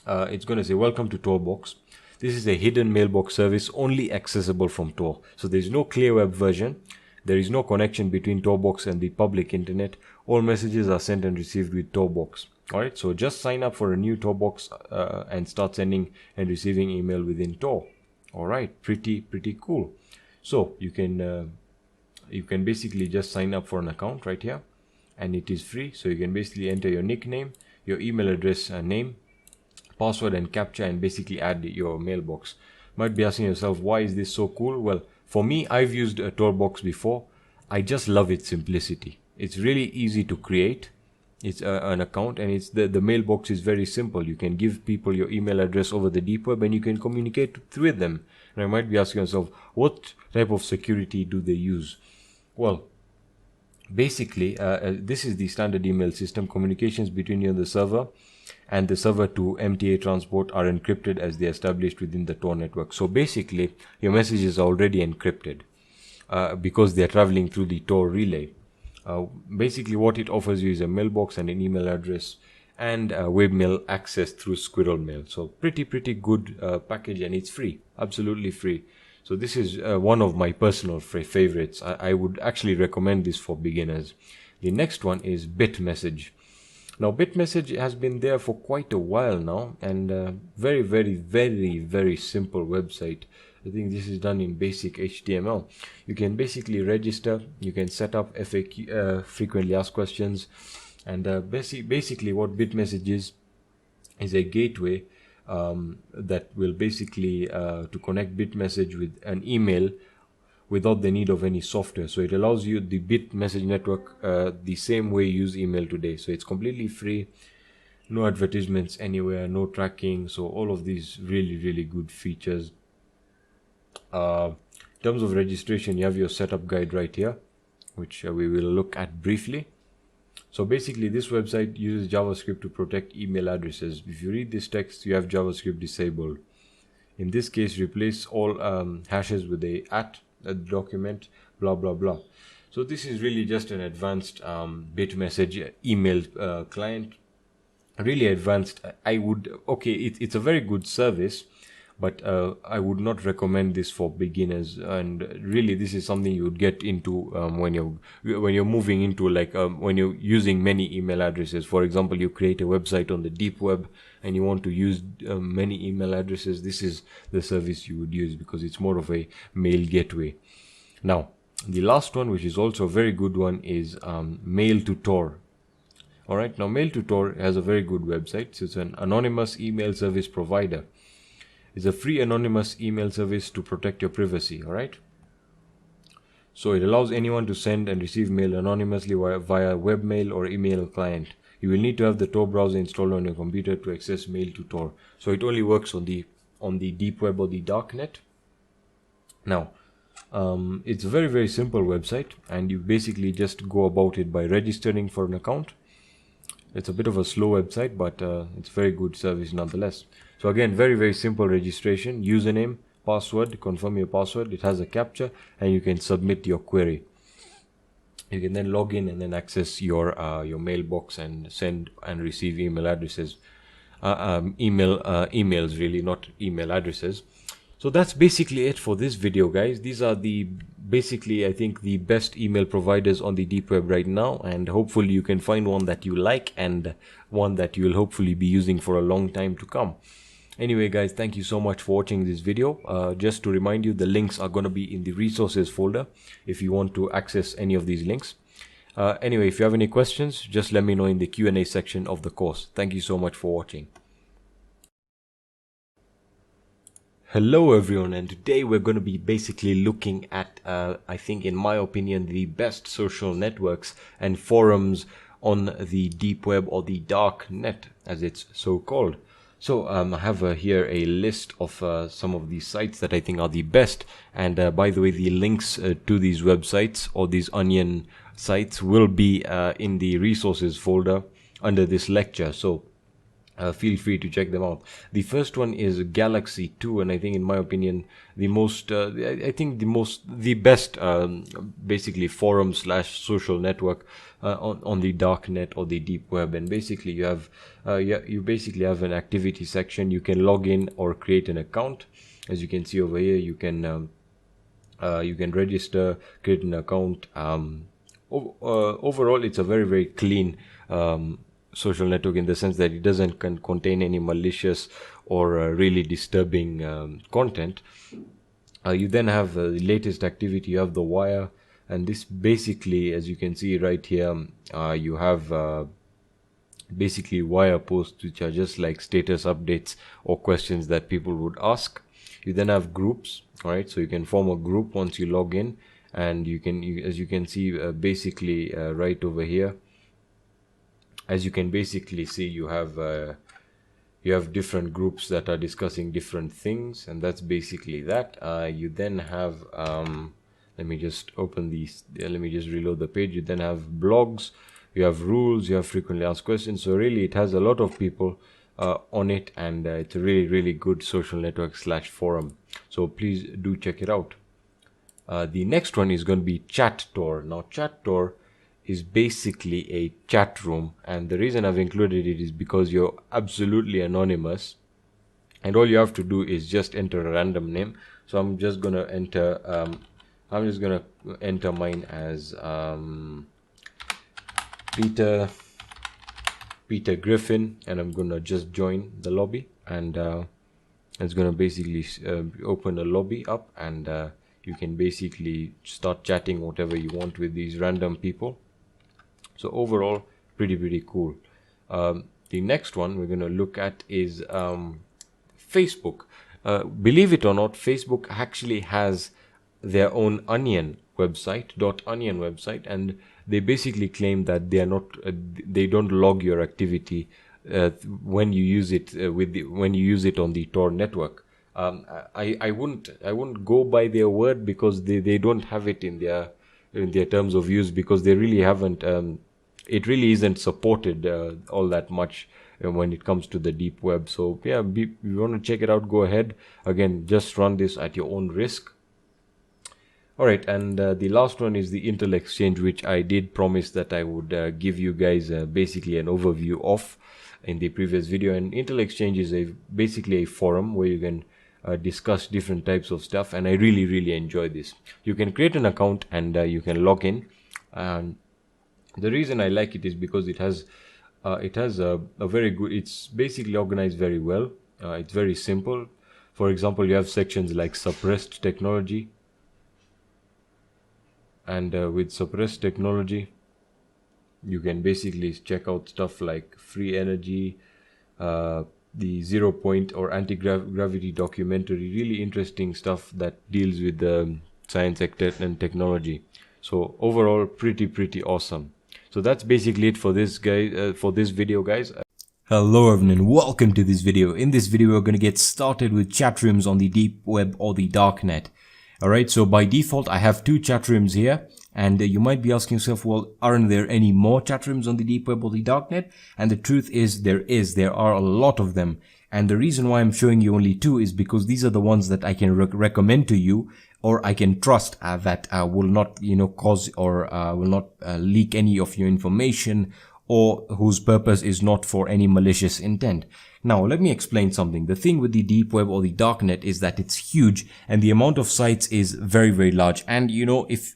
it's going to say welcome to TorBox. This is a hidden mailbox service only accessible from Tor. So there's no clear web version. There is no connection between TorBox and the public internet. All messages are sent and received with TorBox. Alright, so just sign up for a new TorBox and start sending and receiving email within Tor. Alright, pretty cool. So you can basically just sign up for an account right here, and it is free. So you can basically enter your nickname, your email address and name, password and captcha, and basically add your mailbox. Might be asking yourself, why is this so cool? Well, for me, I've used a TorBox before. I just love its simplicity. It's really easy to create. It's an account, and it's the mailbox is very simple. You can give people your email address over the deep web and you can communicate with them. And I might be asking yourself, what type of security do they use? Well, basically, this is the standard email system. Communications between you and the server to MTA transport are encrypted as they are established within the Tor network. So basically, your messages are already encrypted because they are traveling through the Tor relay. Basically, what it offers you is a mailbox and an email address and webmail access through Squirrel Mail. So pretty good package, and it's free, absolutely free. So this is one of my personal favorites. I would actually recommend this for beginners. The next one is BitMessage. Now, BitMessage has been there for quite a while now, and very simple website. I think this is done in basic HTML. You can basically register, you can set up FAQ, frequently asked questions, and basically what BitMessage is a gateway that will basically to connect BitMessage with an email without the need of any software. So it allows you the BitMessage network the same way you use email today. So it's completely free. no advertisements anywhere, no tracking. So all of these really good features. In terms of registration, you have your setup guide right here, which we will look at briefly. So basically this website uses JavaScript to protect email addresses. If you read this text, you have JavaScript disabled. In this case, replace all hashes with a document, blah blah blah. So this is really just an advanced Bitmessage email client, really advanced. It's a very good service, but I would not recommend this for beginners. And really this is something you would get into when you're moving into, like, when you're using many email addresses. For example, you create a website on the deep web and you want to use many email addresses. This is the service you would use because it's more of a mail gateway. Now the last one, which is also a very good one, is Mail2Tor. Alright, now Mail2Tor has a very good website. So it's an anonymous email service provider. It's a free anonymous email service to protect your privacy. Alright, so it allows anyone to send and receive mail anonymously via webmail or email client. You will need to have the Tor browser installed on your computer to access Mail2Tor. So it only works on the deep web or the darknet. Now it's a very simple website, and you basically just go about it by registering for an account. It's a bit of a slow website, but it's very good service nonetheless. So again, very simple registration, username, password, confirm your password. It has a captcha, and you can submit your query. You can then log in and then access your mailbox and send and receive email addresses, emails really, not email addresses. So that's basically it for this video, guys. These are basically I think the best email providers on the deep web right now, and hopefully you can find one that you like and one that you will hopefully be using for a long time to come. Anyway, guys, thank you so much for watching this video. Just to remind you, the links are going to be in the resources folder if you want to access any of these links. Anyway, if you have any questions, just let me know in the Q&A section of the course. Thank you so much for watching. Hello everyone, and today we're going to be basically looking at I think, in my opinion, the best social networks and forums on the deep web, or the dark net as it's so called. So I have here a list of some of these sites that I think are the best, and by the way, the links to these websites or these onion sites will be in the resources folder under this lecture. So feel free to check them out. The first one is Galaxy 2, and I think, in my opinion, the best basically forum / social network on the dark net or the deep web. And basically you basically have an activity section. You can log in or create an account. As you can see over here, you can register, create an account. Overall, it's a very clean social network, in the sense that it doesn't contain any malicious or really disturbing content. You then have the latest activity. You have the wire, and this basically, as you can see right here, you have basically wire posts, which are just like status updates or questions that people would ask. You then have groups. All right, so you can form a group once you log in, and as you can see, basically right over here, as you can basically see, you have different groups that are discussing different things, and that's basically that. You then have let me just open these, let me just reload the page. You then have blogs, you have rules, you have frequently asked questions. So really it has a lot of people on it, and it's a really good social network / forum. So please do check it out. The next one is going to be Chat.tor. Now Chat.tor is basically a chat room, and the reason I've included it is because you're absolutely anonymous, and all you have to do is just enter a random name. So I'm just gonna enter mine as Peter Griffin, and I'm gonna just join the lobby, and it's gonna basically open a lobby up, and you can basically start chatting whatever you want with these random people. So overall, pretty cool. The next one we're going to look at is Facebook. Believe it or not, Facebook actually has their own Onion website, .onion website, and they basically claim that they don't log your activity when you use it when you use it on the Tor network. I wouldn't go by their word, because they don't have it in their terms of use, because they really haven't. It really isn't supported all that much when it comes to the deep web. So yeah, if you want to check it out, go ahead. Again, just run this at your own risk. Alright, and the last one is the Intel Exchange, which I did promise that I would give you guys basically an overview of in the previous video. And Intel Exchange is basically a forum where you can discuss different types of stuff, and I really enjoy this. You can create an account and you can log in, and the reason I like it is because it has a very good, it's basically organized very well. It's very simple. For example, you have sections like suppressed technology, and with suppressed technology you can basically check out stuff like free energy, the 0 Point or anti-gravity documentary, really interesting stuff that deals with science and technology. So overall, pretty awesome. So that's basically it for this video, guys. Hello everyone and welcome to this video. In this video we're going to get started with chat rooms on the deep web or the darknet. Alright, so by default I have 2 chat rooms here, and you might be asking yourself, well, aren't there any more chat rooms on the deep web or the darknet? And the truth is there are a lot of them, and the reason why I'm showing you only 2 is because these are the ones that I can recommend to you, or I can trust that will not cause or will not leak any of your information, or whose purpose is not for any malicious intent. Now, let me explain something. The thing with the deep web or the darknet is that it's huge, and the amount of sites is very large. And if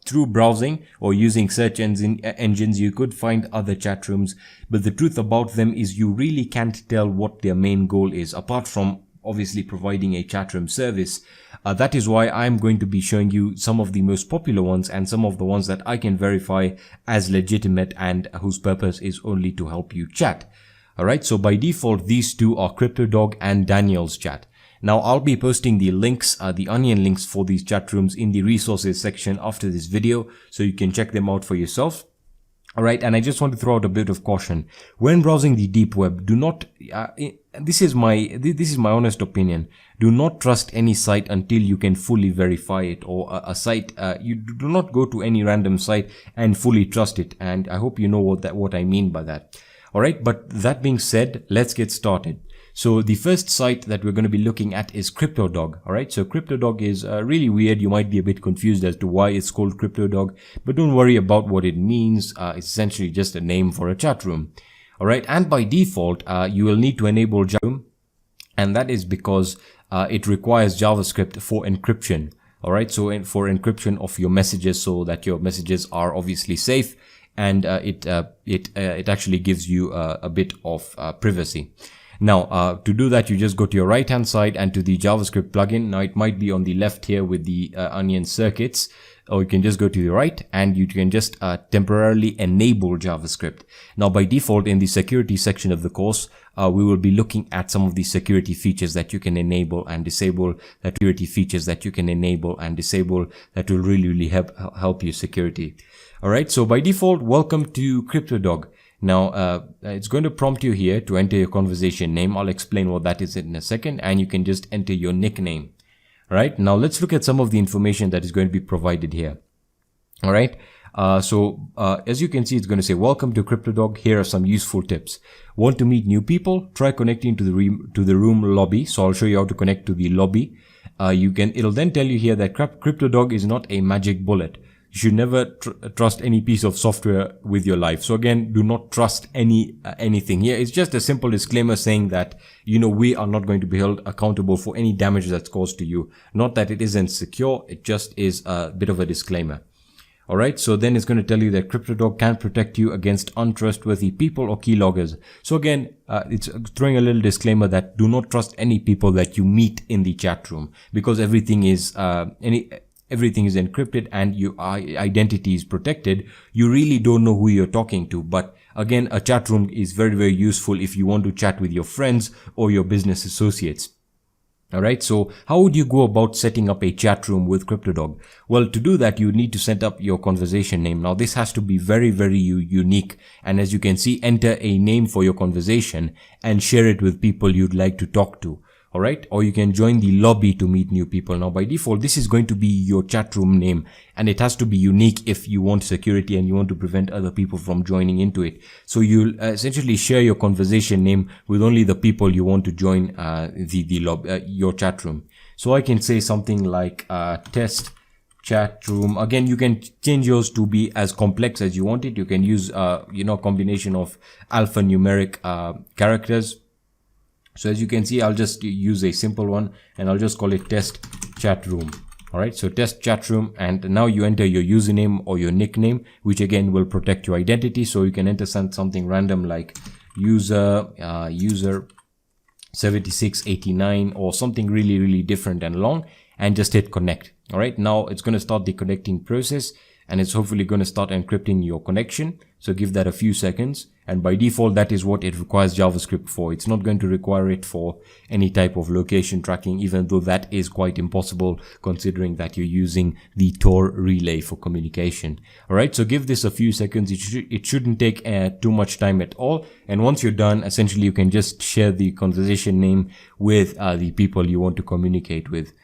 through browsing or using search engines, you could find other chat rooms, but the truth about them is you really can't tell what their main goal is, apart from obviously providing a chat room service. That is why I'm going to be showing you some of the most popular ones and some of the ones that I can verify as legitimate and whose purpose is only to help you chat. Alright, so by default these 2 are CryptoDog and Daniel's chat. Now I'll be posting the links, the onion links for these chat rooms in the resources section after this video, so you can check them out for yourself. Alright, and I just want to throw out a bit of caution. When browsing the deep web, do not, this is my honest opinion, do not trust any site until you can fully verify it, or a site, you do not go to any random site and fully trust it, and I hope you know what I mean by that. Alright, but that being said, let's get started. So the first site that we're going to be looking at is CryptoDog. Alright, so CryptoDog is really weird. You might be a bit confused as to why it's called CryptoDog, but don't worry about what it means. It's essentially just a name for a chat room. Alright, and by default, you will need to enable JavaScript, and that is because it requires JavaScript for encryption. Alright, so for encryption of your messages, so that your messages are obviously safe, and it actually gives you a bit of privacy. Now, to do that, you just go to your right hand side and to the JavaScript plugin. Now, it might be on the left here with the onion circuits, or you can just go to the right and you can just temporarily enable JavaScript. Now, by default, in the security section of the course, we will be looking at some of the security features that you can enable and disable, that security features that you can enable and disable that will really help you security. Alright, so by default, welcome to CryptoDog. Now, it's going to prompt you here to enter your conversation name. I'll explain what that is in a second, and you can just enter your nickname. Alright, now let's look at some of the information that is going to be provided here. Alright, as you can see, it's going to say, welcome to CryptoDog. Here are some useful tips. Want to meet new people? Try connecting to the room lobby. So I'll show you how to connect to the lobby. It'll then tell you here that CryptoDog is not a magic bullet. You should never trust any piece of software with your life. So again, do not trust anything here. It's just a simple disclaimer saying that, we are not going to be held accountable for any damage that's caused to you. Not that it isn't secure, it just is a bit of a disclaimer. Alright, so then it's going to tell you that CryptoDog can protect you against untrustworthy people or keyloggers. So again, it's throwing a little disclaimer that do not trust any people that you meet in the chat room, because everything is encrypted and your identity is protected. You really don't know who you're talking to. But again, a chat room is very useful if you want to chat with your friends or your business associates. Alright, so how would you go about setting up a chat room with CryptoDog? Well, to do that, you need to set up your conversation name. Now, this has to be very, very unique. And as you can see, enter a name for your conversation and share it with people you'd like to talk to. Alright, or you can join the lobby to meet new people. Now, by default, this is going to be your chat room name, and it has to be unique if you want security and you want to prevent other people from joining into it. So you'll essentially share your conversation name with only the people you want to join your chat room. So I can say something like test chat room. Again, you can change yours to be as complex as you want it. You can use a combination of alphanumeric characters. So as you can see, I'll just use a simple one and I'll just call it test chat room. Alright, so test chat room, and now you enter your username or your nickname, which again will protect your identity. So you can enter something random like user 7689 or something really different and long, and just hit connect. Alright, now it's going to start the connecting process, and it's hopefully going to start encrypting your connection. So give that a few seconds, and by default that is what it requires JavaScript for. It's not going to require it for any type of location tracking, even though that is quite impossible considering that you're using the Tor relay for communication. Alright, so give this a few seconds. It shouldn't take too much time at all, and once you're done, essentially you can just share the conversation name with the people you want to communicate with.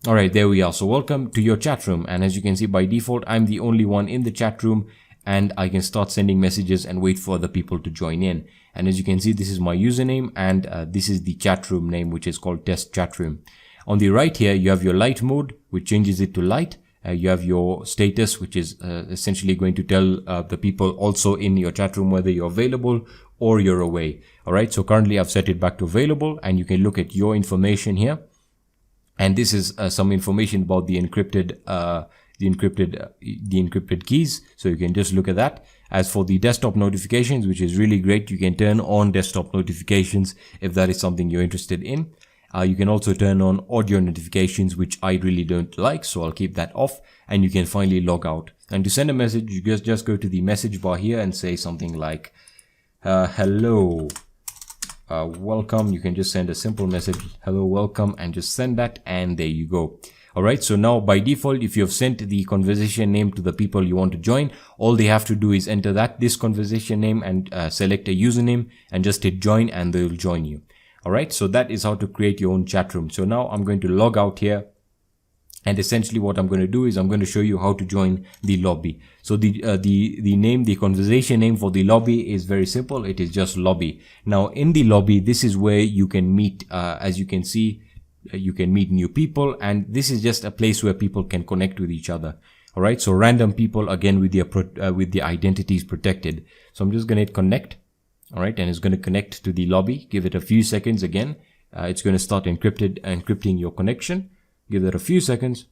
Alright, there we are. So welcome to your chat room, and as you can see, by default I'm the only one in the chat room, and I can start sending messages and wait for other people to join in. And as you can see, this is my username, and this is the chat room name, which is called test chat room. On the right here, you have your light mode, which changes it to light. You have your status, which is essentially going to tell the people also in your chat room whether you're available or you're away. Alright, so currently I've set it back to available, and you can look at your information here. And this is some information about the encrypted keys, so you can just look at that. As for the desktop notifications, which is really great, you can turn on desktop notifications if that is something you're interested in. You can also turn on audio notifications, which I really don't like, so I'll keep that off, and you can finally log out. And to send a message, you just go to the message bar here and say something like hello, welcome. You can just send a simple message, hello, welcome, and just send that, and there you go. Alright, so now by default, if you have sent the conversation name to the people you want to join, all they have to do is enter this conversation name and select a username and just hit join, and they'll join you. Alright, so that is how to create your own chat room. So now I'm going to log out here, and essentially what I'm going to do is I'm going to show you how to join the lobby. So the conversation name for the lobby is very simple. It is just lobby. Now in the lobby, this is where you can meet, as you can see, you can meet new people, and this is just a place where people can connect with each other. All right, so random people, again with the identities protected. So I'm just going to hit connect. All right, and it's going to connect to the lobby. Give it a few seconds again. It's going to start encrypting your connection. Give that a few seconds,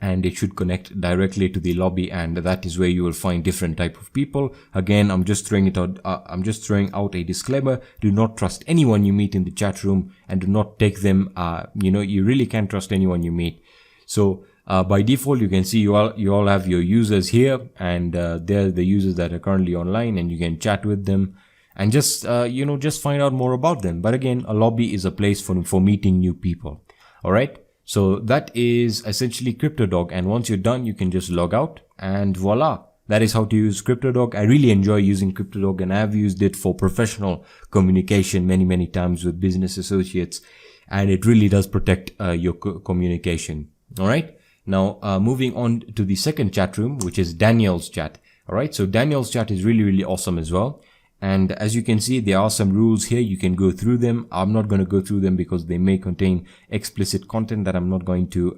and it should connect directly to the lobby, and that is where you will find different type of people. Again, I'm just throwing out a disclaimer: do not trust anyone you meet in the chat room, and do not take them. You really can't trust anyone you meet. So by default, you can see you all have your users here, and they're the users that are currently online, and you can chat with them and just find out more about them. But again, a lobby is a place for meeting new people. All right. So that is essentially CryptoDog, and once you're done, you can just log out, and voila. That is how to use CryptoDog. I really enjoy using CryptoDog, and I have used it for professional communication many times with business associates, and it really does protect your communication. All right. Now moving on to the second chat room, which is Daniel's chat. All right. So Daniel's chat is really awesome as well. And as you can see, there are some rules here. You can go through them. I'm not going to go through them because they may contain explicit content that I'm not going to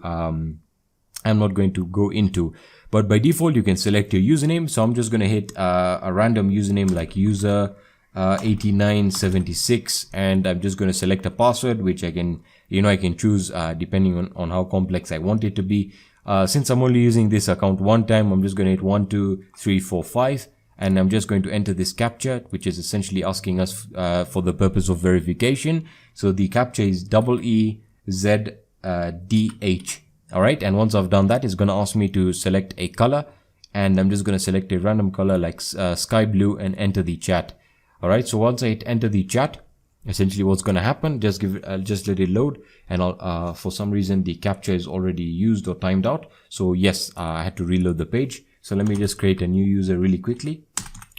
go into. But by default, you can select your username. So I'm just going to hit a random username like user 8976, and I'm just going to select a password, which I can choose depending on how complex I want it to be. Since I'm only using this account one time, I'm just going to hit 1 2 3 4 5. And I'm just going to enter this CAPTCHA, which is essentially asking us for the purpose of verification. So the CAPTCHA is EEZDH. All right. And once I've done that, it's going to ask me to select a color. And I'm just going to select a random color like sky blue and enter the chat. All right. So once I hit enter the chat, essentially what's going to happen, I'll just let it load, and I'll for some reason the captcha is already used or timed out. So yes, I had to reload the page. So let me just create a new user really quickly.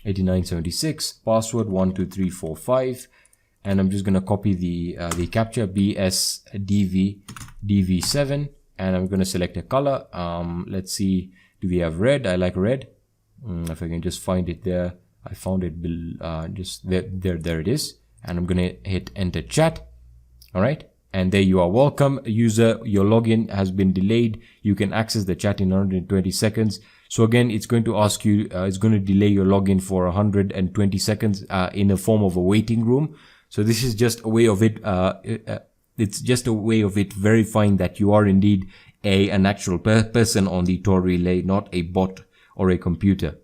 8976, password 12345, and I'm just going to copy the captcha BSDV7, and I'm going to select a color. Let's see, do we have red? I like red. If I can just find it there. I found it just there it is, and I'm going to hit enter chat. All right, and there you are. Welcome user, your login has been delayed. You can access the chat in 120 seconds. So again, it's going to ask you, it's going to delay your login for 120 seconds in a form of a waiting room. So this is just a way of it, it's just a way of it verifying that you are indeed an actual person on the Tor relay, not a bot or a computer.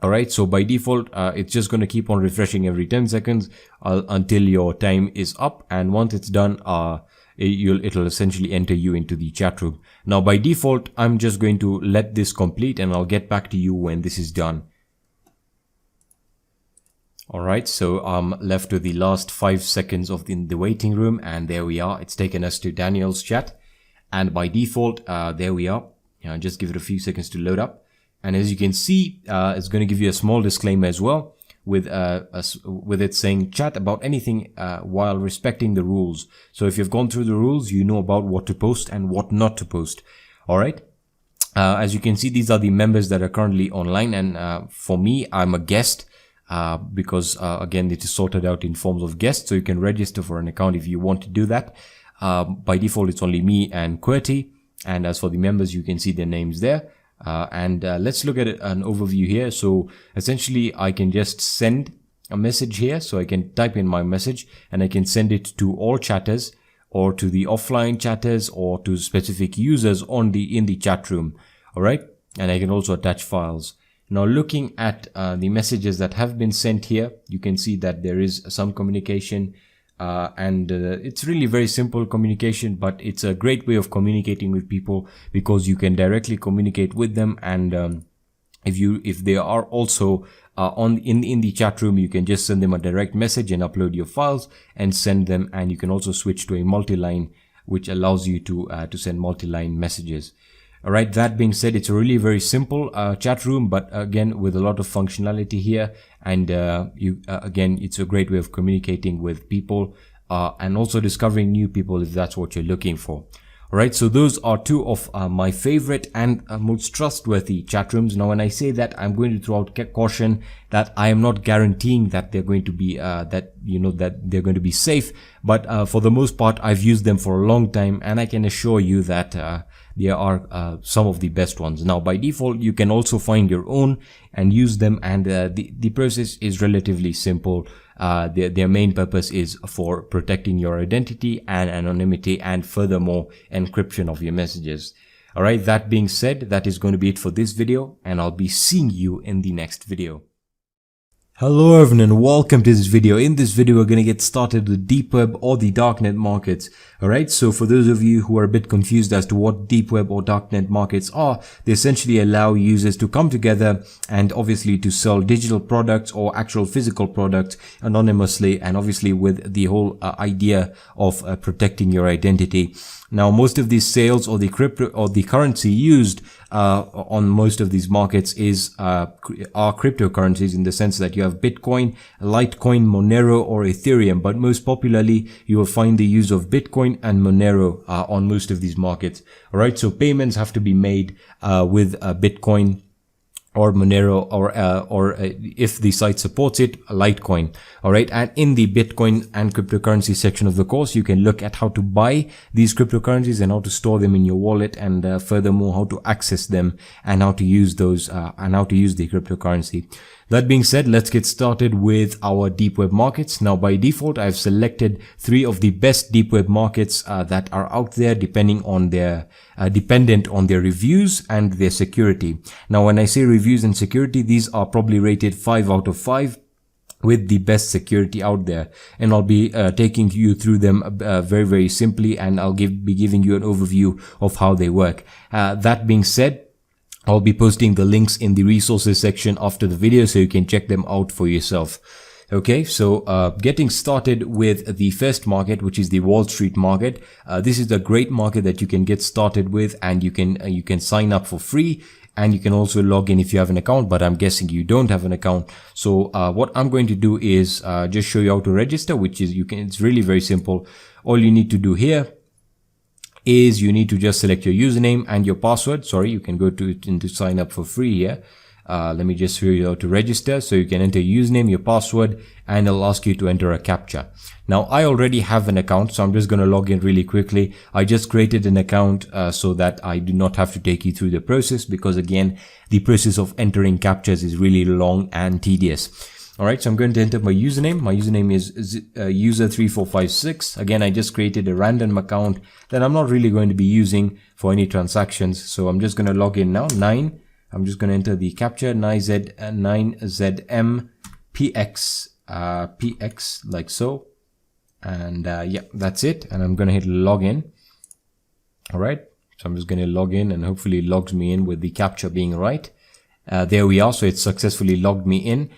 Alright, so by default, it's just going to keep on refreshing every 10 seconds until your time is up, and once it's done, it'll essentially enter you into the chat room. Now by default, I'm just going to let this complete, and I'll get back to you when this is done. Alright, so I'm left with the last 5 seconds of the waiting room, and there we are. It's taken us to Daniel's chat, and by default, there we are. Just give it a few seconds to load up. And as you can see, it's going to give you a small disclaimer as well, with it saying chat about anything while respecting the rules. So if you've gone through the rules, you know about what to post and what not to post. All right. As you can see, these are the members that are currently online, and for me, I'm a guest because again, it is sorted out in forms of guests. So you can register for an account if you want to do that. By default, it's only me and QWERTY. And as for the members, you can see their names there. Let's look at an overview here. So essentially I can just send a message here. So I can type in my message and I can send it to all chatters, or to the offline chatters, or to specific users in the chat room. All right. And I can also attach files. Now looking at the messages that have been sent here, you can see that there is some communication. It's really very simple communication, but it's a great way of communicating with people because you can directly communicate with them. And if they are also in the chat room, you can just send them a direct message and upload your files and send them. And you can also switch to a multi-line, which allows you to send multi-line messages. All right. That being said, it's a really very simple chat room, but again, with a lot of functionality here. And again, it's a great way of communicating with people and also discovering new people if that's what you're looking for. All right. So those are two of my favorite and most trustworthy chat rooms. Now, when I say that, I'm going to throw out caution that I am not guaranteeing that they're going to be that they're going to be safe. But for the most part, I've used them for a long time, and I can assure you that they are some of the best ones. Now, by default, you can also find your own and use them, and the process is relatively simple. Their main purpose is for protecting your identity and anonymity, and furthermore, encryption of your messages. All right, that being said, that is going to be it for this video, and I'll be seeing you in the next video. Hello everyone and welcome to this video. In this video, we're going to get started with deep web or the darknet markets. Alright, so for those of you who are a bit confused as to what deep web or darknet markets are, they essentially allow users to come together and obviously to sell digital products or actual physical products anonymously, and obviously with the whole idea of protecting your identity. Now, most of these sales or the crypto or the currency used on most of these markets are cryptocurrencies, in the sense that you have Bitcoin, Litecoin, Monero, or Ethereum. But most popularly, you will find the use of Bitcoin and Monero on most of these markets. All right, so payments have to be made with Bitcoin or Monero, or if the site supports it, Litecoin. All right. And in the Bitcoin and cryptocurrency section of the course, you can look at how to buy these cryptocurrencies and how to store them in your wallet, and furthermore, how to access them and how to use those, and how to use the cryptocurrency. That being said, let's get started with our deep web markets. Now, by default, I've selected 3 of the best deep web markets that are out there, dependent on their reviews and their security. Now, when I say reviews and security, these are probably rated 5 out of 5 with the best security out there. And I'll be taking you through them very, very simply, and I'll be giving you an overview of how they work. That being said, I'll be posting the links in the resources section after the video, so you can check them out for yourself. Okay, so getting started with the first market, which is the Wall Street market. This is a great market that you can get started with, and you can sign up for free, and you can also log in if you have an account, but I'm guessing you don't have an account. So what I'm going to do is just show you how to register, which is it's really very simple. All you need to do here is you need to just select your username and your password. Sorry, you can go into sign up for free here. Let me just show you how to register. So you can enter your username, your password, and it'll ask you to enter a CAPTCHA. Now, I already have an account, so I'm just going to log in really quickly. I just created an account so that I do not have to take you through the process, because again, the process of entering CAPTCHAs is really long and tedious. All right, so I'm going to enter my username. My username is user3456. Again, I just created a random account that I'm not really going to be using for any transactions. So I'm just going to log in now. I'm just going to enter the CAPTCHA 9ZMPX, like so. And yeah, that's it. And I'm going to hit login. All right. So I'm just going to log in, and hopefully it logs me in with the CAPTCHA being right. There we are. So it successfully logged me in.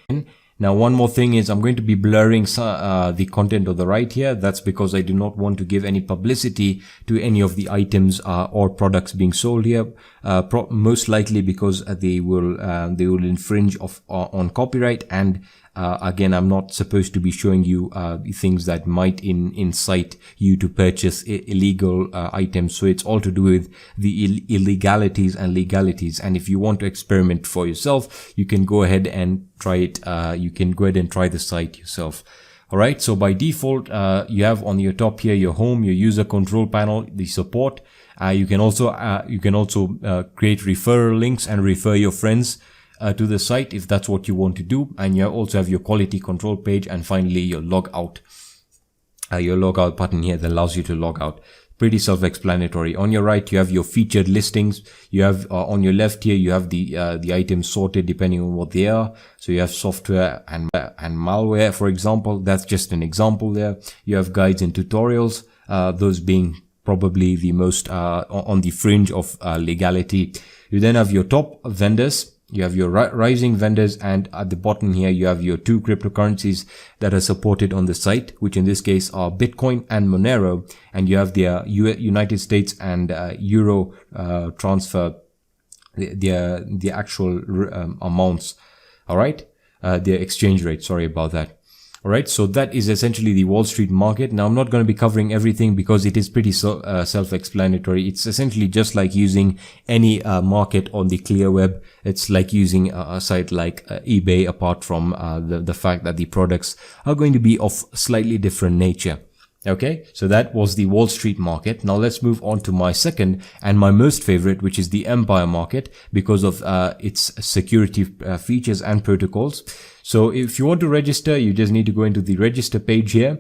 Now, one more thing is I'm going to be blurring the content on the right here. That's because I do not want to give any publicity to any of the items or products being sold here. Most likely because they will infringe on copyright, and again, I'm not supposed to be showing you things that might incite you to purchase illegal items. So it's all to do with the illegalities and legalities. And if you want to experiment for yourself, you can go ahead and try it. You can go ahead and try the site yourself. All right. So by default, you have on your top here your home, your user control panel, the support. You can also create referral links and refer your friends to the site if that's what you want to do. And you also have your quality control page, and finally your logout button here that allows you to log out. Pretty self-explanatory. On your right, you have your featured listings. You have on your left here, you have the items sorted depending on what they are. So you have software and malware, for example. That's just an example there. You have guides and tutorials, those being probably the most on the fringe of legality. You then have your top vendors. You have your rising vendors, and at the bottom here, you have your two cryptocurrencies that are supported on the site, which in this case are Bitcoin and Monero. And you have the United States and Euro transfer, the actual amounts. All right. The exchange rate. Sorry about that. All right, so that is essentially the Wall Street market. Now, I'm not going to be covering everything because it is pretty self-explanatory. It's essentially just like using any market on the clear web. It's like using a site like eBay, apart from the fact that the products are going to be of slightly different nature. Okay, so that was the Wall Street market. Now let's move on to my second and my most favorite, which is the Empire market, because of its security features and protocols. So if you want to register, you just need to go into the register page here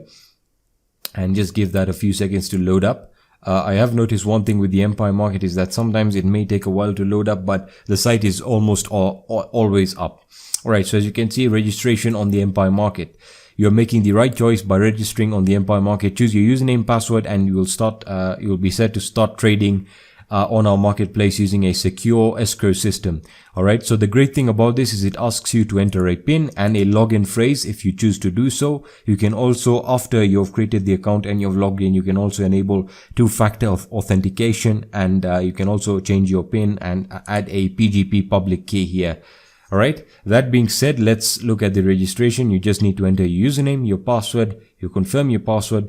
and just give that a few seconds to load up. I have noticed one thing with the Empire market is that sometimes it may take a while to load up, but the site is almost always up. All right, so as you can see, registration on the Empire market. You're making the right choice by registering on the Empire market. Choose your username, password, and you will be set to start trading on our marketplace using a secure escrow system. All right. So the great thing about this is it asks you to enter a PIN and a login phrase if you choose to do so. You can also, after you've created the account and you've logged in, you can also enable two-factor authentication, and you can also change your PIN and add a PGP public key here. All right. That being said, let's look at the registration. You just need to enter your username, your password, you confirm your password,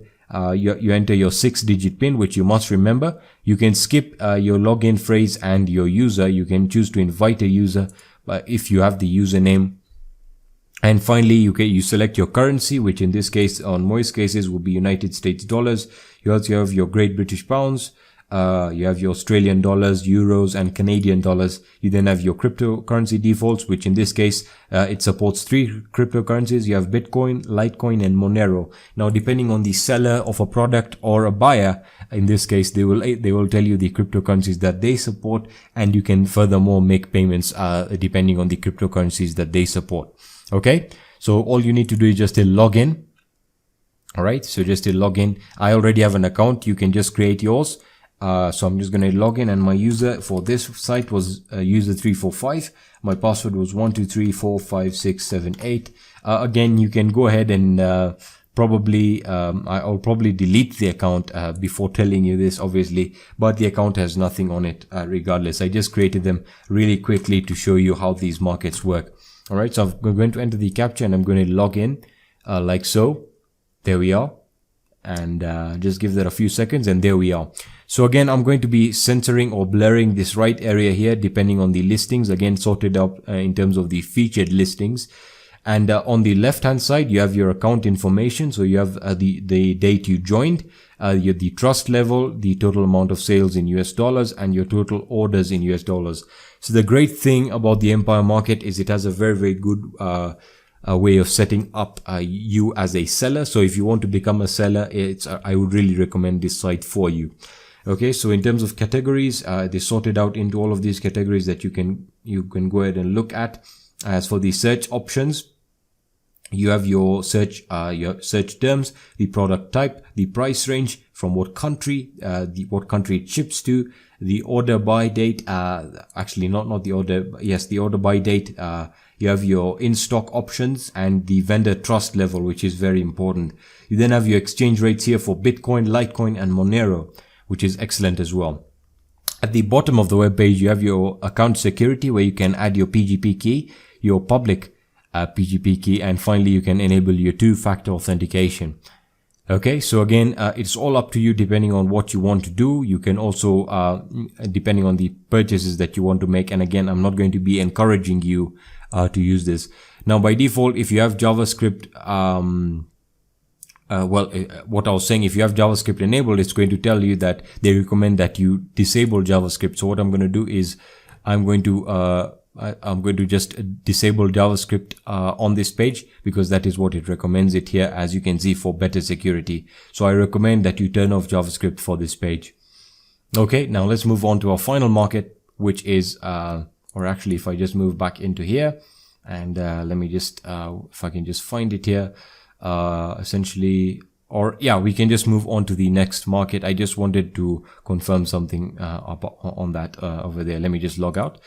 you enter your 6-digit PIN, which you must remember. You can skip your login phrase and your user. You can choose to invite a user if you have the username. And finally, you select your currency, which in this case, on most cases, will be United States dollars. You also have your Great British pounds. You have your Australian dollars, euros, and Canadian dollars. You then have your cryptocurrency defaults, which in this case, it supports 3 cryptocurrencies. You have Bitcoin, Litecoin, and Monero. Now, depending on the seller of a product or a buyer, in this case, they will tell you the cryptocurrencies that they support, and you can furthermore make payments depending on the cryptocurrencies that they support. Okay, so all you need to do is just log in. All right, so just log in. I already have an account. You can just create yours. So I'm just going to log in, and my user for this site was user345. My password was 123456778. Again, you can go ahead and I'll probably delete the account before telling you this, obviously, but the account has nothing on it regardless. I just created them really quickly to show you how these markets work. All right, so I'm going to enter the captcha and I'm going to log in like so. There we are. And just give that a few seconds, and there we are. So again, I'm going to be censoring or blurring this right area here depending on the listings, again sorted up in terms of the featured listings. And on the left hand side, you have your account information. So you have the date you joined, the trust level, the total amount of sales in US dollars, and your total orders in US dollars. So the great thing about the Empire Market is it has a very, very good a way of setting up you as a seller. So if you want to become a seller, I would really recommend this site for you. Okay, so in terms of categories, they sorted out into all of these categories that you can go ahead and look at. As for the search options, you have your search terms, the product type, the price range, from what country, what country it ships to, the order by date, actually not the order, yes, the order by date. You have your in-stock options and the vendor trust level, which is very important. You then have your exchange rates here for Bitcoin, Litecoin, and Monero, which is excellent as well. At the bottom of the web page, you have your account security, where you can add your PGP key, your public PGP key, and finally you can enable your two-factor authentication. Okay, so again, it's all up to you depending on what you want to do. You can also, depending on the purchases that you want to make, and again, I'm not going to be encouraging you to use this. Now, by default, if you have JavaScript, what I was saying, if you have JavaScript enabled, it's going to tell you that they recommend that you disable JavaScript. So what I'm going to do is I'm going to just disable JavaScript on this page, because that is what it recommends it here, as you can see, for better security. So I recommend that you turn off JavaScript for this page. Okay, now let's move on to our final market, which is, or actually if I just move back into here, and let me just, if I can just find it here, essentially, or yeah, we can just move on to the next market. I just wanted to confirm something on that over there. Let me just log out.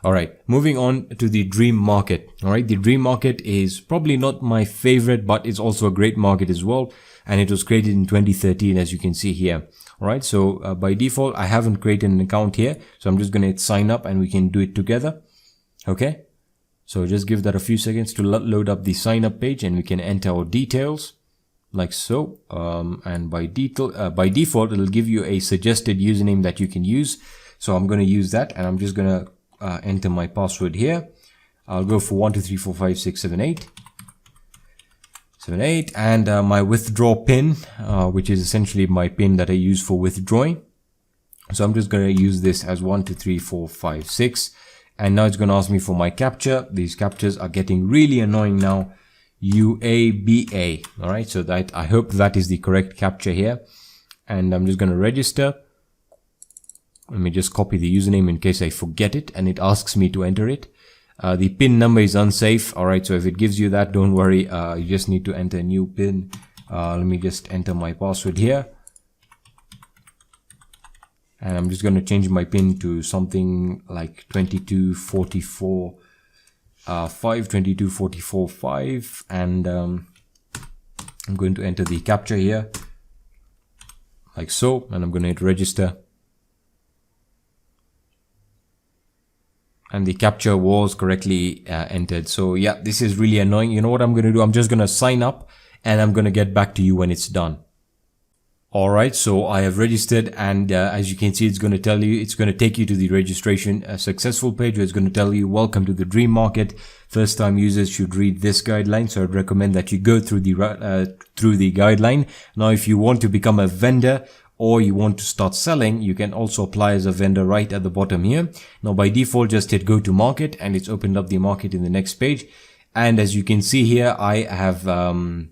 All right, moving on to the dream market. All right, the dream market is probably not my favorite, but it's also a great market as well. And it was created in 2013, as you can see here. All right, so by default, I haven't created an account here. So I'm just going to hit sign up and we can do it together. Okay, so just give that a few seconds to load up the sign up page, and we can enter our details like so. And by default, it'll give you a suggested username that you can use. So I'm going to use that, and I'm just going to enter my password here. I'll go for 123456778, and my withdraw pin, which is essentially my pin that I use for withdrawing. So I'm just going to use this as 123456, and now it's going to ask me for my captcha. These captchas are getting really annoying now. UABA. All right, so that I hope that is the correct captcha here, and I'm just going to register. Let me just copy the username in case I forget it, and it asks me to enter it. The pin number is unsafe. All right, so if it gives you that, don't worry. You just need to enter a new pin. Let me just enter my password here, and I'm just going to change my pin to something like 2244.5, and I'm going to enter the captcha here like so, and I'm going to hit register. And the captcha was correctly entered. So yeah, this is really annoying. You know what I'm going to do? I'm just going to sign up, and I'm going to get back to you when it's done. All right, so I have registered, and as you can see, it's going to tell you, it's going to take you to the registration successful page, where it's going to tell you, welcome to the dream market. First time users should read this guideline. So I'd recommend that you go through the guideline. Now, if you want to become a vendor, or you want to start selling, you can also apply as a vendor right at the bottom here. Now, by default, just hit go to market, and it's opened up the market in the next page. And as you can see here, I have, I'm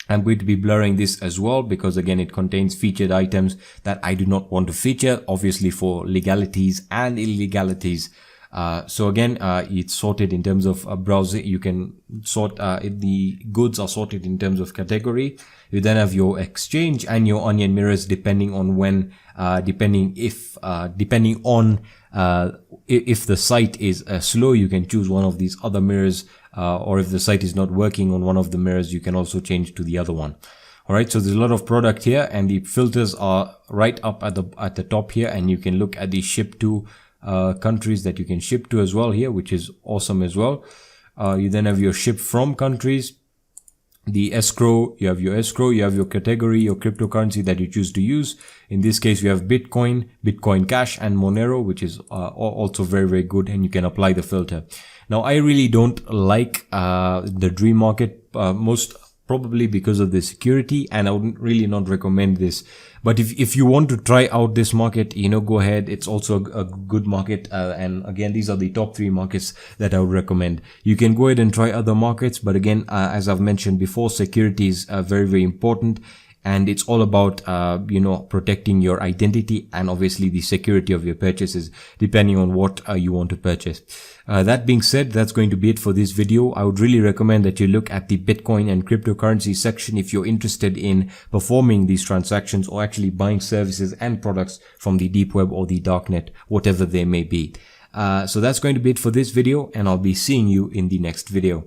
going to be blurring this as well, because again, it contains featured items that I do not want to feature, obviously for legalities and illegalities. So again, it's sorted in terms of browsing. You can sort the goods are sorted in terms of category. You then have your exchange and your onion mirrors, depending on when, depending on if the site is slow, you can choose one of these other mirrors, or if the site is not working on one of the mirrors, you can also change to the other one. All right, so there's a lot of product here, and the filters are right up at the top here, and you can look at the ship to countries that you can ship to as well here, which is awesome as well. You then have your ship from countries, the escrow, you have your category, your cryptocurrency that you choose to use. In this case, you have Bitcoin, Bitcoin Cash, and Monero, which is also very, very good, and you can apply the filter. Now, I really don't like the Dream Market, most probably because of the security, and I would really not recommend this. But if you want to try out this market, go ahead. It's also a good market, and again, these are the top 3 markets that I would recommend. You can go ahead and try other markets, but again, as I've mentioned before, security is very, very important, and it's all about protecting your identity and obviously the security of your purchases, depending on what you want to purchase. That being said, that's going to be it for this video. I would really recommend that you look at the Bitcoin and cryptocurrency section if you're interested in performing these transactions or actually buying services and products from the deep web or the darknet, whatever they may be. So that's going to be it for this video, and I'll be seeing you in the next video.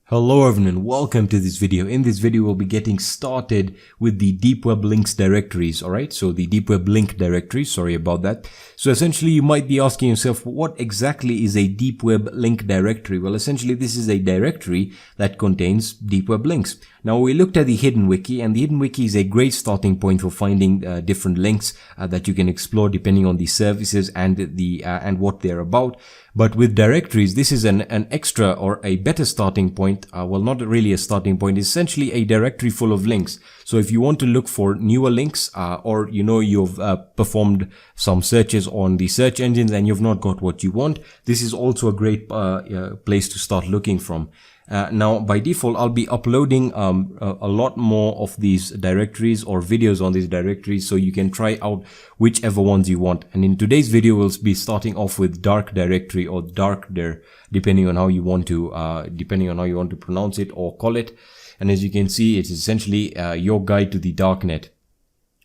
Hello everyone, welcome to this video. In this video, we'll be getting started with the deep web links directories. Alright, so the deep web link directory, sorry about that. So essentially, you might be asking yourself, what exactly is a deep web link directory? Well, essentially, this is a directory that contains deep web links. Now, we looked at the Hidden Wiki, and the Hidden Wiki is a great starting point for finding different links that you can explore depending on the services and and what they're about. But with directories, this is an extra or a better starting point. Well, not really a starting point, it's essentially a directory full of links. So if you want to look for newer links, or you've performed some searches on the search engines and you've not got what you want, this is also a great place to start looking from. Now, by default, I'll be uploading a lot more of these directories or videos on these directories, so you can try out whichever ones you want. And in today's video, we'll be starting off with dark directory or darkdir, depending on how you want to pronounce it or call it. And as you can see, it's essentially your guide to the darknet.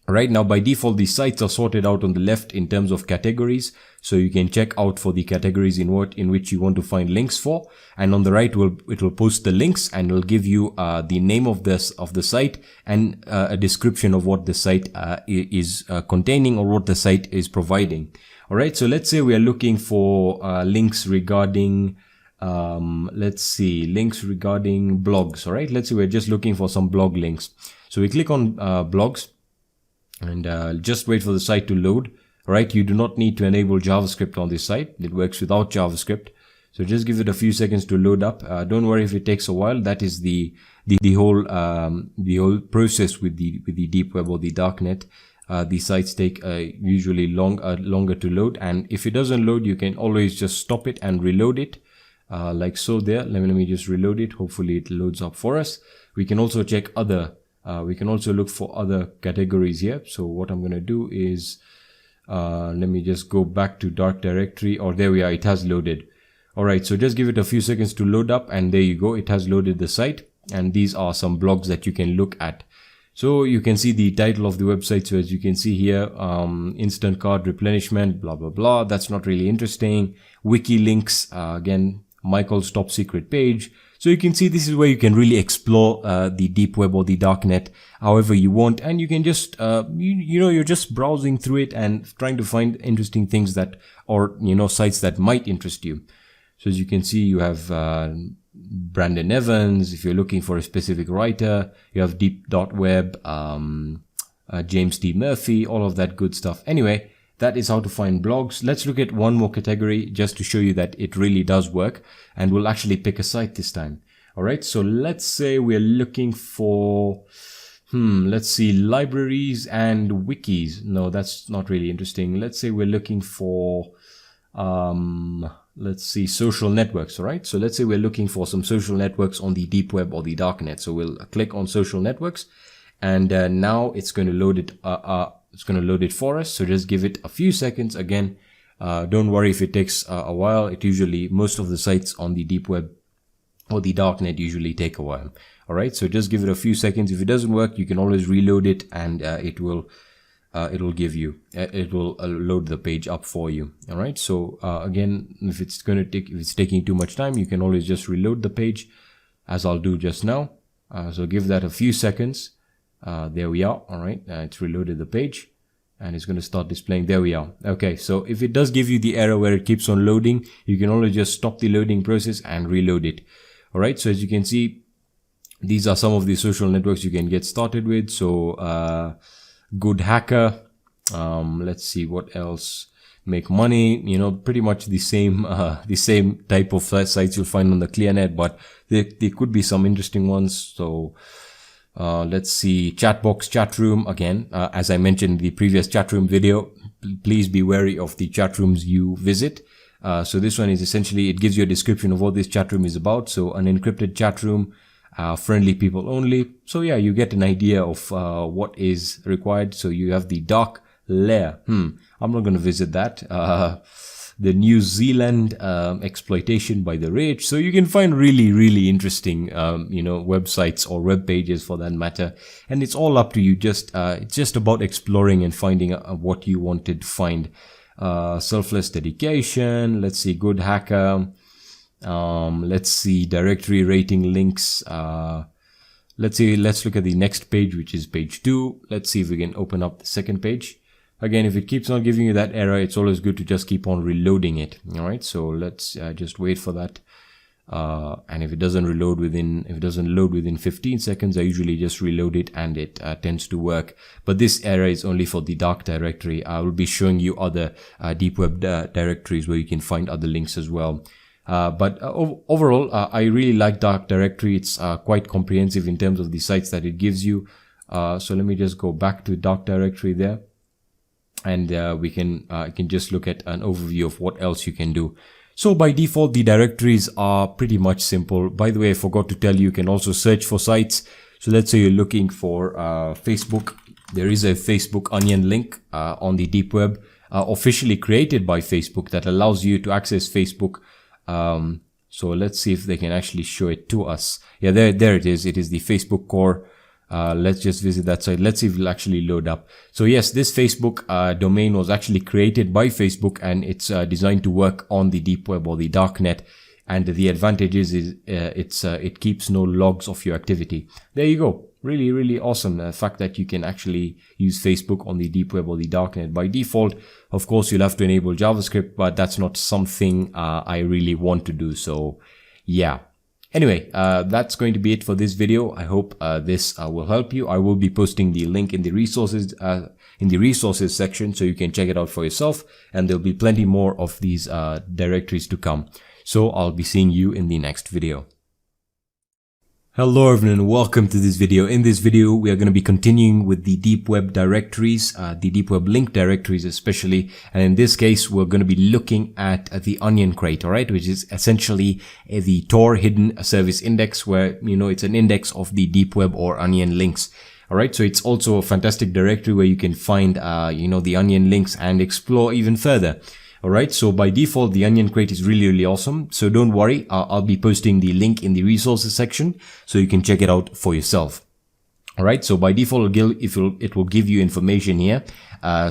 Right now, by default, the sites are sorted out on the left in terms of categories, so you can check out for the categories in which you want to find links for. And on the right, it will post the links and it'll give you the name of the site and a description of what the site is containing or what the site is providing. All right, so let's say we are looking for links regarding links regarding blogs. All right, let's say we're just looking for some blog links. So we click on blogs. And just wait for the site to load. Right, you do not need to enable JavaScript on this site. It works without JavaScript. So just give it a few seconds to load up. Don't worry if it takes a while. That is the whole process with the deep web or the darknet. The sites take usually longer to load. And if it doesn't load, you can always just stop it and reload it. Like so there. Let me just reload it. Hopefully it loads up for us. We can also check we can also look for other categories here. So what I'm going to do is, let me just go back to dark directory, or there we are, it has loaded. All right, so just give it a few seconds to load up, and there you go, it has loaded the site. And these are some blogs that you can look at. So you can see the title of the website. So as you can see here, instant card replenishment, blah, blah, blah. That's not really interesting. Wiki links, again, Michael's top secret page. So you can see this is where you can really explore the deep web or the darknet however you want, and you can just you're just browsing through it and trying to find interesting things that, or sites that might interest you. So as you can see, you have Brandon Evans. If you're looking for a specific writer, you have deep.web, James D. Murphy, all of that good stuff. Anyway, that is how to find blogs. Let's look at one more category just to show you that it really does work, and we'll actually pick a site this time. All right, so let's say we're looking for, let's see, libraries and wikis. No, that's not really interesting. Let's say we're looking for, let's see, social networks. All right, so let's say we're looking for some social networks on the deep web or the darknet. So we'll click on social networks, and now it's going to load it it's going to load it for us. So just give it a few seconds. Again, don't worry if it takes a while. It usually, most of the sites on the deep web or the darknet usually take a while. All right, so just give it a few seconds. If it doesn't work, you can always reload it, and it will load the page up for you. All right, so again, if it's taking too much time, you can always just reload the page, as I'll do just now. So give that a few seconds. There we are. All right, it's reloaded the page, and it's going to start displaying. There we are. Okay, so if it does give you the error where it keeps on loading, you can always just stop the loading process and reload it. All right, so as you can see, these are some of the social networks you can get started with. So Good Hacker, let's see what else. Make Money, you know, pretty much the same type of sites you'll find on the ClearNet, but there could be some interesting ones. So let's see, Chatbox, Chatroom. Again, as I mentioned in the previous Chatroom video, please be wary of the chat rooms you visit. So this one is essentially, it gives you a description of what this chat room is about. So an encrypted chat room, friendly people only. So yeah, you get an idea of what is required. So you have the dark lair. I'm not going to visit that. The New Zealand exploitation by the rich. So you can find really interesting you know, websites or web pages for that matter, and it's all up to you. It's just about exploring and finding what you wanted to find. Selfless dedication. Let's see, Good Hacker. Let's see, directory rating links. Let's look at the next page, which is page 2. Let's see if we can open up the second page. Again, if it keeps on giving you that error, it's always good to just keep on reloading it. All right, so let's just wait for that. And if it doesn't load within 15 seconds, I usually just reload it, and it tends to work. But this error is only for the dark directory. I will be showing you other deep web directories where you can find other links as well. But overall, I really like dark directory. It's quite comprehensive in terms of the sites that it gives you. So let me just go back to dark directory there, and we can just look at an overview of what else you can do. So by default, the directories are pretty much simple. By the way, I forgot to tell you, you can also search for sites. So let's say you're looking for Facebook. There is a Facebook Onion link on the deep web, officially created by Facebook, that allows you to access Facebook. So let's see if they can actually show it to us. Yeah, there it is. It is the Facebook core. Let's just visit that site. Let's see if it'll actually load up. So yes, this Facebook domain was actually created by Facebook, and it's designed to work on the deep web or the darknet. And the advantages is it keeps no logs of your activity. There you go. Really awesome. The fact that you can actually use Facebook on the deep web or the darknet. By default, of course, you'll have to enable JavaScript, but that's not something I really want to do. So yeah. Anyway, that's going to be it for this video. I hope this will help you. I will be posting the link in the resources section, so you can check it out for yourself, and there'll be plenty more of these directories to come. So I'll be seeing you in the next video. Hello everyone, welcome to this video. In this video, we are going to be continuing with the deep web directories, the deep web link directories especially. And in this case, we're going to be looking at the Onion Crate, all right, which is essentially the Tor hidden service index, where, you know, it's an index of the deep web or Onion links. All right, so it's also a fantastic directory where you can find, you know, the Onion links and explore even further. Alright, so by default, the Onion Crate is really awesome. So don't worry, I'll be posting the link in the resources section so you can check it out for yourself. Alright, so by default, it will give you information here.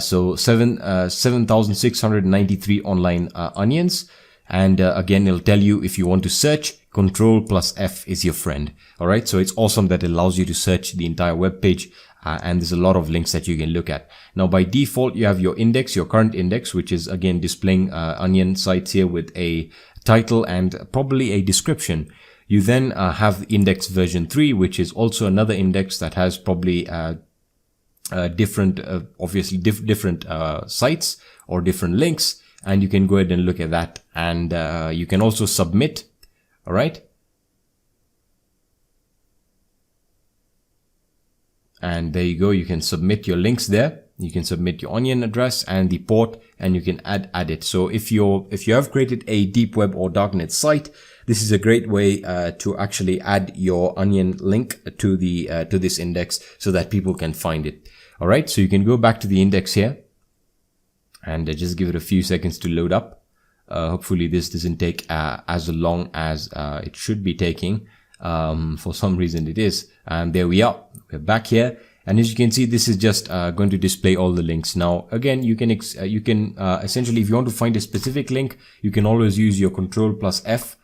So 7,693 online onions. And again, it'll tell you if you want to search, Control+F is your friend. Alright, so it's awesome that it allows you to search the entire web page. And there's a lot of links that you can look at. Now, by default, you have your index, your current index, which is again displaying Onion sites here with a title and probably a description. You then have index version 3, which is also another index that has probably different sites or different links, and you can go ahead and look at that. And you can also submit. All right. And there you go. You can submit your links there. you can submit your onion address and the port, and you can add it. So if you have created a deep web or darknet site, this is a great way to actually add your onion link to the to this index so that people can find it. All right, so you can go back to the index here and just give it a few seconds to load up. Hopefully this doesn't take as long as it should be taking. For some reason it is, and there we are. We're back here, and as you can see, this is just going to display all the links. Now again, you can essentially, if you want to find a specific link, you can always use your Ctrl+F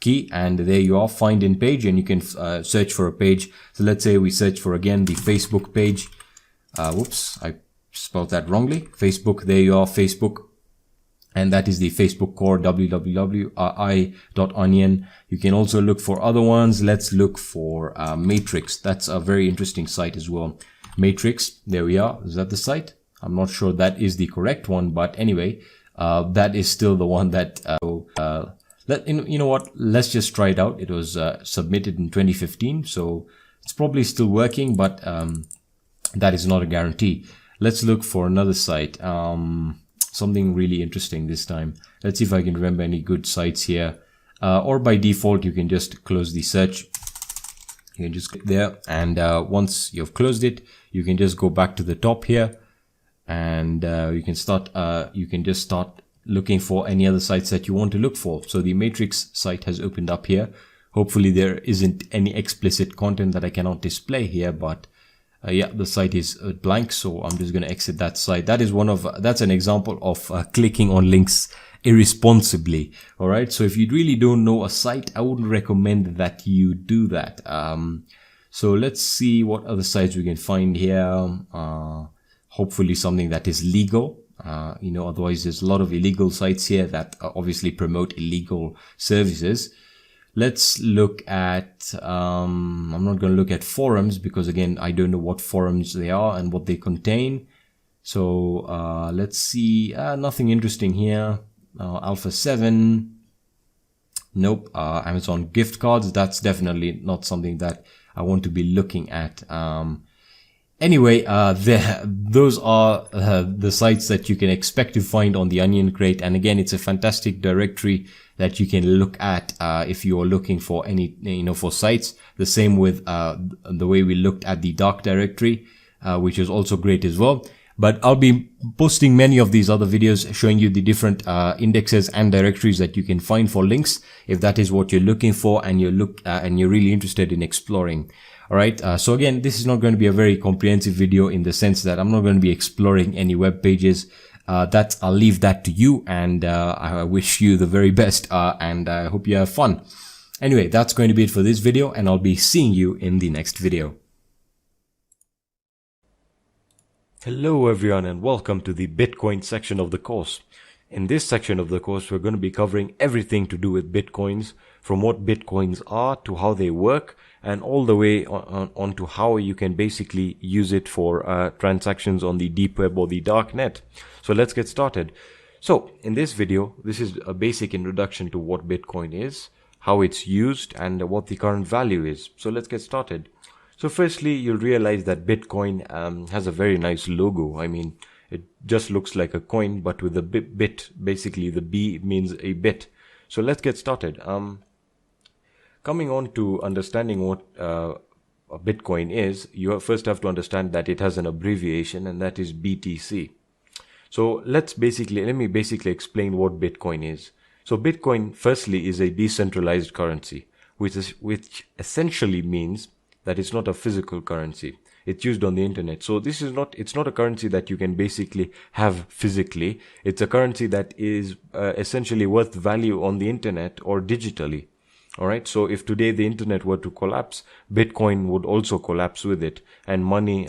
key, and there you are, find in page, and you can search for a page. So let's say we search for, again, the Facebook page. Whoops, I spelled that wrongly. Facebook, there you are, Facebook. And that is the Facebook core, www.i.onion. You can also look for other ones. Let's look for Matrix. That's a very interesting site as well. Matrix, there we are. Is that the site? I'm not sure that is the correct one, but anyway, that is still the one that, you know what, let's just try it out. It was submitted in 2015, so it's probably still working, but that is not a guarantee. Let's look for another site. Something really interesting this time. Let's see if I can remember any good sites here. Or by default, you can just close the search. You can just click there, and once you've closed it, you can just go back to the top here, and you can start. You can just start looking for any other sites that you want to look for. So the Matrix site has opened up here. Hopefully there isn't any explicit content that I cannot display here, but yeah, the site is blank, so I'm just going to exit that site. That is that's an example of clicking on links irresponsibly. All right, so if you really don't know a site, I wouldn't recommend that you do that. So let's see what other sites we can find here. Hopefully something that is legal. You know, otherwise there's a lot of illegal sites here that obviously promote illegal services. Let's look at, I'm not going to look at forums because again, I don't know what forums they are and what they contain. So let's see, nothing interesting here. Alpha 7, nope. Amazon gift cards, that's definitely not something that I want to be looking at. Anyway, those are the sites that you can expect to find on the Onion Crate. And again, it's a fantastic directory that you can look at if you are looking for any, for sites. The same with the way we looked at the dark directory, which is also great as well. But I'll be posting many of these other videos showing you the different indexes and directories that you can find for links, if that is what you're looking for and you're really interested in exploring. All right. So again, this is not going to be a very comprehensive video in the sense that I'm not going to be exploring any web pages. I'll leave that to you, and I wish you the very best, and I hope you have fun. Anyway, that's going to be it for this video, and I'll be seeing you in the next video. Hello everyone, and welcome to the Bitcoin section of the course. In this section of the course, we're going to be covering everything to do with Bitcoins, from what Bitcoins are to how they work, and all the way on to how you can basically use it for transactions on the deep web or the dark net. So let's get started. So in this video, this is a basic introduction to what Bitcoin is, how it's used, and what the current value is. So let's get started. So firstly, you'll realize that Bitcoin has a very nice logo. I mean, it just looks like a coin, but with a bit. Basically, the B means a bit. So let's get started. Coming on to understanding what a Bitcoin is, you first have to understand that it has an abbreviation, and that is BTC. So let me basically explain what Bitcoin is. So Bitcoin, firstly, is a decentralized currency, which essentially means that it's not a physical currency. It's used on the internet. So it's not a currency that you can basically have physically. It's a currency that is essentially worth value on the internet or digitally. All right. So if today the internet were to collapse, Bitcoin would also collapse with it. And money,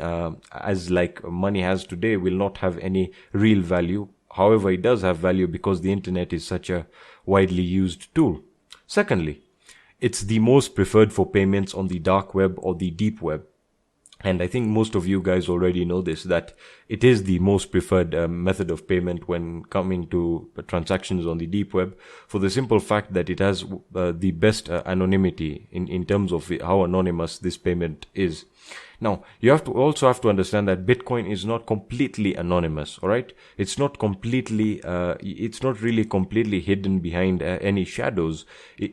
as like money has today, will not have any real value. However, it does have value because the internet is such a widely used tool. Secondly, it's the most preferred for payments on the dark web or the deep web. And I think most of you guys already know this, that it is the most preferred method of payment when coming to transactions on the deep web, for the simple fact that it has the best anonymity in terms of how anonymous this payment is. Now, you also have to understand that Bitcoin is not completely anonymous, all right? It's not really completely hidden behind any shadows.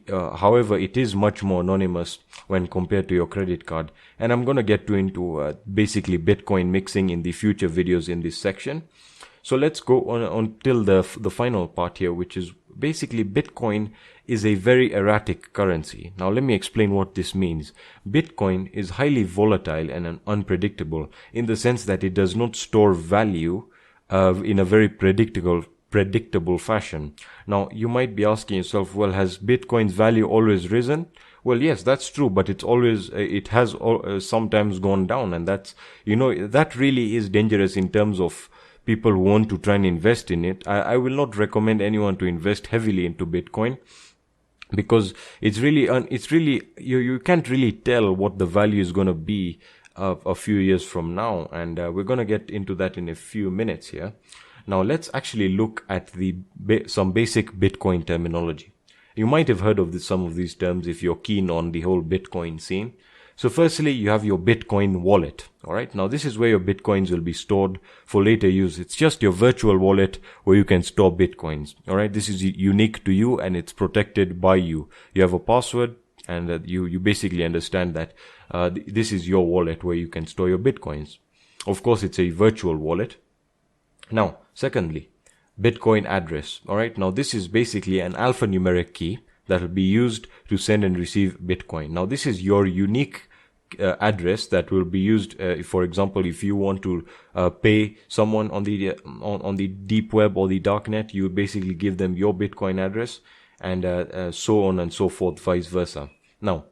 However, it is much more anonymous when compared to your credit card. And I'm going to get into basically Bitcoin mixing in the future videos in this section. So let's go on till the final part here, which is basically Bitcoin is a very erratic currency. Now let me explain what this means. Bitcoin is highly volatile and unpredictable in the sense that it does not store value in a very predictable fashion. Now you might be asking yourself, well, has Bitcoin's value always risen? Well, yes, that's true, but it has sometimes gone down, and that really is dangerous in terms of people who want to try and invest in it. I will not recommend anyone to invest heavily into Bitcoin, because you can't really tell what the value is going to be a few years from now, and we're going to get into that in a few minutes here. Now let's actually look at some basic Bitcoin terminology. You might have heard of some of these terms if you're keen on the whole Bitcoin scene. So firstly, you have your Bitcoin wallet. All right. Now this is where your Bitcoins will be stored for later use. It's just your virtual wallet where you can store Bitcoins. All right. This is unique to you and it's protected by you. You have a password, and you basically understand that this is your wallet where you can store your Bitcoins. Of course, it's a virtual wallet. Now, secondly, Bitcoin address. All right. Now this is basically an alphanumeric key that will be used to send and receive Bitcoin. Now this is your unique address that will be used, for example, if you want to pay someone on the deep web or the darknet, you basically give them your Bitcoin address, and so on and so forth, vice versa. Now,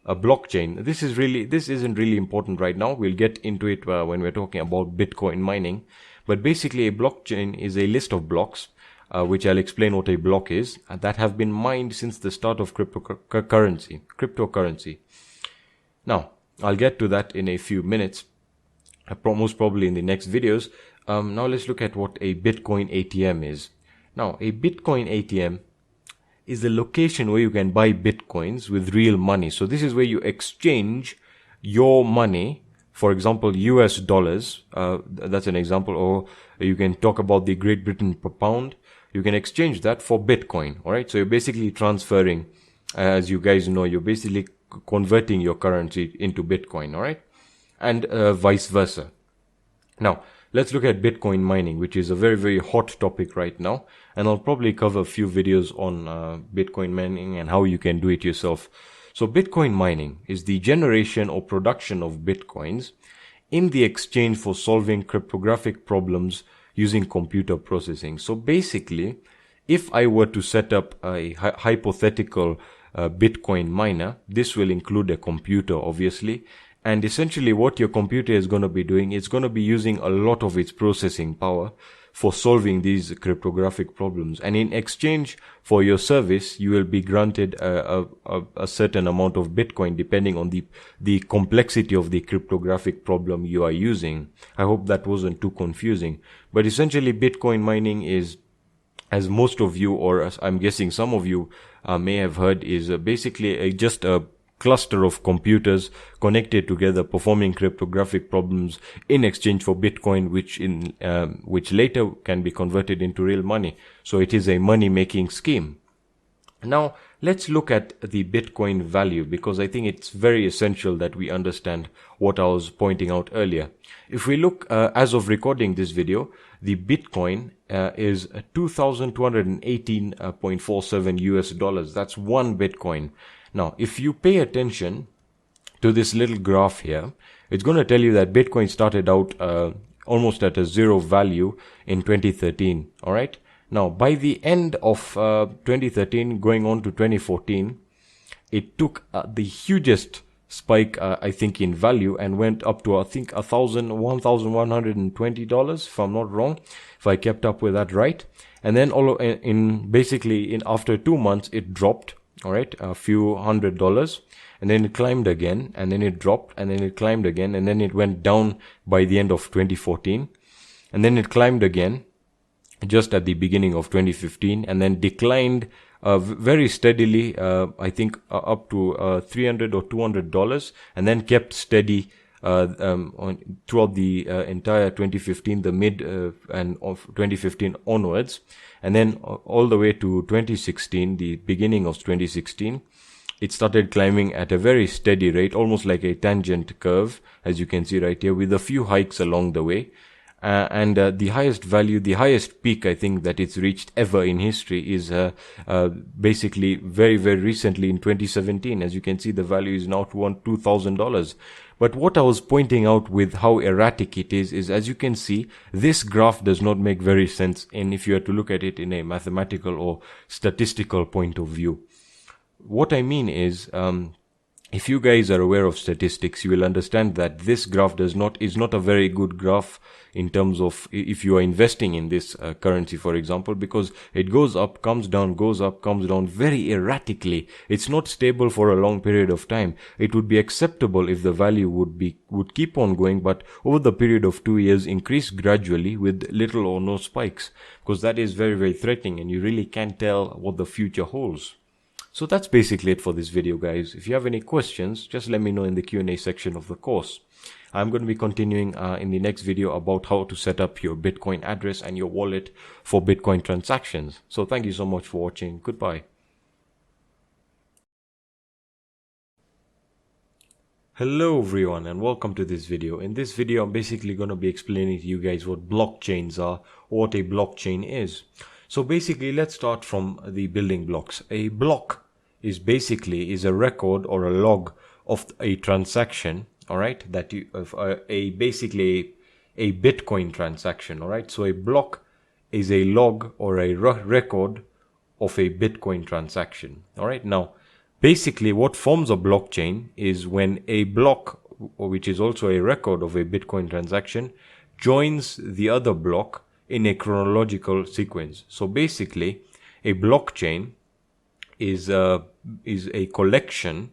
a blockchain. This isn't really important right now. We'll get into it when we're talking about Bitcoin mining. But basically, a blockchain is a list of blocks, which I'll explain what a block is, that have been mined since the start of cryptocurrency. Now, I'll get to that in a few minutes, most probably in the next videos. Now let's look at what a Bitcoin ATM is. Now, a Bitcoin ATM is the location where you can buy Bitcoins with real money. So this is where you exchange your money, for example, US dollars, that's an example, or you can talk about the Great Britain pound. You can exchange that for Bitcoin, all right? So you're basically transferring, as you guys know, you're basically converting your currency into Bitcoin, all right? And vice versa. Now, let's look at Bitcoin mining, which is a very, very hot topic right now. And I'll probably cover a few videos on Bitcoin mining and how you can do it yourself. So Bitcoin mining is the generation or production of Bitcoins in the exchange for solving cryptographic problems using computer processing. So basically, if I were to set up a hypothetical Bitcoin miner, this will include a computer, obviously. And essentially what your computer is going to be doing, it's going to be using a lot of its processing power for solving these cryptographic problems. And in exchange for your service, you will be granted a certain amount of Bitcoin depending on the complexity of the cryptographic problem you are using. I hope that wasn't too confusing. But essentially Bitcoin mining is, as most of you, or as I'm guessing some of you may have heard, is basically just a cluster of computers connected together performing cryptographic problems in exchange for Bitcoin, which later can be converted into real money. So it is a money making scheme. Now let's look at the Bitcoin value, because I think it's very essential that we understand what I was pointing out earlier. If we look as of recording this video, the Bitcoin is 2,218.47 US dollars. That's one Bitcoin. Now, if you pay attention to this little graph here, it's going to tell you that Bitcoin started out almost at a zero value in 2013. All right. Now, by the end of 2013, going on to 2014, it took the hugest spike, I think, in value, and went up to, I think, $1,120, if I'm not wrong, if I kept up with that right. And then after 2 months, it dropped. All right, a few $100s, and then it climbed again, and then it dropped, and then it climbed again, and then it went down by the end of 2014, and then it climbed again just at the beginning of 2015, and then declined very steadily, I think up to $300 or $200, and then kept steady throughout the entire 2015, the mid and of 2015 onwards, and then all the way to 2016, the beginning of 2016, it started climbing at a very steady rate, almost like a tangent curve, as you can see right here, with a few hikes along the way. And the highest value, the highest peak I think that it's reached ever in history is basically very, very recently in 2017. As you can see, the value is now $2,000. But what I was pointing out with how erratic it is as you can see, this graph does not make very sense, and if you are to look at it in a mathematical or statistical point of view. What I mean is, if you guys are aware of statistics, you will understand that this graph is not a very good graph in terms of if you are investing in this currency, for example, because it goes up, comes down, goes up, comes down very erratically. It's not stable for a long period of time. It would be acceptable if the value would keep on going, but over the period of 2 years increase gradually with little or no spikes, because that is very, very threatening and you really can't tell what the future holds. So that's basically it for this video, guys. If you have any questions, just let me know in the Q&A section of the course. I'm going to be continuing in the next video about how to set up your Bitcoin address and your wallet for Bitcoin transactions. So thank you so much for watching. Goodbye. Hello everyone and welcome to this video. In this video, I'm basically going to be explaining to you guys what blockchains are, or what a blockchain is. So basically, let's start from the building blocks. A block is basically a record or a log of a transaction, all right, that you basically a Bitcoin transaction, all right. So a block is a log or a record of a Bitcoin transaction, all right. Now, basically, what forms a blockchain is when a block, which is also a record of a Bitcoin transaction, joins the other block in a chronological sequence. So basically, a blockchain is a collection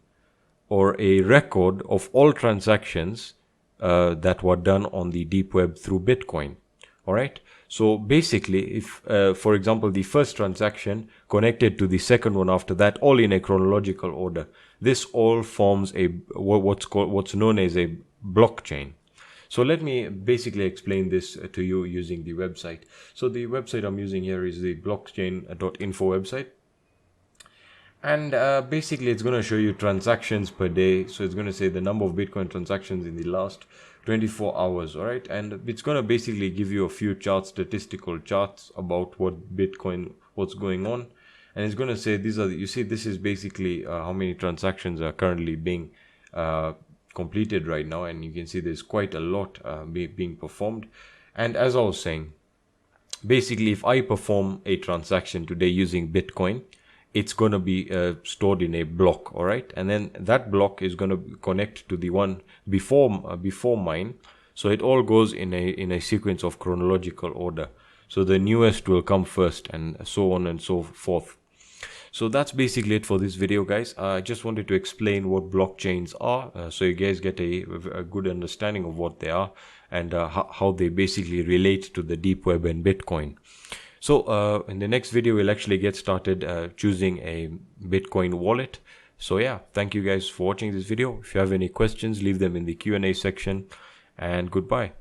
or a record of all transactions that were done on the deep web through Bitcoin. All right. So basically, if, for example, the first transaction connected to the second one after that, all in a chronological order, this all forms a what's known as a blockchain. So let me basically explain this to you using the website. So the website I'm using here is the blockchain.info website. And basically it's going to show you transactions per day. So it's going to say the number of Bitcoin transactions in the last 24 hours, all right? And it's going to basically give you a few charts, statistical charts about what Bitcoin, what's going on. And it's going to say these are, you see, this is basically how many transactions are currently being completed right now, and you can see there's quite a lot being performed. And as I was saying, basically if I perform a transaction today using Bitcoin, it's going to be stored in a block, all right, and then that block is going to connect to the one before mine, so it all goes in a sequence of chronological order. So the newest will come first, and so on and so forth. So that's basically it for this video, guys. I just wanted to explain what blockchains are, so you guys get a good understanding of what they are and how they basically relate to the deep web and Bitcoin. So in the next video, we'll actually get started choosing a Bitcoin wallet. So yeah, thank you guys for watching this video. If you have any questions, leave them in the Q&A section, and goodbye.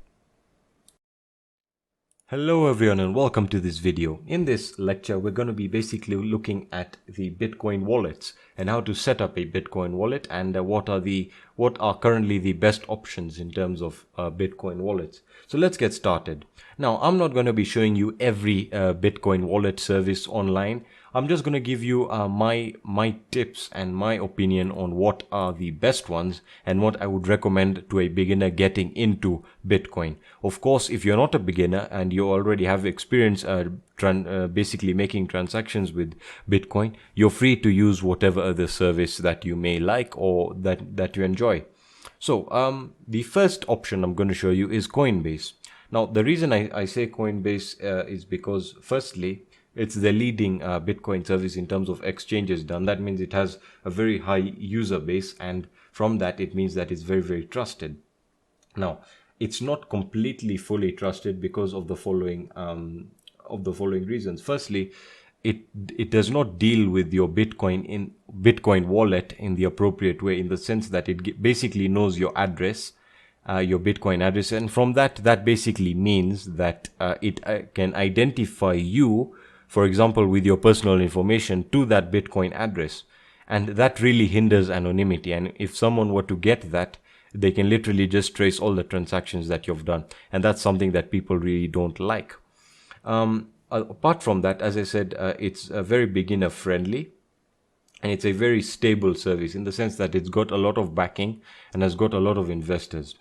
Hello everyone and welcome to this video. In this lecture, we're going to be basically looking at the Bitcoin wallets and how to set up a Bitcoin wallet, and what are currently the best options in terms of Bitcoin wallets. So let's get started. Now, I'm not going to be showing you every Bitcoin wallet service online. I'm just going to give you my tips and my opinion on what are the best ones and what I would recommend to a beginner getting into Bitcoin. Of course, if you're not a beginner and you already have experience basically making transactions with Bitcoin, you're free to use whatever other service that you may like or that you enjoy. So the first option I'm going to show you is Coinbase. Now, the reason I say Coinbase is because, firstly, it's the leading Bitcoin service in terms of exchanges done. That means it has a very high user base, and from that it means that it's very, very trusted. Now, it's not completely fully trusted because of the following reasons. Firstly, it does not deal with your Bitcoin wallet in the appropriate way, in the sense that it basically knows your address your Bitcoin address, and from that basically means that it can identify you, for example, with your personal information to that Bitcoin address, and that really hinders anonymity. And if someone were to get that, they can literally just trace all the transactions that you've done, and that's something that people really don't like. Apart from that, as I said, it's very beginner friendly, and it's a very stable service in the sense that it's got a lot of backing and has got a lot of investors.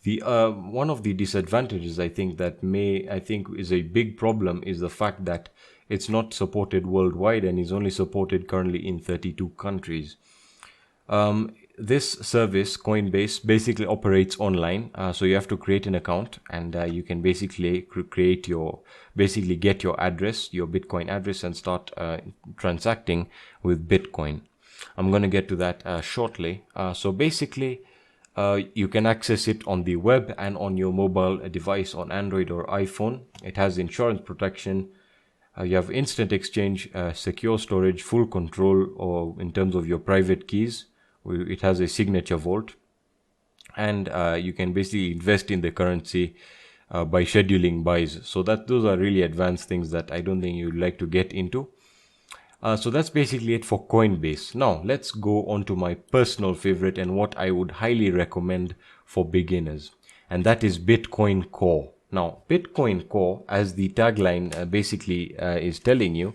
The one of the disadvantages I think is a big problem is the fact that it's not supported worldwide and is only supported currently in 32 countries. This service, Coinbase, basically operates online. So you have to create an account, and you can basically get your address, your Bitcoin address, and start transacting with Bitcoin. I'm going to get to that shortly. So basically, you can access it on the web and on your mobile device on Android or iPhone. It has insurance protection. You have instant exchange, secure storage, full control or in terms of your private keys. It has a signature vault, and you can basically invest in the currency by scheduling buys. So those are really advanced things that I don't think you'd like to get into. So that's basically it for Coinbase. Now let's go on to my personal favorite and what I would highly recommend for beginners, and that is Bitcoin Core. Now Bitcoin Core, as the tagline basically is telling you,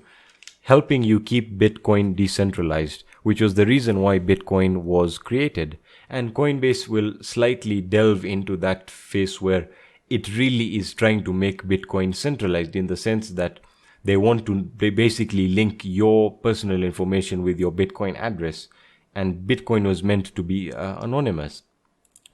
helping you keep Bitcoin decentralized, which was the reason why Bitcoin was created. And Coinbase will slightly delve into that phase where it really is trying to make Bitcoin centralized, in the sense that they basically link your personal information with your Bitcoin address, and Bitcoin was meant to be anonymous.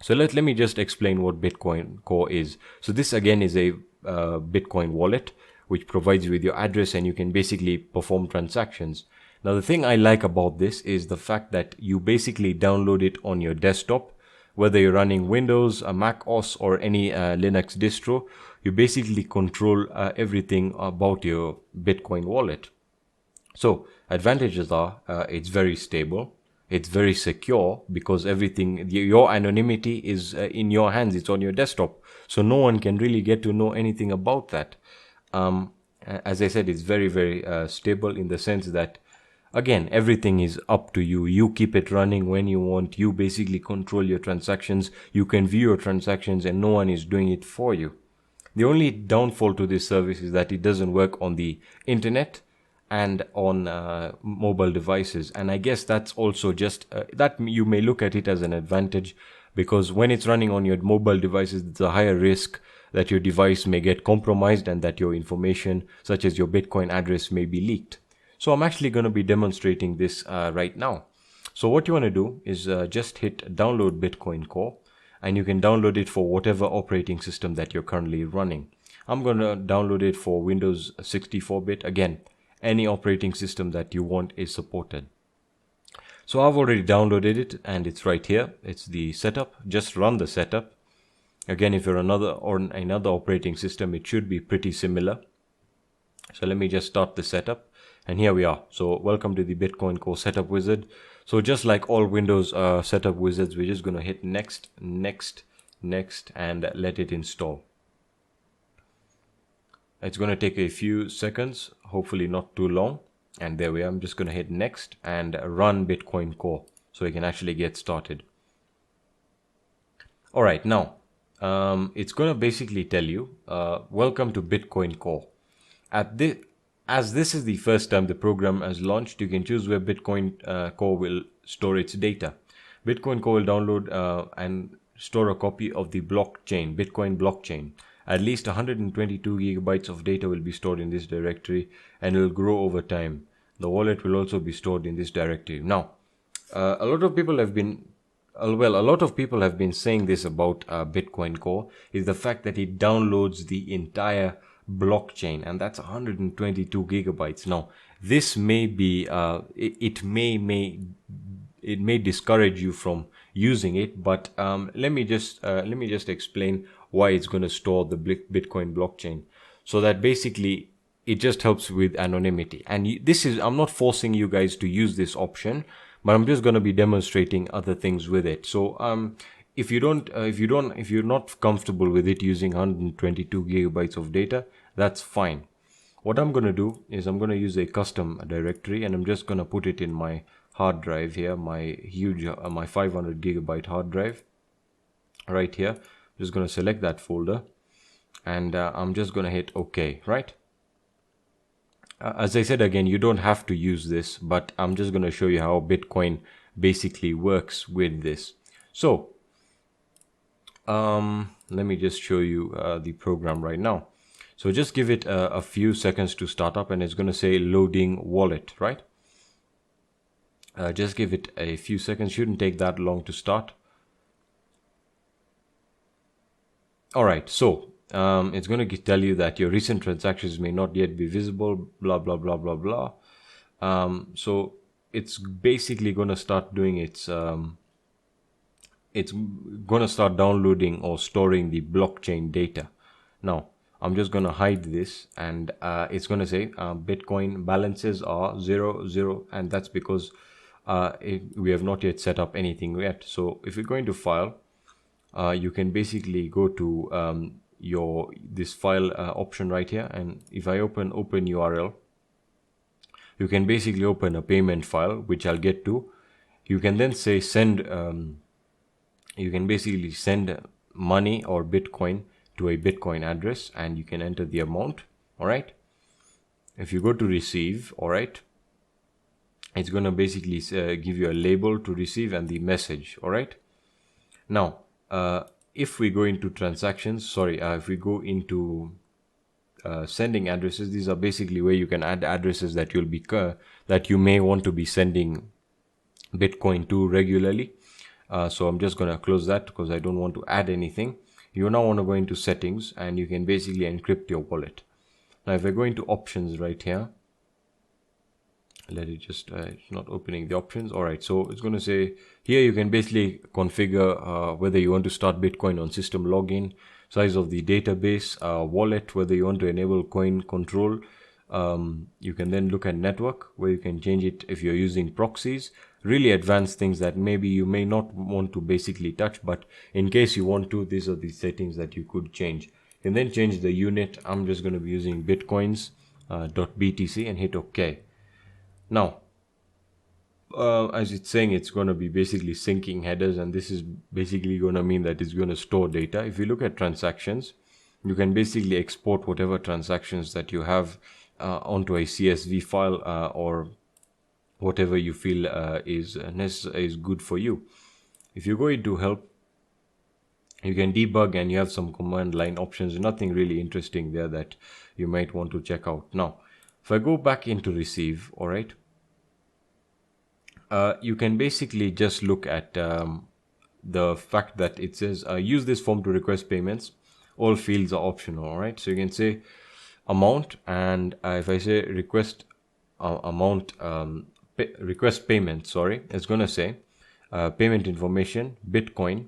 So let me just explain what Bitcoin Core is. So this again is a Bitcoin wallet which provides you with your address, and you can basically perform transactions. Now the thing I like about this is the fact that you basically download it on your desktop, whether you're running Windows, a Mac OS, or any Linux distro. You basically control everything about your Bitcoin wallet. So advantages are it's very stable, it's very secure, because everything, your anonymity is in your hands, it's on your desktop, so no one can really get to know anything about that. As I said, it's very, very stable, in the sense that, again, everything is up to you. You keep it running when you want. You basically control your transactions. You can view your transactions, and no one is doing it for you. The only downfall to this service is that it doesn't work on the internet and on mobile devices. And I guess that's also just that you may look at it as an advantage, because when it's running on your mobile devices, there's a higher risk that your device may get compromised and that your information, such as your Bitcoin address, may be leaked. So I'm actually going to be demonstrating this right now. So what you want to do is just hit download Bitcoin Core, and you can download it for whatever operating system that you're currently running. I'm going to download it for Windows 64-bit. Again, any operating system that you want is supported. So I've already downloaded it, and it's right here. It's the setup. Just run the setup. Again, if you're another operating system, it should be pretty similar. So let me just start the setup. And here we are. So welcome to the Bitcoin Core setup wizard. So just like all Windows setup wizards, we're just going to hit next, next, next, and let it install. It's going to take a few seconds, hopefully not too long. And there we are. I'm just going to hit next and run Bitcoin Core so we can actually get started. All right, now it's going to basically tell you, welcome to Bitcoin Core. As this is the first time the program has launched, you can choose where Bitcoin Core will store its data. Bitcoin Core will download and store a copy of the blockchain, Bitcoin blockchain. At least 122 gigabytes of data will be stored in this directory, and it will grow over time. The wallet will also be stored in this directory. Now, a lot of people have been saying this about Bitcoin Core, is the fact that it downloads the entire blockchain, and that's 122 gigabytes. Now, this may be it may discourage you from using it, but let me just explain why it's going to store the Bitcoin blockchain. So that basically it just helps with anonymity. And I'm not forcing you guys to use this option, but I'm just going to be demonstrating other things with it. So if you're not comfortable with it using 122 gigabytes of data, that's fine. What I'm going to do is I'm going to use a custom directory, and I'm just going to put it in my hard drive here, my huge my 500 gigabyte hard drive right here. I'm just going to select that folder, and I'm just going to hit OK, right? As I said again, you don't have to use this, but I'm just going to show you how Bitcoin basically works with this. So let me just show you the program right now. So just give it a few seconds to start up, and it's going to say loading wallet, right? Just give it a few seconds. Shouldn't take that long to start. All right, so it's going to tell you that your recent transactions may not yet be visible, blah, blah, blah, blah, blah. So it's basically going to start doing it's going to start downloading or storing the blockchain data. Now, I'm just going to hide this, and it's going to say Bitcoin balances are 0, and that's because we have not yet set up anything yet. So if you're going to file, you can basically go to this file option right here, and if I open URL, you can basically open a payment file, which I'll get to. You can then say send. You can basically send money or Bitcoin to a Bitcoin address, and you can enter the amount. All right. If you go to receive, all right, it's going to basically give you a label to receive and the message. All right. Now, if we go into transactions, if we go into sending addresses, these are basically where you can add addresses that that you may want to be sending Bitcoin to regularly. So I'm just going to close that because I don't want to add anything. You now want to go into settings, and you can basically encrypt your wallet. Now, if I go into options right here, let it just, it's not opening the options. All right, so it's going to say here you can basically configure whether you want to start Bitcoin on system login, size of the database, wallet, whether you want to enable coin control. You can then look at network, where you can change it if you're using proxies, really advanced things that maybe you may not want to basically touch, but in case you want to, these are the settings that you could change. You can then change the unit. I'm just going to be using bitcoins .btc and hit OK. Now, as it's saying, it's going to be basically syncing headers, and this is basically going to mean that it's going to store data. If you look at transactions, you can basically export whatever transactions that you have onto a CSV file or whatever you feel is good for you. If you go into help, you can debug, and you have some command line options. Nothing really interesting there that you might want to check out. Now, if I go back into receive, all right, you can basically just look at the fact that it says use this form to request payments. All fields are optional. All right, so you can say amount, and if I say request amount, request payment, it's going to say payment information, Bitcoin.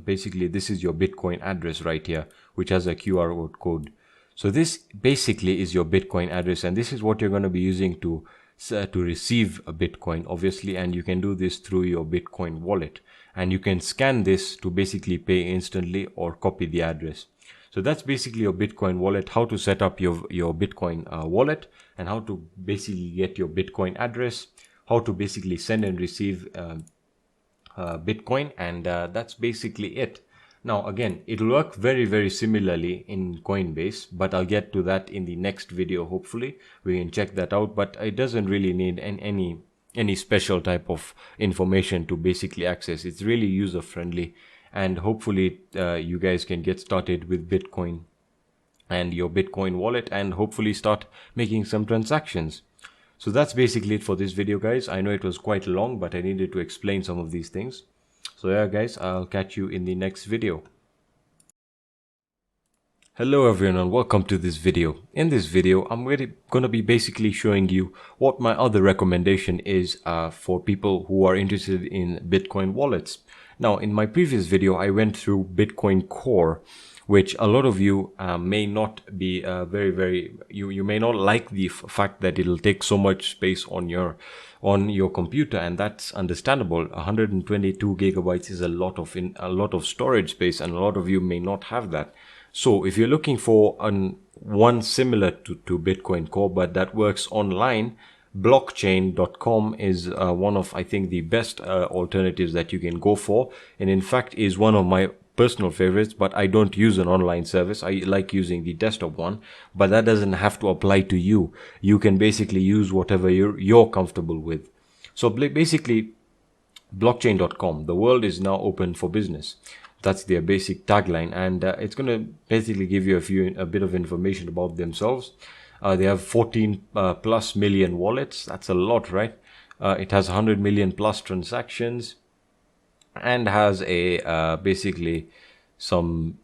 Basically, this is your Bitcoin address right here, which has a QR code. So this basically is your Bitcoin address, and this is what you're going to be using to receive a Bitcoin, obviously. And you can do this through your Bitcoin wallet, and you can scan this to basically pay instantly or copy the address. So that's basically your Bitcoin wallet, how to set up your Bitcoin wallet, and how to basically get your Bitcoin address, how to basically send and receive Bitcoin, and that's basically it. Now, again, it'll work very, very similarly in Coinbase, but I'll get to that in the next video. Hopefully we can check that out, but it doesn't really need any special type of information to basically access. It's really user friendly, and hopefully you guys can get started with Bitcoin and your Bitcoin wallet, and hopefully start making some transactions. So that's basically it for this video, guys. I know it was quite long, but I needed to explain some of these things. So yeah, guys, I'll catch you in the next video. Hello everyone, and welcome to this video. In this video, I'm going to be basically showing you what my other recommendation is for people who are interested in Bitcoin wallets. Now, in my previous video, I went through Bitcoin Core, which a lot of you may not be you may not like the fact that it'll take so much space on your on your computer, and that's understandable. 122 gigabytes is a lot of storage space, and a lot of you may not have that. So if you're looking for one similar to Bitcoin Core but that works online, blockchain.com is one of, I think, the best alternatives that you can go for, and in fact is one of my personal favorites. But I don't use an online service. I like using the desktop one, but that doesn't have to apply to you. You can basically use whatever you're comfortable with. So basically, blockchain.com, the world is now open for business. That's their basic tagline, and it's going to basically give you a bit of information about themselves. They have 14 plus million wallets. That's a lot, right? It has 100 million plus transactions, and has a basically some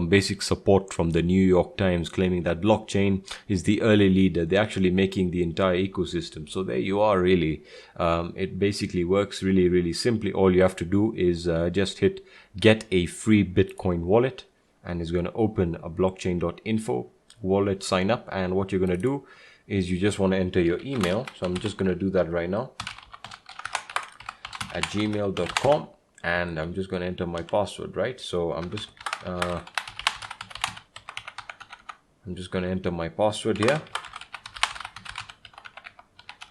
basic support from the New York Times, claiming that blockchain is the early leader. They're actually making the entire ecosystem. So there you are, really. It basically works really, really simply. All you have to do is just hit get a free Bitcoin wallet, and it's going to open a blockchain.info wallet sign up. And what you're going to do is you just want to enter your email. So I'm just going to do that right now at gmail.com, and I'm just going to enter my password, right? So I'm just going to enter my password here.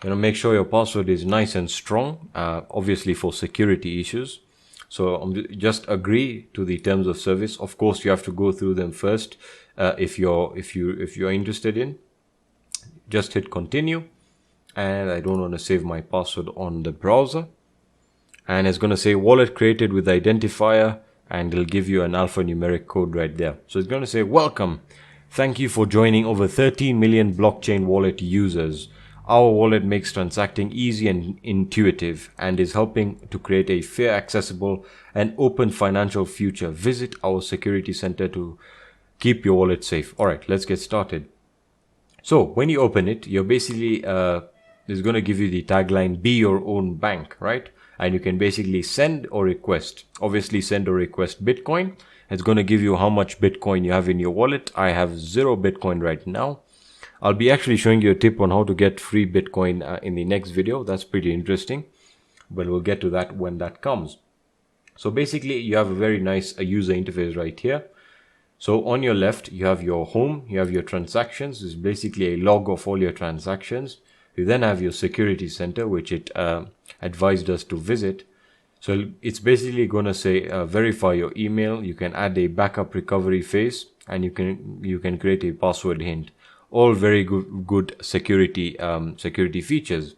Make sure your password is nice and strong, obviously for security issues. So just agree to the terms of service. Of course, you have to go through them first. If you're interested in, just hit continue. And I don't want to save my password on the browser. And it's going to say wallet created with identifier, and it'll give you an alphanumeric code right there. So it's going to say, welcome. Thank you for joining over 13 million blockchain wallet users. Our wallet makes transacting easy and intuitive, and is helping to create a fair, accessible, and open financial future. Visit our security center to keep your wallet safe. All right, let's get started. So when you open it, you're basically, it's going to give you the tagline, be your own bank, right? And you can basically send or request. Obviously, send or request Bitcoin. It's going to give you how much Bitcoin you have in your wallet. I have 0 Bitcoin right now. I'll be actually showing you a tip on how to get free Bitcoin in the next video. That's pretty interesting, but we'll get to that when that comes. So basically, you have a very nice user interface right here. So on your left, you have your home, you have your transactions. It's basically a log of all your transactions. You then have your security center, which it advised us to visit. So it's basically going to say verify your email. You can add a backup recovery phase, and you can create a password hint. All very good security features.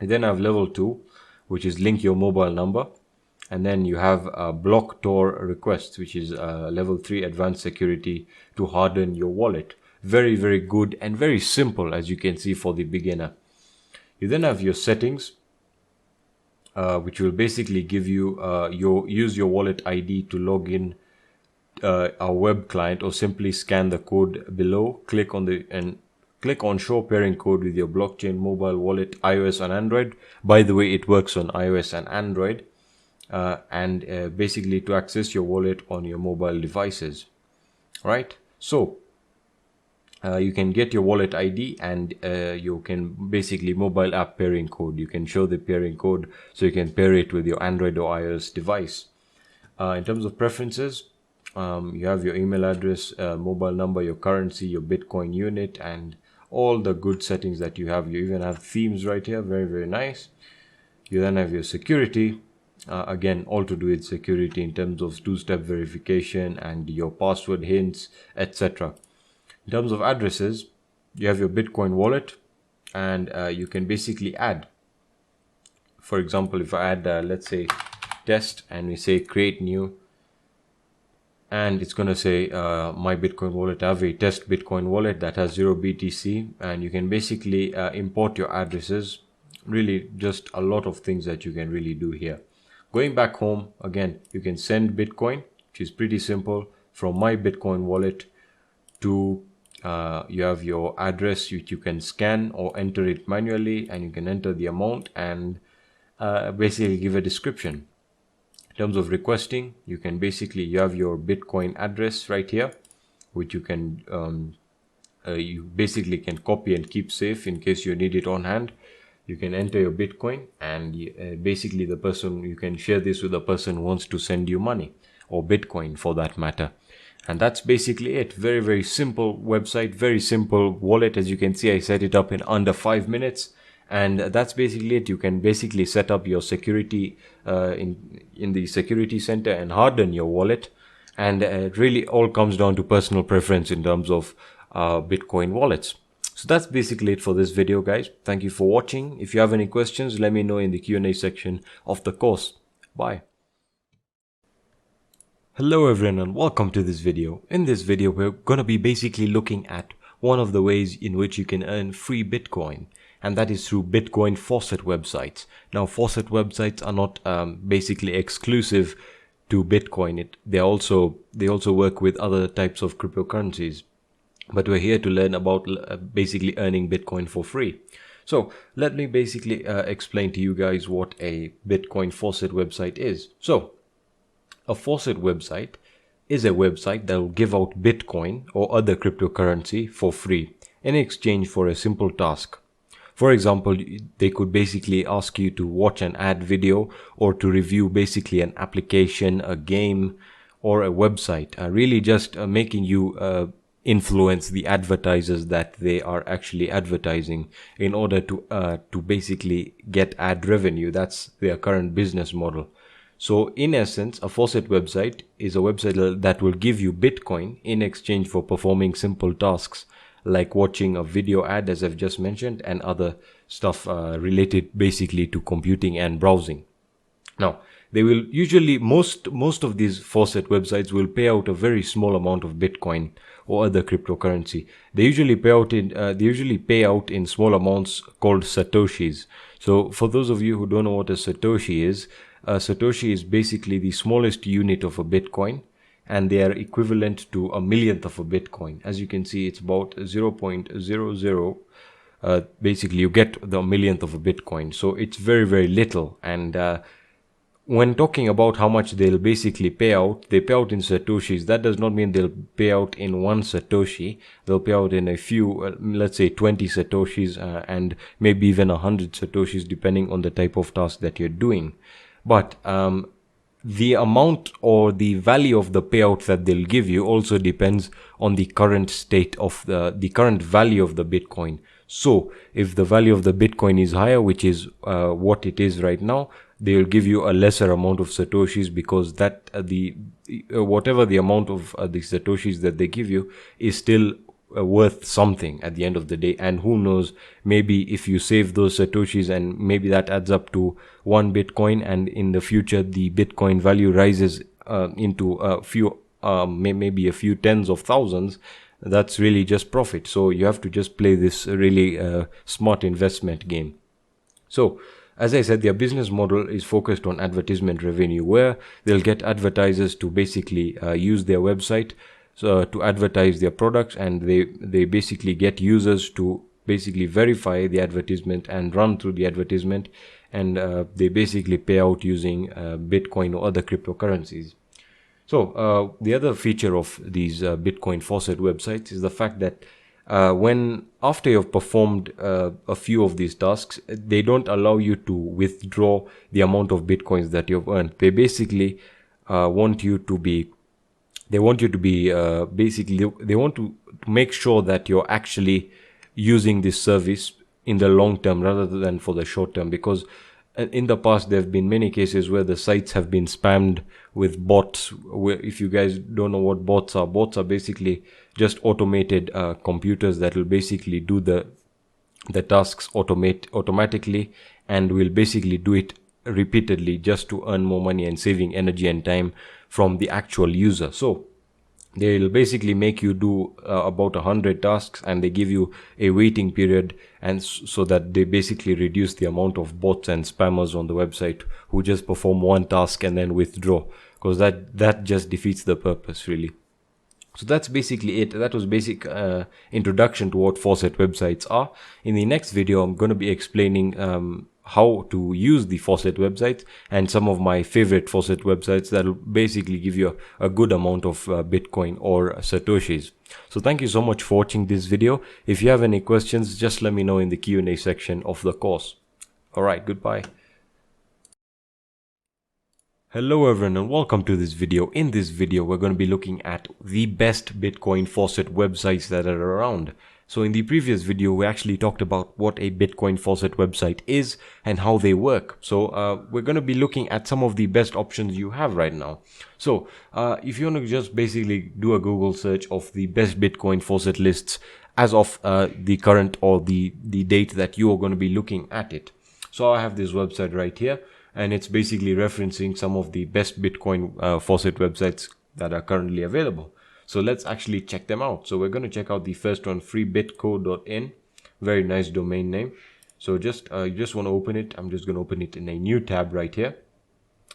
You then have level 2, which is link your mobile number, and then you have block Tor requests, which is level 3 advanced security to harden your wallet. Very, very good and very simple, as you can see, for the beginner. You then have your settings, which will basically give you use your wallet ID to log in our web client, or simply scan the code below. Click on show pairing code with your blockchain mobile wallet, iOS and Android. By the way, it works on iOS and Android, and basically to access your wallet on your mobile devices, right? So you can get your wallet ID, and you can basically mobile app pairing code. You can show the pairing code, so you can pair it with your Android or iOS device. In terms of preferences, you have your email address, mobile number, your currency, your Bitcoin unit, and all the good settings that you have. You even have themes right here. Very, very nice. You then have your security. Again, all to do with security in terms of two-step verification and your password hints, etc. In terms of addresses, you have your Bitcoin wallet, and you can basically add. For example, if I add, let's say, test, and we say create new, and it's going to say my Bitcoin wallet. I have a test Bitcoin wallet that has 0 BTC, and you can basically import your addresses. Really, just a lot of things that you can really do here. Going back home, again, you can send Bitcoin, which is pretty simple, from my Bitcoin wallet to you have your address, which you can scan or enter it manually, and you can enter the amount and basically give a description. In terms of requesting, you can basically, you have your Bitcoin address right here, which you can you basically can copy and keep safe in case you need it on hand. You can enter your Bitcoin, and basically the person, you can share this with a person who wants to send you money, or Bitcoin for that matter. And that's basically it. Very, very simple website, very simple wallet. As you can see, I set it up in under 5 minutes. And that's basically it. You can basically set up your security in the security center and harden your wallet. And it really all comes down to personal preference in terms of Bitcoin wallets. So that's basically it for this video, guys. Thank you for watching. If you have any questions, let me know in the Q&A section of the course. Bye. Hello everyone and welcome to this video. In this video, we're going to be basically looking at one of the ways in which you can earn free Bitcoin, and that is through Bitcoin faucet websites. Now, faucet websites are not basically exclusive to Bitcoin. They also work with other types of cryptocurrencies. But we're here to learn about basically earning Bitcoin for free. So let me basically explain to you guys what a Bitcoin faucet website is. So a faucet website is a website that will give out Bitcoin or other cryptocurrency for free in exchange for a simple task. For example, they could basically ask you to watch an ad video or to review basically an application, a game, or a website, really just making you influence the advertisers that they are actually advertising in order to basically get ad revenue. That's their current business model. So in essence, a faucet website is a website that will give you Bitcoin in exchange for performing simple tasks like watching a video ad, as I've just mentioned, and other stuff related basically to computing and browsing. Now, they will usually, most of these faucet websites will pay out a very small amount of Bitcoin or other cryptocurrency. They usually pay out in small amounts called satoshis. So for those of you who don't know what a satoshi is basically the smallest unit of a Bitcoin, and they are equivalent to a millionth of a Bitcoin. As you can see, it's about 0.00. Basically, you get the millionth of a Bitcoin. So it's very, very little. And when talking about how much they'll basically pay out, they pay out in satoshis. That does not mean they'll pay out in one satoshi. They'll pay out in a few, let's say 20 satoshis and maybe even 100 satoshis, depending on the type of task that you're doing. But the amount or the value of the payout that they'll give you also depends on the current state of the current value of the Bitcoin. So if the value of the Bitcoin is higher, which is what it is right now, they will give you a lesser amount of satoshis, because that whatever the amount of the satoshis that they give you is still worth something at the end of the day. And who knows, maybe if you save those satoshis and maybe that adds up to 1 Bitcoin, and in the future the Bitcoin value rises into a few maybe a few tens of thousands, that's really just profit. So you have to just play this really smart investment game. So as I said, their business model is focused on advertisement revenue, where they'll get advertisers to basically use their website to advertise their products, and they basically get users to basically verify the advertisement and run through the advertisement, and they basically pay out using Bitcoin or other cryptocurrencies. So the other feature of these Bitcoin faucet websites is the fact that after you've performed a few of these tasks, they don't allow you to withdraw the amount of Bitcoins that you've earned. They basically want you to make sure that you're actually using this service in the long term rather than for the short term, because in the past there have been many cases where the sites have been spammed with bots. If you guys don't know what bots are basically just automated computers that will basically do the tasks automatically, and will basically do it repeatedly just to earn more money and saving energy and time from the actual user. So they'll basically make you do about 100 tasks, and they give you a waiting period, and so that they basically reduce the amount of bots and spammers on the website who just perform one task and then withdraw, because that just defeats the purpose, really. So that's basically it. That was basic introduction to what faucet websites are. In the next video, I'm going to be explaining how to use the faucet websites and some of my favorite faucet websites that will basically give you a good amount of Bitcoin or satoshis. So thank you so much for watching this video. If you have any questions, just let me know in the Q&A section of the course. Alright, goodbye. Hello everyone and welcome to this video. In this video we're going to be looking at the best Bitcoin faucet websites that are around. So in the previous video we actually talked about what a Bitcoin faucet website is and how they work. So we're going to be looking at some of the best options you have right now. So if you want to just basically do a Google search of the best Bitcoin faucet lists as of the current or the date that you are going to be looking at it. So I have this website right here, and it's basically referencing some of the best Bitcoin faucet websites that are currently available. So let's actually check them out. So we're going to check out the first one, freebitco.in. Very nice domain name. So you just want to open it. I'm just going to open it in a new tab right here,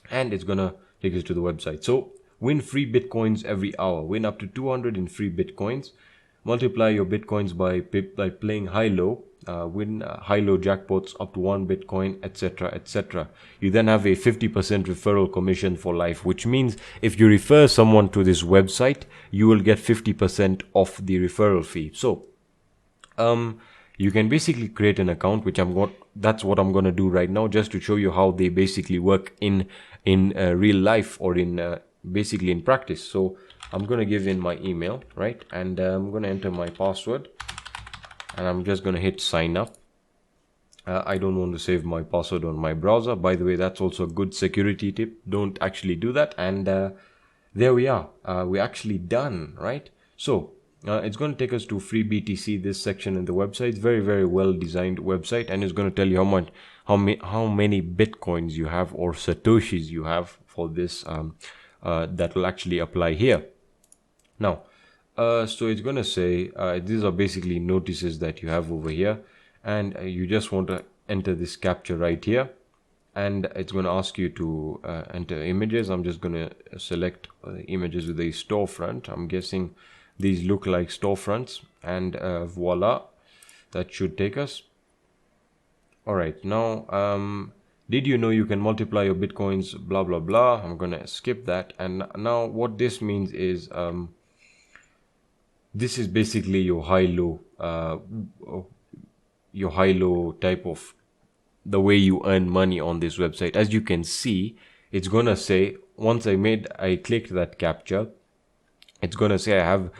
and it's going to take us to the website. So win free Bitcoins every hour. Win up to 200 in free Bitcoins. Multiply your Bitcoins by playing high-low. Win high-low jackpots up to 1 Bitcoin, etc., etc. You then have a 50% referral commission for life, which means if you refer someone to this website, you will get 50% off the referral fee. So you can basically create an account, that's what I'm going to do right now, just to show you how they basically work in real life, or basically in practice. So I'm going to give in my email, right? And I'm going to enter my password. And I'm just going to hit sign up. I don't want to save my password on my browser. By the way, that's also a good security tip. Don't actually do that. And there we are. We're actually done, right? So it's going to take us to free BTC, this section in the website. It's very, very well designed website, and it's going to tell you how many Bitcoins you have or Satoshis you have for this that will actually apply here. Now, so it's going to say these are basically notices that you have over here, and you just want to enter this captcha right here, and it's going to ask you to enter images. I'm just going to select images with a storefront. I'm guessing these look like storefronts, and voila, that should take us. All right, now did you know you can multiply your Bitcoins, blah blah blah. I'm going to skip that. And now what this means is this is basically your high-low type of the way you earn money on this website. As you can see, it's gonna say, once I clicked that captcha, it's gonna say I have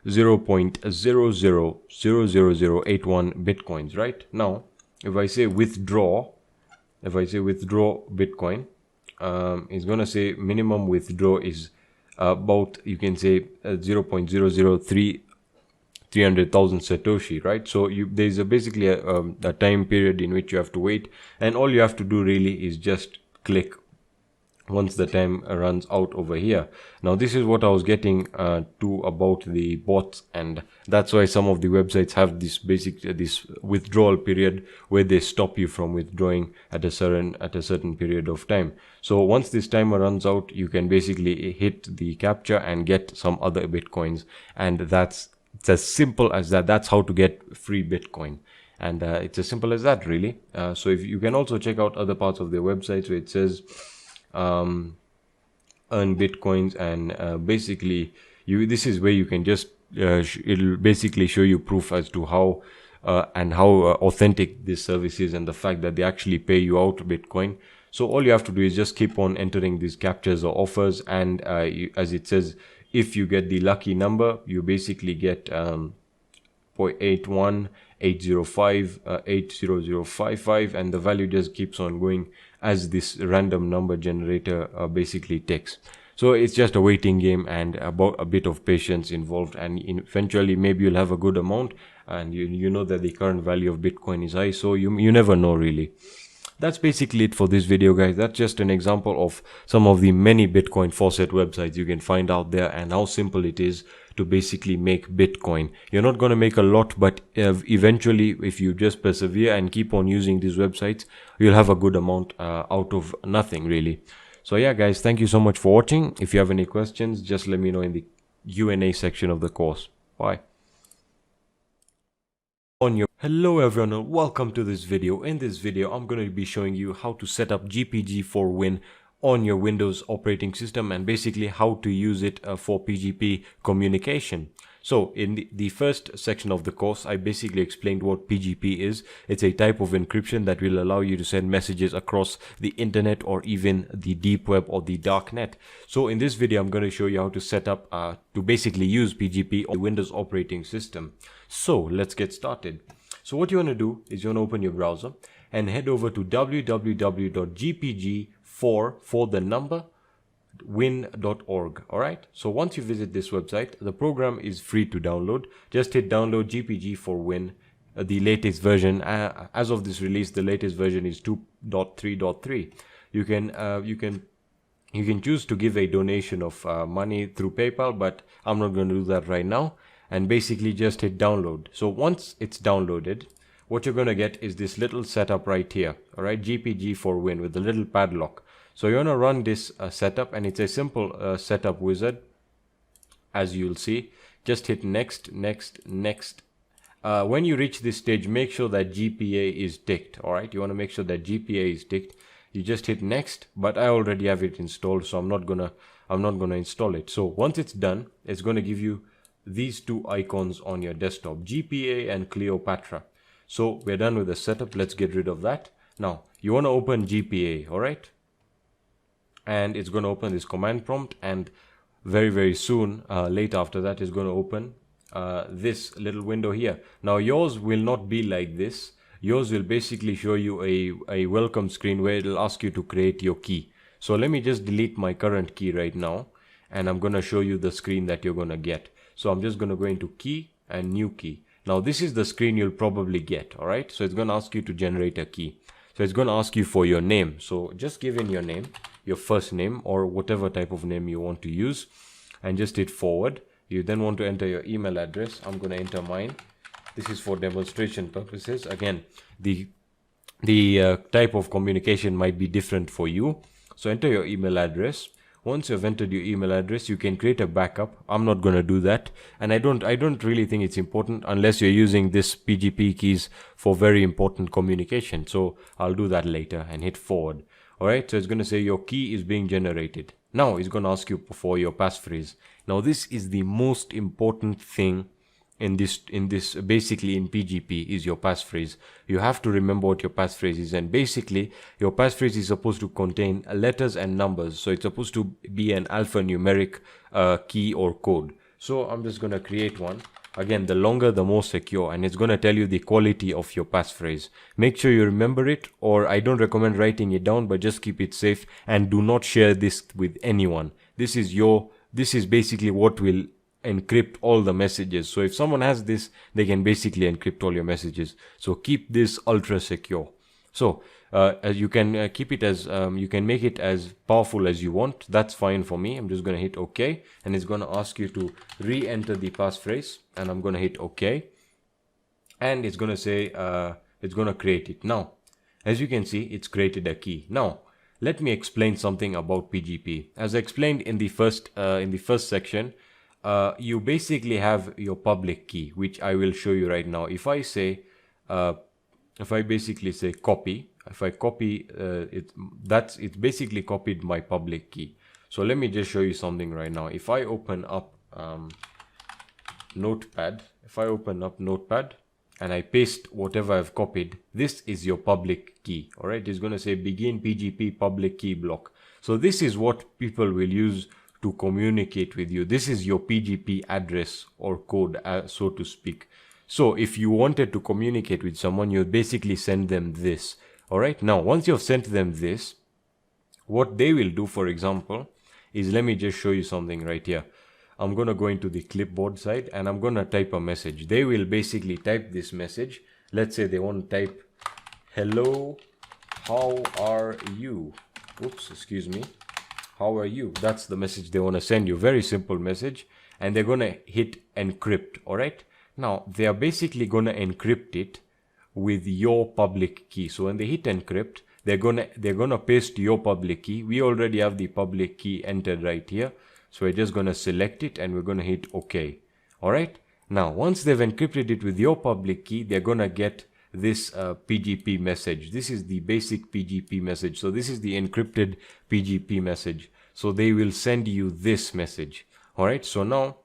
0.000081 Bitcoins, right? Now if I say withdraw Bitcoin, it's gonna say minimum withdraw is about, you can say 0.003,300,000 Satoshi, right? So there's basically a time period in which you have to wait, and all you have to do really is just click once the time runs out over here. Now this is what I was getting to about the bots, and that's why some of the websites have this this withdrawal period where they stop you from withdrawing at a certain period of time. So once this timer runs out, you can basically hit the captcha and get some other Bitcoins, and it's as simple as that. That's how to get free Bitcoin, and it's as simple as that, really. So if you can also check out other parts of their websites where it says earn Bitcoins, and basically this is where you can just it'll basically show you proof as to how authentic this service is, and the fact that they actually pay you out Bitcoin. So all you have to do is just keep on entering these captchas or offers, and as it says, if you get the lucky number, you basically get 0.81,805,80055, and the value just keeps on going as this random number generator basically ticks. So it's just a waiting game and about a bit of patience involved, and eventually maybe you'll have a good amount, and you know that the current value of Bitcoin is high, so you never know, really. That's basically it for this video, guys. That's just an example of some of the many Bitcoin faucet websites you can find out there, and how simple it is to basically make Bitcoin. You're not going to make a lot, but eventually, if you just persevere and keep on using these websites, you'll have a good amount out of nothing, really. So yeah, guys, thank you so much for watching. If you have any questions, just let me know in the Q&A section of the course. Bye. Hello everyone and welcome to this video. In this video, I'm going to be showing you how to set up GPG4Win on your Windows operating system, and basically how to use it for PGP communication. So in the first section of the course, I basically explained what PGP is. It's a type of encryption that will allow you to send messages across the internet or even the deep web or the dark net. So in this video, I'm going to show you how to set up to basically use PGP on the Windows operating system. So let's get started. So what you want to do is you want to open your browser and head over to www.gpg4win.org. Alright, so once you visit this website, the program is free to download. Just hit download GPG4Win, the latest version. As of this release, the latest version is 2.3.3. You can choose to give a donation of money through PayPal, but I'm not going to do that right now. And basically just hit download. So once it's downloaded, what you're going to get is this little setup right here. Alright, GPG4Win with a little padlock. So you want to run this setup, and it's a simple setup wizard, as you'll see. Just hit next, next, next. When you reach this stage, make sure that GPA is ticked. Alright, you want to make sure that GPA is ticked. You just hit next, but I already have it installed, so I'm not gonna install it. So once it's done, it's going to give you these two icons on your desktop, GPA and Cleopatra. So we're done with the setup. Let's get rid of that. Now you want to open GPA, alright? And it's going to open this command prompt, and very soon, late after that, is going to open this little window here. Now yours will not be like this. Yours will basically show you a welcome screen where it'll ask you to create your key. So let me just delete my current key right now, and I'm going to show you the screen that you're going to get. So I'm just going to go into key and new key. Now this is the screen you'll probably get. Alright, so it's going to ask you to generate a key. So it's going to ask you for your name. So just give in your name, your first name, or whatever type of name you want to use, and just hit forward. You then want to enter your email address. I'm going to enter mine. This is for demonstration purposes. Again, the type of communication might be different for you. So enter your email address. Once you've entered your email address, you can create a backup. I'm not going to do that, and I don't really think it's important unless you're using this PGP keys for very important communication. So I'll do that later, and hit forward. Alright, so it's going to say your key is being generated. Now it's going to ask you for your passphrase. Now this is the most important thing in this basically in PGP, is your passphrase. You have to remember what your passphrase is, and basically your passphrase is supposed to contain letters and numbers. So it's supposed to be an alphanumeric key or code. So I'm just going to create one. Again, the longer the more secure, and it's going to tell you the quality of your passphrase. Make sure you remember it, or I don't recommend writing it down, but just keep it safe and do not share this with anyone. This is basically what will encrypt all the messages. So if someone has this, they can basically encrypt all your messages. So keep this ultra secure. So you can keep it as you can make it as powerful as you want. That's fine for me. I'm just going to hit OK, and it's going to ask you to re-enter the passphrase, and I'm going to hit OK, and it's going to say it's going to create it. Now as you can see, it's created a key. Now let me explain something about PGP. As I explained in the first section, you basically have your public key, which I will show you right now. If I basically say copy, if I copy it's basically copied my public key. So let me just show you something right now. If I open up Notepad, and I paste whatever I've copied, this is your public key. Alright, it's going to say begin PGP public key block. So this is what people will use to communicate with you. This is your PGP address or code, so to speak. So if you wanted to communicate with someone, you basically send them this. Alright, now once you've sent them this, what they will do, for example, is, let me just show you something right here. I'm going to go into the clipboard side, and I'm going to type a message. They will basically type this message. Let's say they want to type, hello, how are you? Oops, excuse me. How are you? That's the message they want to send you. Very simple message. And they're going to hit encrypt. Alright. Now they are basically going to encrypt it with your public key. So when they hit encrypt, they're gonna paste your public key. We already have the public key entered right here. So we're just gonna select it, and we're gonna hit OK. Alright. Now once they've encrypted it with your public key, they're gonna get this PGP message. This is the basic PGP message. So this is the encrypted PGP message. So they will send you this message. Alright, so now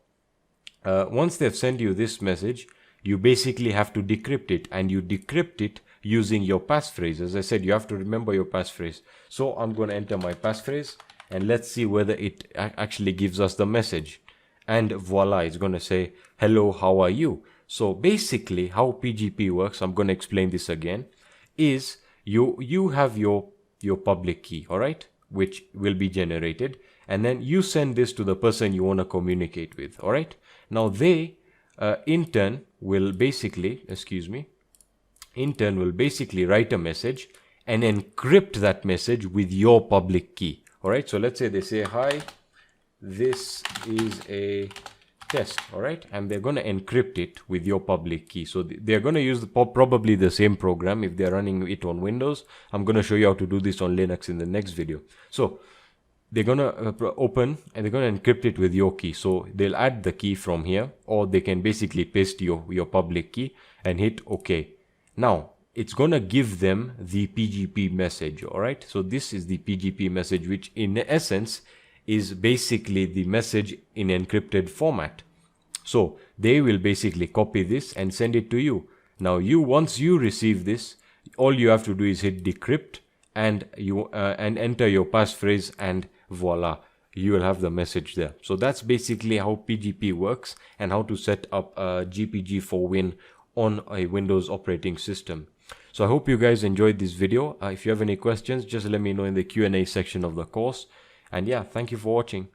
once they've sent you this message, you basically have to decrypt it, and you decrypt it using your passphrase. As I said, you have to remember your passphrase. So I'm going to enter my passphrase, and let's see whether it actually gives us the message. And voila, it's going to say, hello, how are you? So basically how PGP works, I'm going to explain this again, is you have your public key, all right, which will be generated, and then you send this to the person you want to communicate with, all right. Now they in turn will basically write a message and encrypt that message with your public key, all right. So let's say they say, hi, this is a test, all right, and they're going to encrypt it with your public key. So they're going to use probably the same program if they're running it on Windows. I'm going to show you how to do this on Linux in the next video. So they're going to open and they're going to encrypt it with your key. So they'll add the key from here, or they can basically paste your public key and hit OK. Now it's going to give them the PGP message, all right. So this is the PGP message, which in essence is basically the message in encrypted format. So they will basically copy this and send it to you. Now once you receive this, all you have to do is hit decrypt and and enter your passphrase, and voila, you will have the message there. So that's basically how PGP works and how to set up a GPG4Win on a Windows operating system. So I hope you guys enjoyed this video. If you have any questions, just let me know in the Q&A section of the course. And yeah, thank you for watching.